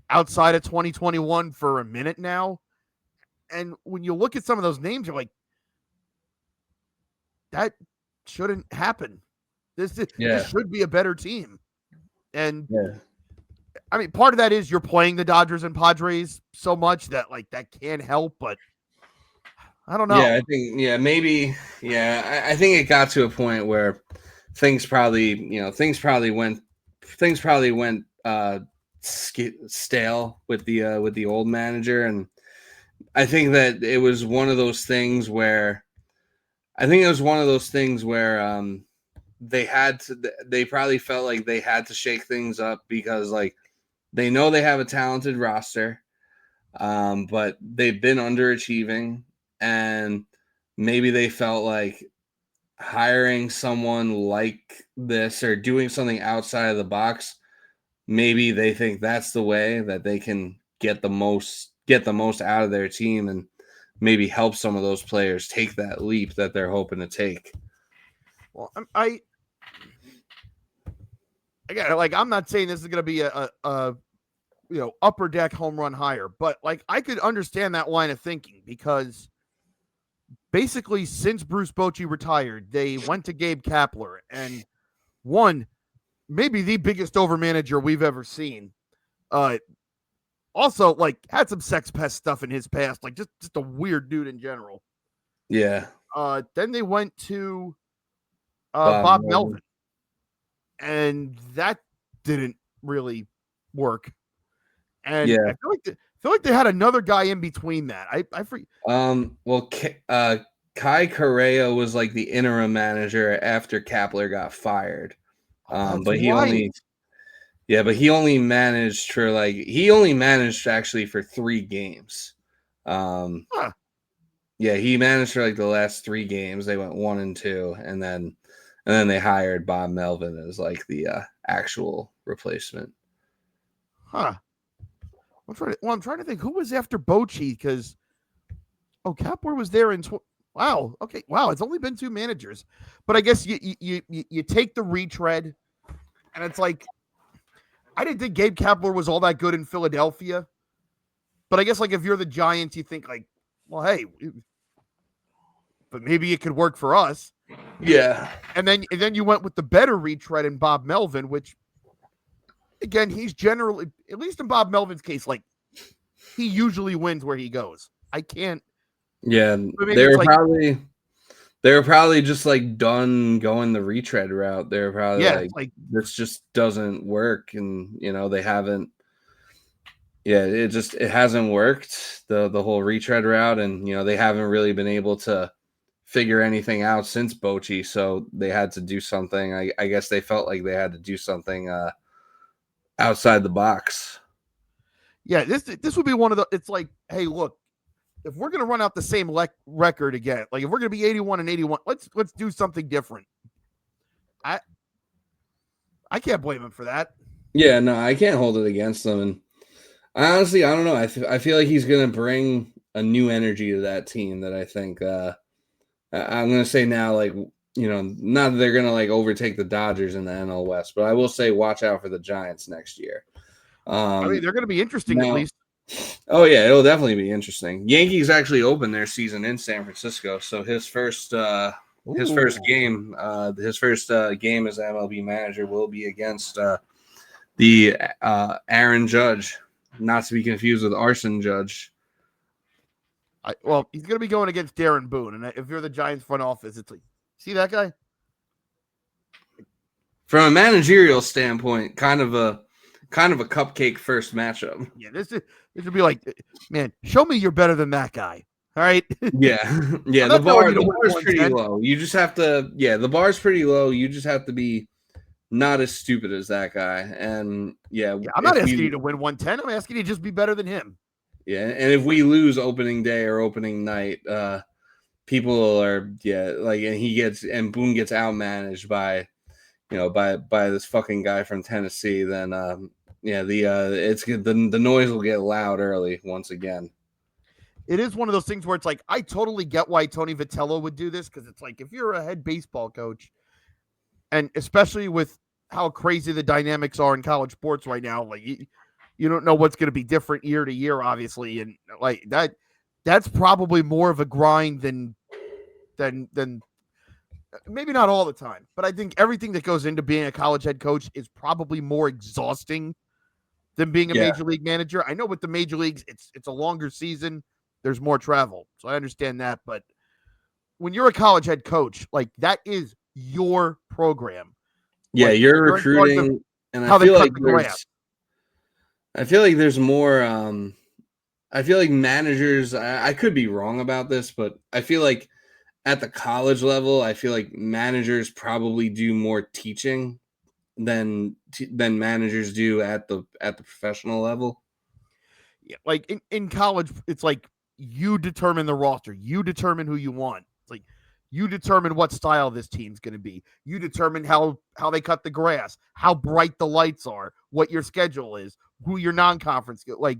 Speaker 2: outside of 2021 for a minute now. And when you look at some of those names, you're like, that shouldn't happen. This should be a better team. And I mean, part of that is you're playing the Dodgers and Padres so much that that can't help, but I don't know.
Speaker 1: Yeah, I think maybe I think it got to a point where things probably went stale with the old manager, and I think that it was one of those things where they probably felt like they had to shake things up because they know they have a talented roster, but they've been underachieving, and maybe they felt like hiring someone like this or doing something outside of the box, maybe they think that's the way that they can get the most out of their team and maybe help some of those players take that leap that they're hoping to take.
Speaker 2: Well, I'm not saying this is going to be a upper deck home run hire, but I could understand that line of thinking because basically since Bruce Bochy retired, they went to Gabe Kapler and won maybe the biggest over manager we've ever seen. Also, had some sex pest stuff in his past, just a weird dude in general.
Speaker 1: Yeah.
Speaker 2: Then they went to Bob Melvin, and that didn't really work. And I feel like they had another guy in between that. I forget.
Speaker 1: Kai Correa was the interim manager after Kapler got fired. But he only managed actually for 3 games. Yeah, he managed for the last 3 games. They went 1-2, and then they hired Bob Melvin as the actual replacement.
Speaker 2: Huh. I'm trying to think who was after Bochy because Kapler was there in wow. Okay. Wow. It's only been 2 managers, but I guess you take the retread, and it's I didn't think Gabe Kapler was all that good in Philadelphia, but I guess if you're the Giants, you think well, hey, but maybe it could work for us.
Speaker 1: Yeah.
Speaker 2: And then you went with the better retread in Bob Melvin, which again, he's generally, at least in Bob Melvin's case, he usually wins where he goes. I can't.
Speaker 1: Yeah, they were probably just done going the retread route. They were probably this just doesn't work, and they haven't. Yeah, it hasn't worked the whole retread route, and they haven't really been able to figure anything out since Bochy. So they had to do something. I guess they felt like they had to do something outside the box.
Speaker 2: Yeah, this would be one of the. It's hey, look. If we're going to run out the same record again, if we're going to be 81-81, let's do something different. I can't blame him for that.
Speaker 1: Yeah, no, I can't hold it against them. And honestly, I don't know. I feel like he's going to bring a new energy to that team that I think I'm going to say now, not that they're going to overtake the Dodgers in the NL West, but I will say watch out for the Giants next year.
Speaker 2: I mean, they're going to be interesting at least.
Speaker 1: Oh, yeah, it'll definitely be interesting. Yankees actually opened their season in San Francisco, so his first his first
Speaker 2: Ooh.
Speaker 1: game, game as MLB manager will be against the Aaron Judge, not to be confused with Arson Judge.
Speaker 2: Well, he's going to be going against Darren Boone, and if you're the Giants front office, it's like, see that guy?
Speaker 1: From a managerial standpoint, kind of a cupcake first matchup.
Speaker 2: Yeah, this would be like, man, show me you're better than that guy. All right.
Speaker 1: Yeah, yeah.
Speaker 2: I'm
Speaker 1: The
Speaker 2: not telling you to
Speaker 1: the
Speaker 2: win
Speaker 1: bar's pretty
Speaker 2: 110.
Speaker 1: low. You just have to. Yeah, the bar's pretty low. You just have to be not as stupid as that guy. And yeah,
Speaker 2: Yeah, I'm not asking you to win 110. I'm asking you to just be better than him.
Speaker 1: Yeah, and if we lose opening day or opening night, people are like, and Boone gets outmanaged by by this fucking guy from Tennessee, then the noise will get loud early once again.
Speaker 2: It is one of those things where it's like, I totally get why Tony Vitello would do this, because it's like, if you're a head baseball coach, and especially with how crazy the dynamics are in college sports right now, like you don't know what's going to be different year to year, obviously, and like that's probably more of a grind than maybe not all the time, but I think everything that goes into being a college head coach is probably more exhausting than being a major league manager. I know with the major leagues, it's a longer season, there's more travel, so I understand that. But when you're a college head coach, like, that is your program.
Speaker 1: Yeah,
Speaker 2: Like,
Speaker 1: you're
Speaker 2: you're in charge of
Speaker 1: recruiting, and
Speaker 2: how they cut the grass.
Speaker 1: I feel like there's more. I feel like managers. I could be wrong about this, but I feel like at the college level, I feel like managers probably do more teaching than managers do at the professional level.
Speaker 2: Yeah, like in college, it's like, you determine the roster, you determine who you want. It's like, you determine what style this team's going to be. You determine how they cut the grass, how bright the lights are, what your schedule is, who your non-conference, like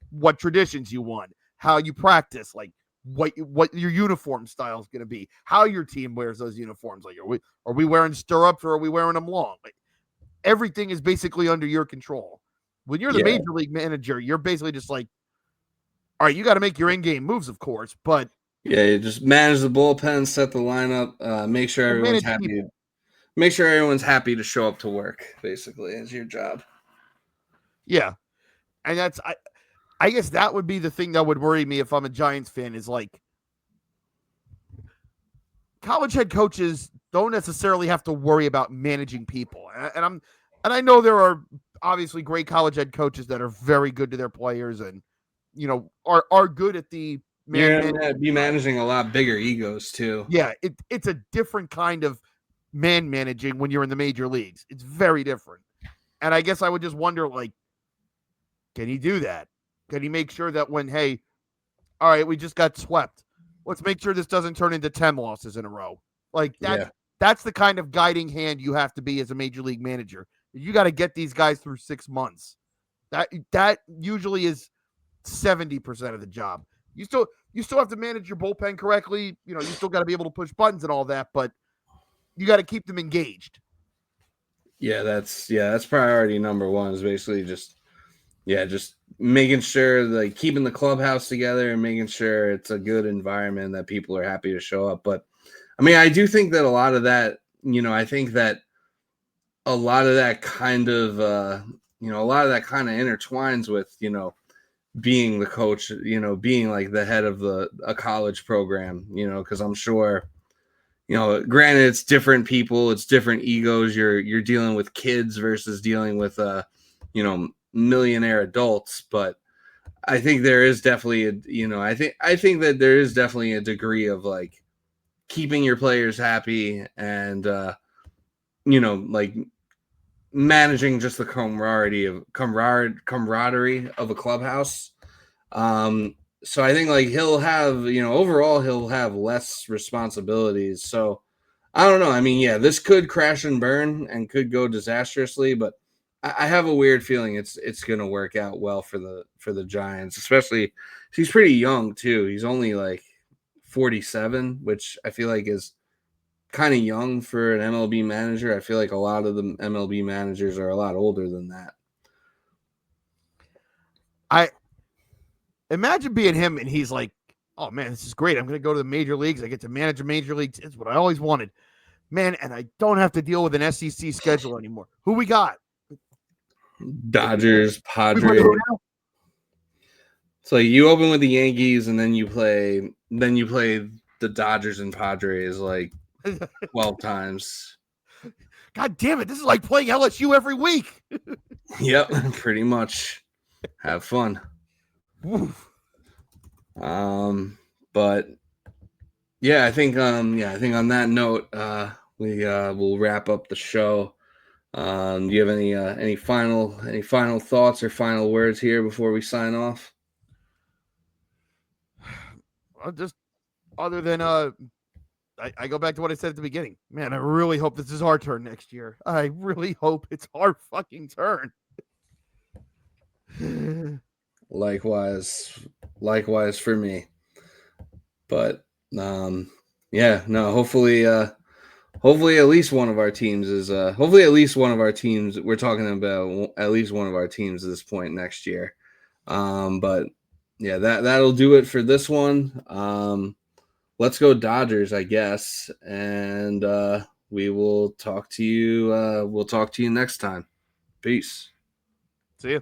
Speaker 2: what traditions you want, how you practice, like what your uniform style is going to be, how your team wears those uniforms. Like, are we wearing stirrups or are we wearing them long? Like, everything is basically under your control. When you're the
Speaker 1: Yeah,
Speaker 2: major league manager, you're basically just like, all right, you got to make your in-game moves, of course, but
Speaker 1: yeah. You just manage the bullpen, set the lineup, make sure everyone's
Speaker 2: manage
Speaker 1: happy.
Speaker 2: people.
Speaker 1: Make sure everyone's happy to show up to work. Basically, is your job.
Speaker 2: Yeah, and I guess that would be the thing that would worry me if I'm a Giants fan, is like, college head coaches don't necessarily have to worry about managing people. And I know there are obviously great college head coaches that are very good to their players, and are good at the
Speaker 1: You're
Speaker 2: man.
Speaker 1: gonna be managing a lot bigger egos too.
Speaker 2: Yeah, it's a different kind of man managing when you're in the major leagues. It's very different. And I guess I would just wonder, like, can he do that? Can he make sure that when, hey, all right, we just got swept, let's make sure this doesn't turn into 10 losses in a row. Like, that's the kind of guiding hand you have to be as a major league manager. You got to get these guys through 6 months. That usually is 70% of the job. You still have to manage your bullpen correctly. You still got to be able to push buttons and all that, but you got to keep them engaged.
Speaker 1: That's priority number one, is basically just making sure, like, keeping the clubhouse together and making sure it's a good environment that people are happy to show up. But I mean, I do think that a lot of that, I think that a lot of that kind of intertwines with, being the coach, being like the head of a college program, because I'm sure, granted, it's different people, it's different egos. You're dealing with kids versus dealing with millionaire adults. But I think there is definitely I think that there is definitely a degree of, like, keeping your players happy and like managing just the camaraderie of a clubhouse. So I think, like, he'll have, overall he'll have less responsibilities. So I don't know. I mean, yeah, this could crash and burn and could go disastrously, but I have a weird feeling it's going to work out well for the Giants, especially he's pretty young too. He's only like 47, which I feel like is kind of young for an MLB manager. I feel like a lot of the MLB managers are a lot older than that.
Speaker 2: I imagine being him and he's like Oh man, this is great. I'm going to go to the major leagues. I get to manage a major league. It's what I always wanted, man. And I don't have to deal with an SEC schedule anymore. Who we got?
Speaker 1: Dodgers,
Speaker 2: We play who
Speaker 1: Padres.
Speaker 2: now?
Speaker 1: So you open with the Yankees, and then you play the Dodgers and Padres like 12 times.
Speaker 2: God damn it! This is like playing LSU every week.
Speaker 1: Yep, pretty much. Have fun.
Speaker 2: Oof.
Speaker 1: But yeah, I think on that note, we will wrap up the show. Do you have any final thoughts or final words here before we sign off?
Speaker 2: Just other than I go back to what I said at the beginning. Man, I really hope this is our turn next year. I really hope it's our fucking turn.
Speaker 1: Likewise for me. But yeah, no, hopefully at least one of our teams is hopefully at least one of our teams, we're talking about at least one of our teams at this point next year. But yeah, that'll do it for this one. Let's go Dodgers, I guess, and we will talk to you. We'll talk to you next time. Peace.
Speaker 2: See ya.